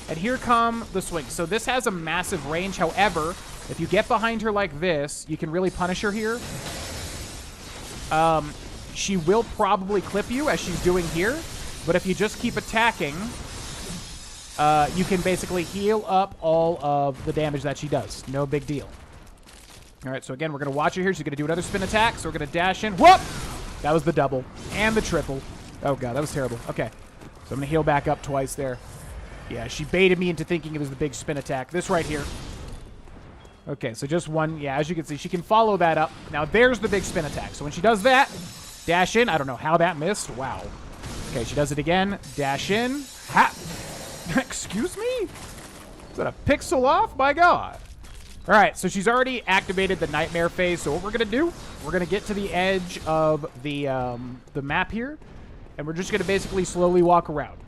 And here come the swings. So this has a massive range. However, if you get behind her like this, you can really punish her here. She will probably clip you, as she's doing here. But if you just keep attacking, you can basically heal up all of the damage that she does. No big deal. All right, so again, we're going to watch her here. She's going to do another spin attack. So we're going to dash in. Whoop! That was the double. And the triple. Oh, God, that was terrible. Okay, so I'm going to heal back up twice there. Yeah, she baited me into thinking it was the big spin attack. This right here. Okay, so just one. Yeah, as you can see, she can follow that up. Now, there's the big spin attack. So when she does that, dash in. I don't know how that missed. Wow. Okay, she does it again. Dash in. Ha! Excuse me? Is that a pixel off? My God. All right, so she's already activated the nightmare phase. So what we're going to do, we're going to get to the edge of the map here, and we're just going to basically slowly walk around.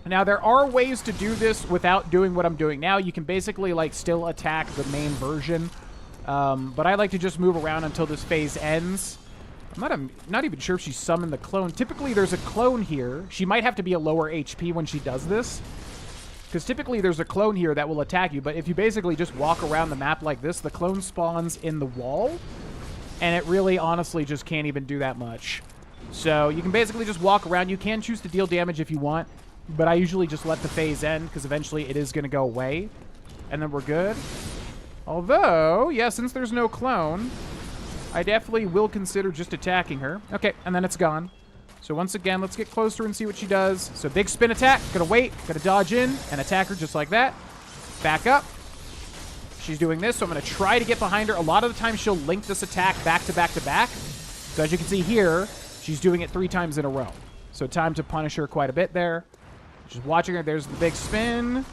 Now, there are ways to do this without doing what I'm doing now. You can basically, like, still attack the main version. But I like to just move around until this phase ends. I'm not even sure if she summoned the clone. Typically, there's a clone here. She might have to be a lower HP when she does this, because typically there's a clone here that will attack you. But if you basically just walk around the map like this, the clone spawns in the wall, and it really, honestly, just can't even do that much. So you can basically just walk around. You can choose to deal damage if you want, but I usually just let the phase end because eventually it is going to go away, and then we're good. Although, yeah, since there's no clone, I definitely will consider just attacking her. Okay, and then it's gone. So once again, let's get closer and see what she does. So big spin attack. Gonna wait. Gonna dodge in and attack her just like that. Back up. She's doing this, so I'm gonna try to get behind her. A lot of the time, she'll link this attack back to back to back. So as you can see here, she's doing it 3 times in a row. So time to punish her quite a bit there. Just watching her. There's the big spin.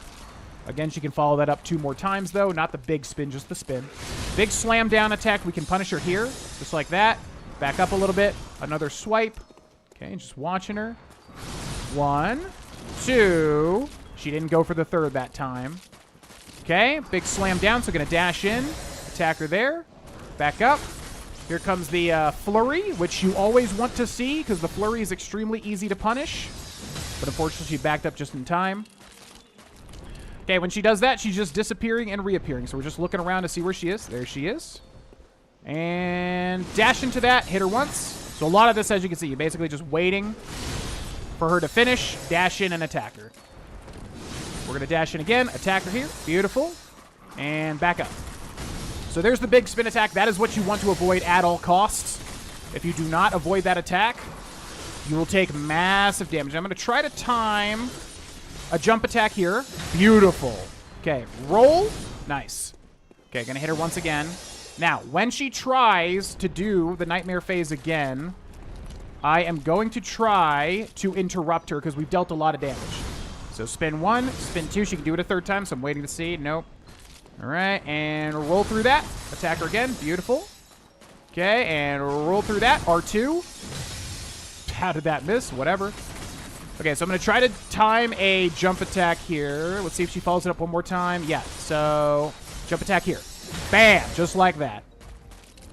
Again, she can follow that up 2 more times, though. Not the big spin, just the spin. Big slam down attack. We can punish her here, just like that. Back up a little bit. Another swipe. Okay, just watching her. 1, 2. She didn't go for the 3rd that time. Okay, big slam down, so going to dash in. Attack her there. Back up. Here comes the flurry, which you always want to see, because the flurry is extremely easy to punish. But unfortunately, she backed up just in time. Okay, when she does that, she's just disappearing and reappearing. So we're just looking around to see where she is. There she is. And dash into that. Hit her once. So a lot of this, as you can see, you're basically just waiting for her to finish. Dash in and attack her. We're going to dash in again. Attack her here. Beautiful. And back up. So there's the big spin attack. That is what you want to avoid at all costs. If you do not avoid that attack, you will take massive damage. I'm going to try to time a jump attack here. Beautiful. Okay, roll. Nice. Okay, going to hit her once again. Now, when she tries to do the nightmare phase again, I am going to try to interrupt her because we've dealt a lot of damage. So spin 1, spin 2. She can do it a 3rd time, so I'm waiting to see. Nope. All right, and roll through that. Attack her again. Beautiful. Okay, and roll through that. R2. How did that miss? Whatever. Okay, so I'm going to try to time a jump attack here. Let's see if she follows it up one more time. Yeah, so jump attack here. Bam! Just like that.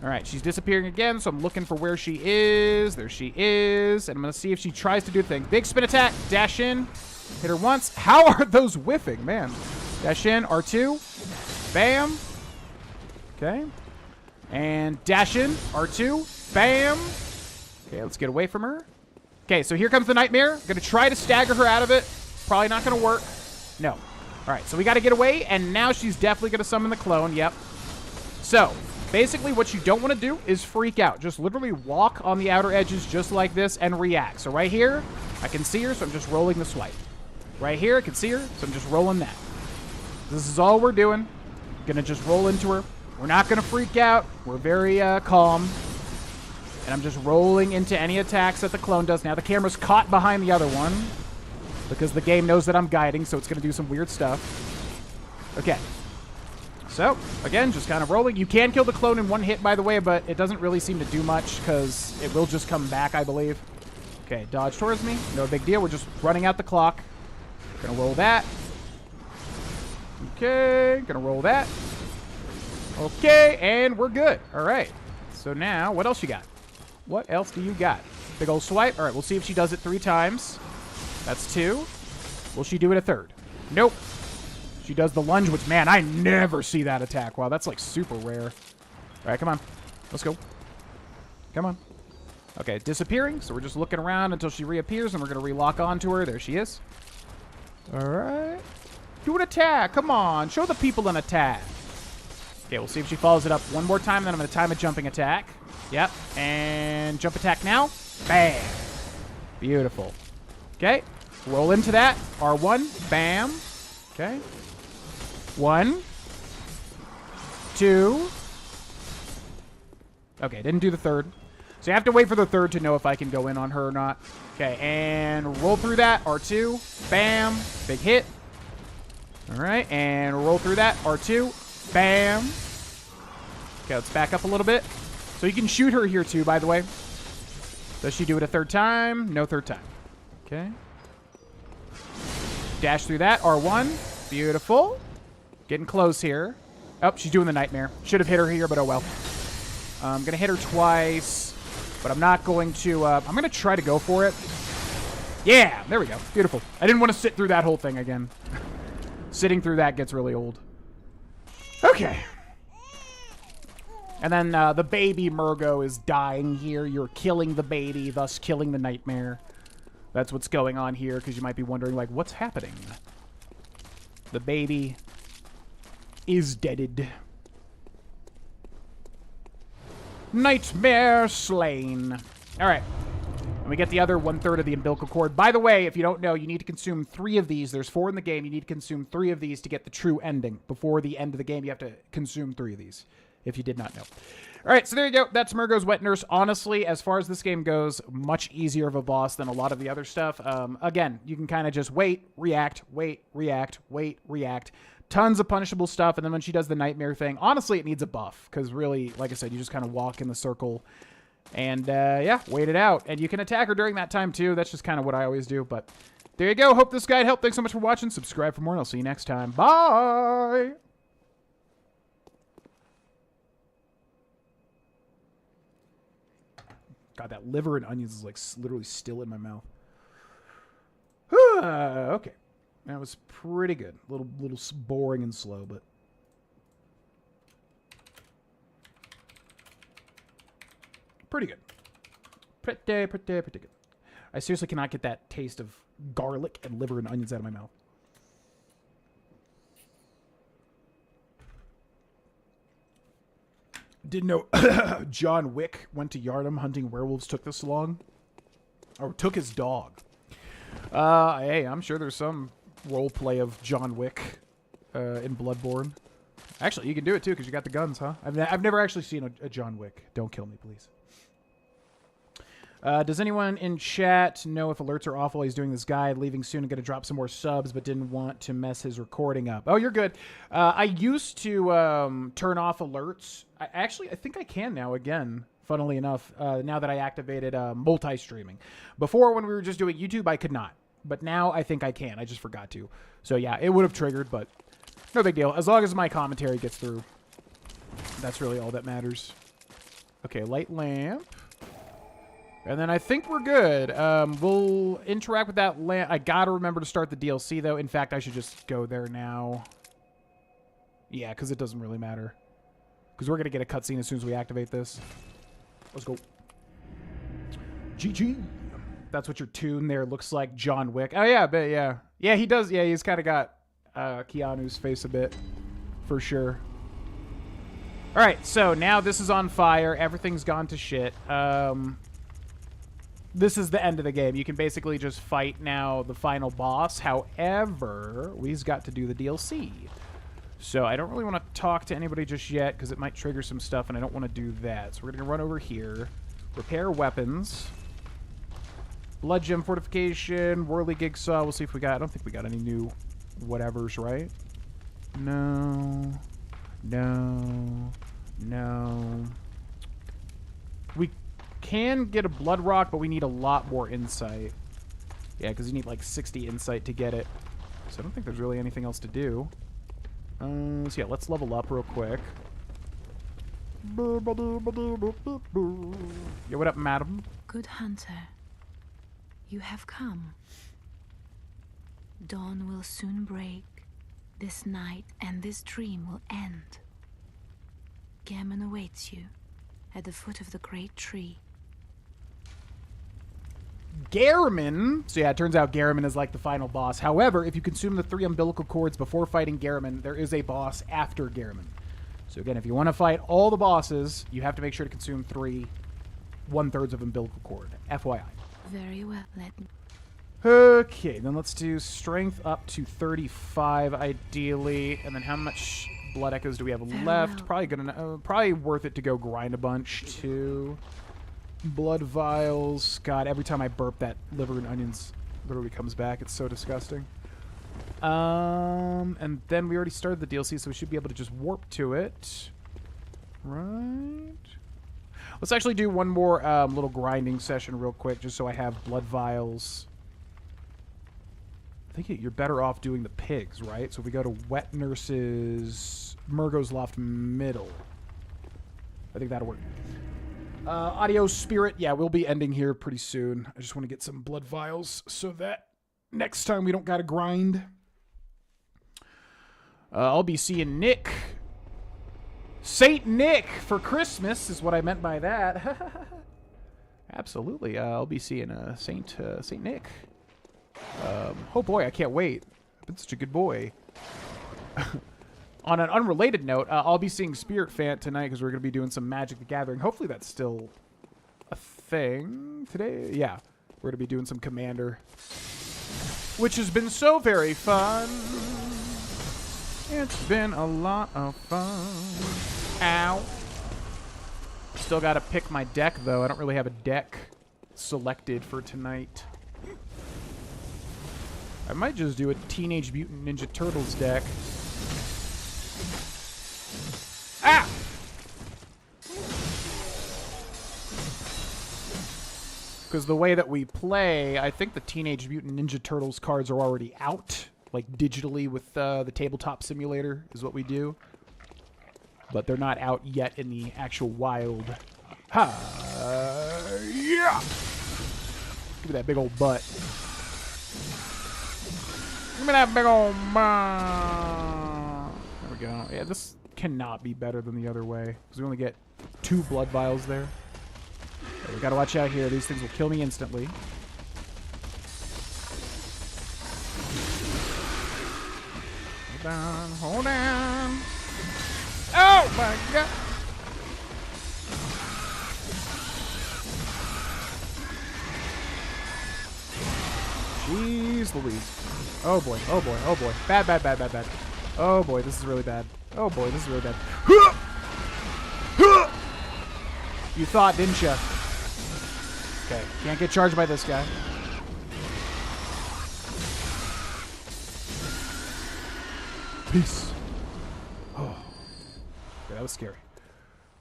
All right, she's disappearing again, so I'm looking for where she is. There she is. And I'm going to see if she tries to do the thing. Big spin attack. Dash in. Hit her once. How are those whiffing? Man. Dash in. R2. Bam. Okay. And dash in. R2. Bam. Okay, let's get away from her. Okay, so here comes the nightmare. Gonna try to stagger her out of it. Probably not gonna work. No. All right, so we gotta get away, and now she's definitely gonna summon the clone. Yep. So, basically what you don't want to do is freak out. Just literally walk on the outer edges just like this and react. So right here, I can see her, so I'm just rolling the swipe. Right here, I can see her, so I'm just rolling that. This is all we're doing. Gonna just roll into her. We're not gonna freak out. We're very calm. And I'm just rolling into any attacks that the clone does. Now the camera's caught behind the other one because the game knows that I'm guiding, so it's gonna do some weird stuff. Okay. So, again, just kind of rolling. You can kill the clone in one hit, by the way, but it doesn't really seem to do much because it will just come back, I believe. Okay, dodge towards me. No big deal. We're just running out the clock. Gonna roll that. Okay, gonna roll that. Okay, and we're good. All right. So now, what else you got? What else do you got? Big old swipe. All right, we'll see if she does it 3 times. That's 2. Will she do it a 3rd? Nope. She does the lunge, which, man, I never see that attack. Wow, that's, like, super rare. All right, come on. Let's go. Come on. Okay, disappearing. So we're just looking around until she reappears, and we're going to relock onto her. There she is. All right. Do an attack. Come on. Show the people an attack. Okay, we'll see if she follows it up one more time. Then I'm going to time a jumping attack. Yep. And jump attack now. Bam. Beautiful. Okay. Roll into that. R1. Bam. Okay. 1. 2. Okay, didn't do the 3rd. So you have to wait for the 3rd to know if I can go in on her or not. Okay, and roll through that. R2. Bam. Big hit. All right, and roll through that. R2. Bam. Okay, let's back up a little bit. So you can shoot her here too, by the way. Does she do it a 3rd time? No 3rd time. Okay. Dash through that. R1. Beautiful. Getting close here. Oh, she's doing the nightmare. Should have hit her here, but oh well. I'm going to hit her twice, but I'm not going to... I'm going to try to go for it. Yeah, there we go. Beautiful. I didn't want to sit through that whole thing again. Sitting through that gets really old. Okay. And then the baby Murgo is dying here. You're killing the baby, thus killing the nightmare. That's what's going on here, because you might be wondering, like, what's happening? The baby is deaded. Nightmare slain. All right. And we get the other 1/3 of the umbilical cord. By the way, if you don't know, you need to consume 3 of these. There's 4 in the game. You need to consume 3 of these to get the true ending. Before the end of the game, you have to consume 3 of these, if you did not know. All right, so there you go. That's Murgo's Wet Nurse. Honestly, as far as this game goes, much easier of a boss than a lot of the other stuff. Again, you can kind of just wait, react, wait, react, wait, react. Tons of punishable stuff, and then when she does the nightmare thing, honestly, it needs a buff, because really, like I said, you just kind of walk in the circle, and, yeah, wait it out. And you can attack her during that time, too. That's just kind of what I always do, but there you go. Hope this guide helped. Thanks so much for watching. Subscribe for more, and I'll see you next time. Bye! God, that liver and onions is, like, literally still in my mouth. Okay. That was pretty good. A little boring and slow, but... pretty good. Pretty good. I seriously cannot get that taste of garlic and liver and onions out of my mouth. Didn't know John Wick went to Yharnam hunting werewolves took this long. Or took his dog. Hey, I'm sure there's some roleplay of John Wick in Bloodborne. Actually, you can do it too because you got the guns, huh? I've never actually seen a John Wick. Don't kill me, please. Does anyone in chat know if alerts are off while he's doing this guide? Leaving soon and going to drop some more subs, but didn't want to mess his recording up. Oh, you're good. I used to turn off alerts. I think I can now again, funnily enough, now that I activated multi-streaming. Before, when we were just doing YouTube, I could not. But now I think I can. I just forgot to. So, yeah, it would have triggered, but no big deal. As long as my commentary gets through, that's really all that matters. Okay, light lamp. And then I think we're good. We'll interact with that lamp. I gotta remember to start the DLC, though. In fact, I should just go there now. Yeah, because it doesn't really matter. Because we're going to get a cutscene as soon as we activate this. Let's go. GG. That's what your tune there looks like, John Wick. Oh, yeah, but yeah. Yeah, he does. Yeah, he's kind of got Keanu's face a bit, for sure. All right, so now this is on fire. Everything's gone to shit. This is the end of the game. You can basically just fight now the final boss. However, we've got to do the DLC. So I don't really want to talk to anybody just yet because it might trigger some stuff, and I don't want to do that. So we're going to run over here, repair weapons, blood gem fortification, whirly gig saw. We'll see if we got... I don't think we got any new whatevers, right? No. No. No. We can get a blood rock, but we need a lot more insight. Yeah, because you need like 60 insight to get it. So I don't think there's really anything else to do. So yeah, let's level up real quick. Yeah, what up, madam? Good hunter, you have come. Dawn will soon break. This night and this dream will end. Gammon awaits you at the foot of the great tree. Garamon. So yeah, it turns out Garamon is like the final boss. However, if you consume the 3 umbilical cords before fighting Garamon, there is a boss after Garamon. So again, if you want to fight all the bosses, you have to make sure to consume 3 1/3 of umbilical cord. FYI. Very well, let me... Okay, then let's do strength up to 35 ideally. And then how much blood echoes do we have left? Well. Probably gonna probably worth it to go grind a bunch too. Blood vials. God, every time I burp, that liver and onions literally comes back. It's so disgusting. And then we already started the DLC, so we should be able to just warp to it. Right. Let's actually do one more little grinding session real quick, just so I have blood vials. I think you're better off doing the pigs, right? So if we go to Wet Nurse's Murgo's Loft Middle, I think that'll work. Audio Spirit, yeah, we'll be ending here pretty soon. I just want to get some blood vials so that next time we don't gotta grind. I'll be seeing Nick. Saint Nick for Christmas is what I meant by that. Absolutely, I'll be seeing Saint Nick. Oh boy, I can't wait. I've been such a good boy. On an unrelated note, I'll be seeing Spirit Fant tonight because we're going to be doing some Magic the Gathering. Hopefully that's still a thing today. Yeah, we're going to be doing some Commander, which has been so very fun. It's been a lot of fun. Ow. Still got to pick my deck, though. I don't really have a deck selected for tonight. I might just do a Teenage Mutant Ninja Turtles deck. Ah! Because the way that we play, I think the Teenage Mutant Ninja Turtles cards are already out. Like, digitally with the tabletop simulator is what we do. But they're not out yet in the actual wild. Ha! Yeah! Give me that big old butt. Give me that big old butt. There we go. Yeah, this cannot be better than the other way. Because we only get 2 blood vials there. Okay, we gotta watch out here. These things will kill me instantly. Hold on, hold on. Oh my god! Jeez Louise. Oh boy, oh boy, oh boy. Bad, bad, bad, bad, bad. Oh boy, this is really bad. Oh boy, this is really bad. You thought, didn't you? Okay, can't get charged by this guy. Peace. Oh. Okay, that was scary.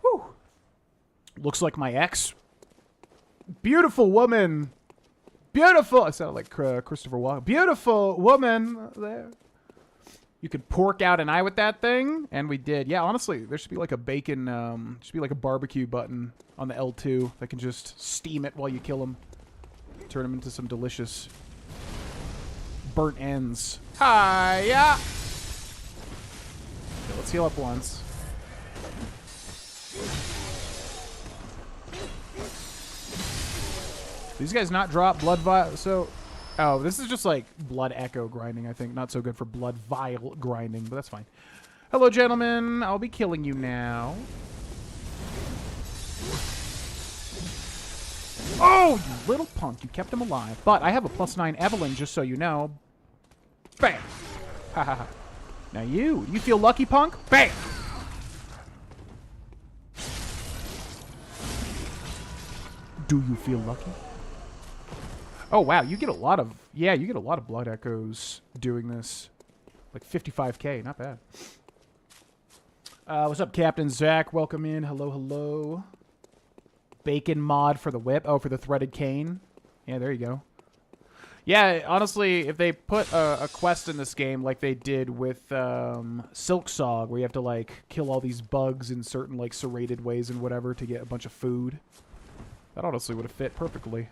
Whew. Looks like my ex. Beautiful woman. Beautiful. I sound like Christopher Walken. Beautiful woman there. You could pork out an eye with that thing, and we did. Yeah, honestly, there should be like a bacon, should be like a barbecue button on the L2 that can just steam it while you kill them. Turn them into some delicious burnt ends. Hiya! Okay, let's heal up once. These guys not drop blood vial. So, oh, this is just like blood echo grinding, I think. Not so good for blood vial grinding, but that's fine. Hello, gentlemen. I'll be killing you now. Oh, you little punk. You kept him alive. But I have a +9 Evelyn, just so you know. Bam. Ha ha ha. Now you feel lucky, punk? Bam. Do you feel lucky? Oh, wow. You get a lot of... Yeah, you get a lot of blood echoes doing this. Like 55k. Not bad. What's up, Captain Zach? Welcome in. Hello, hello. Bacon mod for the whip. Oh, for the threaded cane. Yeah, there you go. Yeah, honestly, if they put a quest in this game like they did with Silk Sog, where you have to, like, kill all these bugs in certain, like, serrated ways and whatever to get a bunch of food, that honestly would have fit perfectly.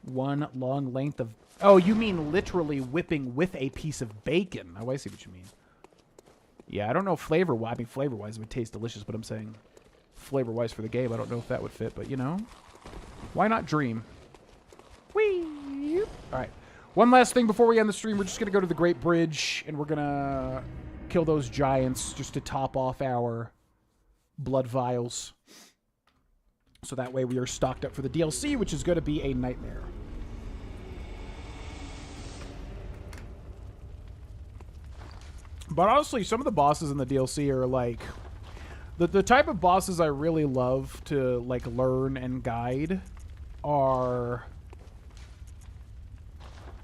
One long length of... Oh, you mean literally whipping with a piece of bacon. Oh, I see what you mean. Yeah, I don't know flavor-wise. I mean, flavor-wise, it would taste delicious, but I'm saying flavor-wise for the game, I don't know if that would fit, but, you know, why not dream? Whee! All right. One last thing before we end the stream. We're just going to go to the Great Bridge, and we're going to kill those giants just to top off our blood vials. So that way we are stocked up for the DLC, which is going to be a nightmare. But honestly, some of the bosses in the DLC are like... The type of bosses I really love to like learn and guide are...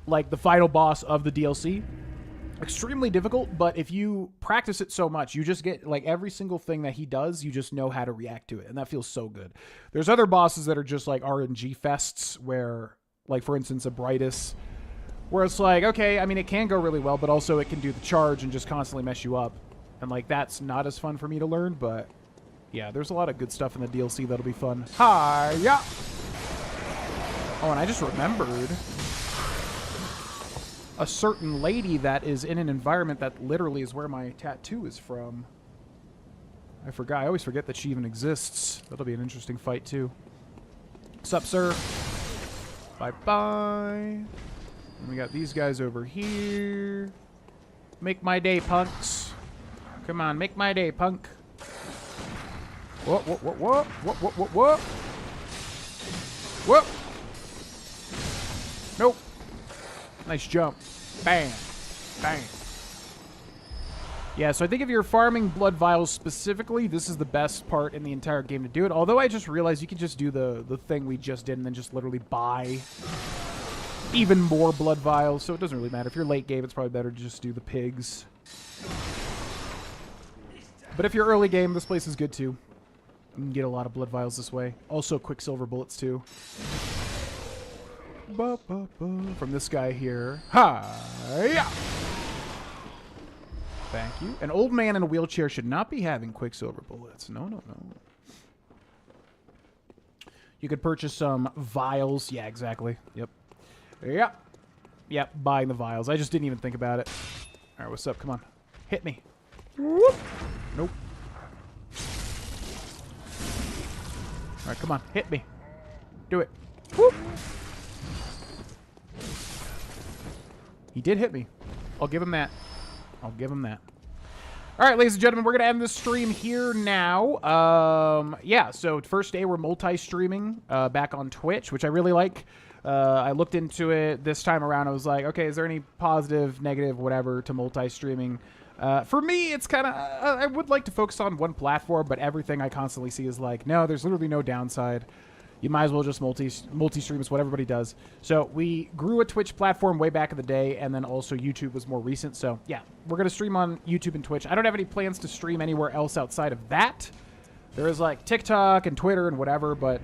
like the final boss of the DLC. Extremely difficult, but if you practice it so much, you just get, like, every single thing that he does, you just know how to react to it, and that feels so good. There's other bosses that are just, like, RNG fests, where, like, for instance, a Brightus, where it's like, okay, I mean, it can go really well, but also it can do the charge and just constantly mess you up. And, like, that's not as fun for me to learn, but, yeah, there's a lot of good stuff in the DLC that'll be fun. Hi-ya! Oh, and I just remembered... a certain lady that is in an environment that literally is where my tattoo is from. I forgot. I always forget that she even exists. That'll be an interesting fight, too. What's up, sir? Bye-bye. And we got these guys over here. Make my day, punks. Come on, make my day, punk. Whoa, whoa, whoa, whoa. Whoa, whoa, whoa, whoa. Whoa. Nope. Nice jump. Bang. Bang. Yeah, so I think if you're farming blood vials specifically, this is the best part in the entire game to do it. Although I just realized you can just do the thing we just did and then just literally buy even more blood vials. So it doesn't really matter. If you're late game, it's probably better to just do the pigs. But if you're early game, this place is good too. You can get a lot of blood vials this way. Also Quicksilver bullets too. From this guy here. Hi-ya! Thank you. An old man in a wheelchair should not be having Quicksilver bullets. No, no, no. You could purchase some vials. Yeah, exactly. Yep. Yep. Yep, buying the vials. I just didn't even think about it. All right, what's up? Come on. Hit me. Whoop. Nope. All right, come on. Hit me. Do it. Whoop. He did hit me. I'll give him that. I'll give him that. All right, ladies and gentlemen, we're going to end this stream here now. Yeah, so first day we're multi-streaming back on Twitch, which I really like. I looked into it this time around. I was like, okay, is there any positive, negative, whatever to multi-streaming? For me, it's kind of... I would like to focus on one platform, but everything I constantly see is like, no, there's literally no downside. You might as well just multi-stream. It's what everybody does. So we grew a Twitch platform way back in the day, and then also YouTube was more recent. So yeah, we're going to stream on YouTube and Twitch. I don't have any plans to stream anywhere else outside of that. There is like TikTok and Twitter and whatever, but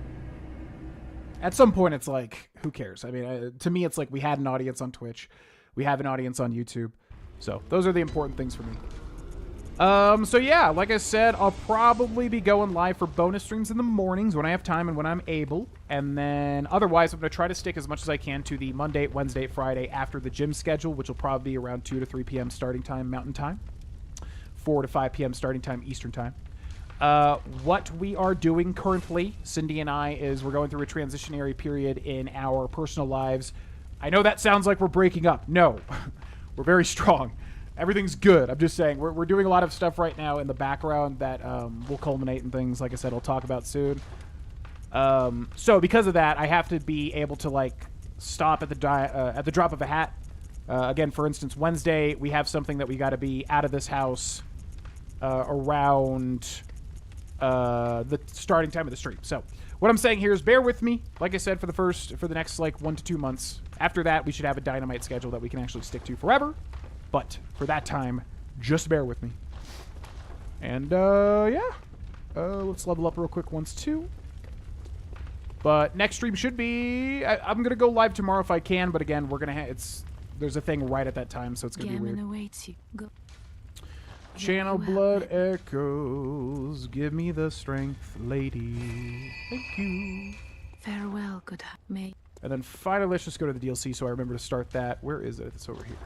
at some point it's like, who cares? I mean, to me, it's like we had an audience on Twitch. We have an audience on YouTube. So those are the important things for me. So yeah, like I said, I'll probably be going live for bonus streams in the mornings when I have time and when I'm able. And then otherwise, I'm going to try to stick as much as I can to the Monday, Wednesday, Friday after the gym schedule, which will probably be around 2 to 3 p.m. starting time, Mountain Time. 4 to 5 p.m. starting time, Eastern Time. What we are doing currently, Cindy and I, is we're going through a transitionary period in our personal lives. I know that sounds like we're breaking up. No, we're very strong. Everything's good. I'm just saying we're doing a lot of stuff right now in the background that will culminate in things, like I said, I'll talk about soon. So because of that, I have to be able to like stop at the drop of a hat. Again, for instance, Wednesday we have something that we got to be out of this house around the starting time of the stream. So what I'm saying here is bear with me. Like I said, for the next like 1 to 2 months. After that, we should have a Dynamite schedule that we can actually stick to forever. But for that time, just bear with me. And yeah, let's level up real quick once too. But next stream should be. I'm gonna go live tomorrow if I can. But again, we're gonna there's a thing right at that time, so it's gonna be weird. Awaits you. Go. Channel blood echoes. Give me the strength, lady. Thank you. Farewell, good may. And then finally, let's just go to the DLC so I remember to start that. Where is it? It's over here.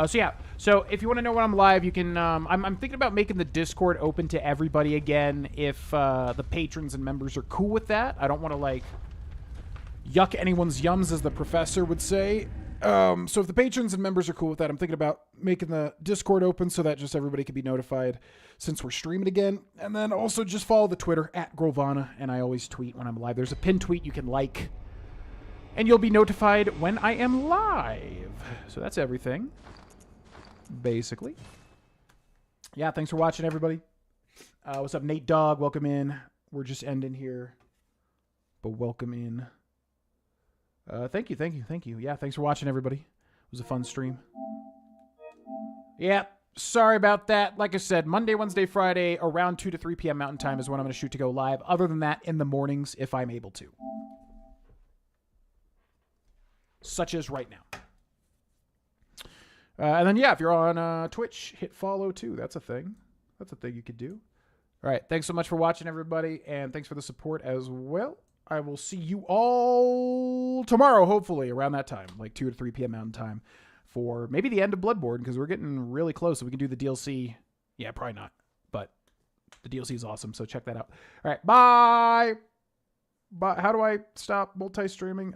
So yeah. So if you want to know when I'm live, you can. I'm thinking about making the Discord open to everybody again if the patrons and members are cool with that. I don't want to like yuck anyone's yums, as the professor would say. So if the patrons and members are cool with that, I'm thinking about making the Discord open so that just everybody can be notified since we're streaming again. And then also just follow the Twitter at Grovana, and I always tweet when I'm live. There's a pinned tweet you can like, and you'll be notified when I am live. So that's everything, basically. Yeah, thanks for watching, everybody. What's up, Nate Dogg? Welcome in. We're just ending here, but welcome in. Thank you. Yeah, thanks for watching, everybody. It was a fun stream. Yeah, sorry about that. Like I said, Monday, Wednesday, Friday, around 2 to 3 p.m. Mountain Time is when I'm going to shoot to go live. Other than that, in the mornings, if I'm able to. Such as right now. And then, yeah, if you're on Twitch, hit follow, too. That's a thing. That's a thing you could do. All right, thanks so much for watching, everybody, and thanks for the support as well. I will see you all tomorrow, hopefully, around that time, like 2 to 3 p.m. Mountain Time, for maybe the end of Bloodborne, because we're getting really close, so we can do the DLC. Yeah, probably not, but the DLC is awesome, so check that out. All right, bye! Bye. How do I stop multi-streaming?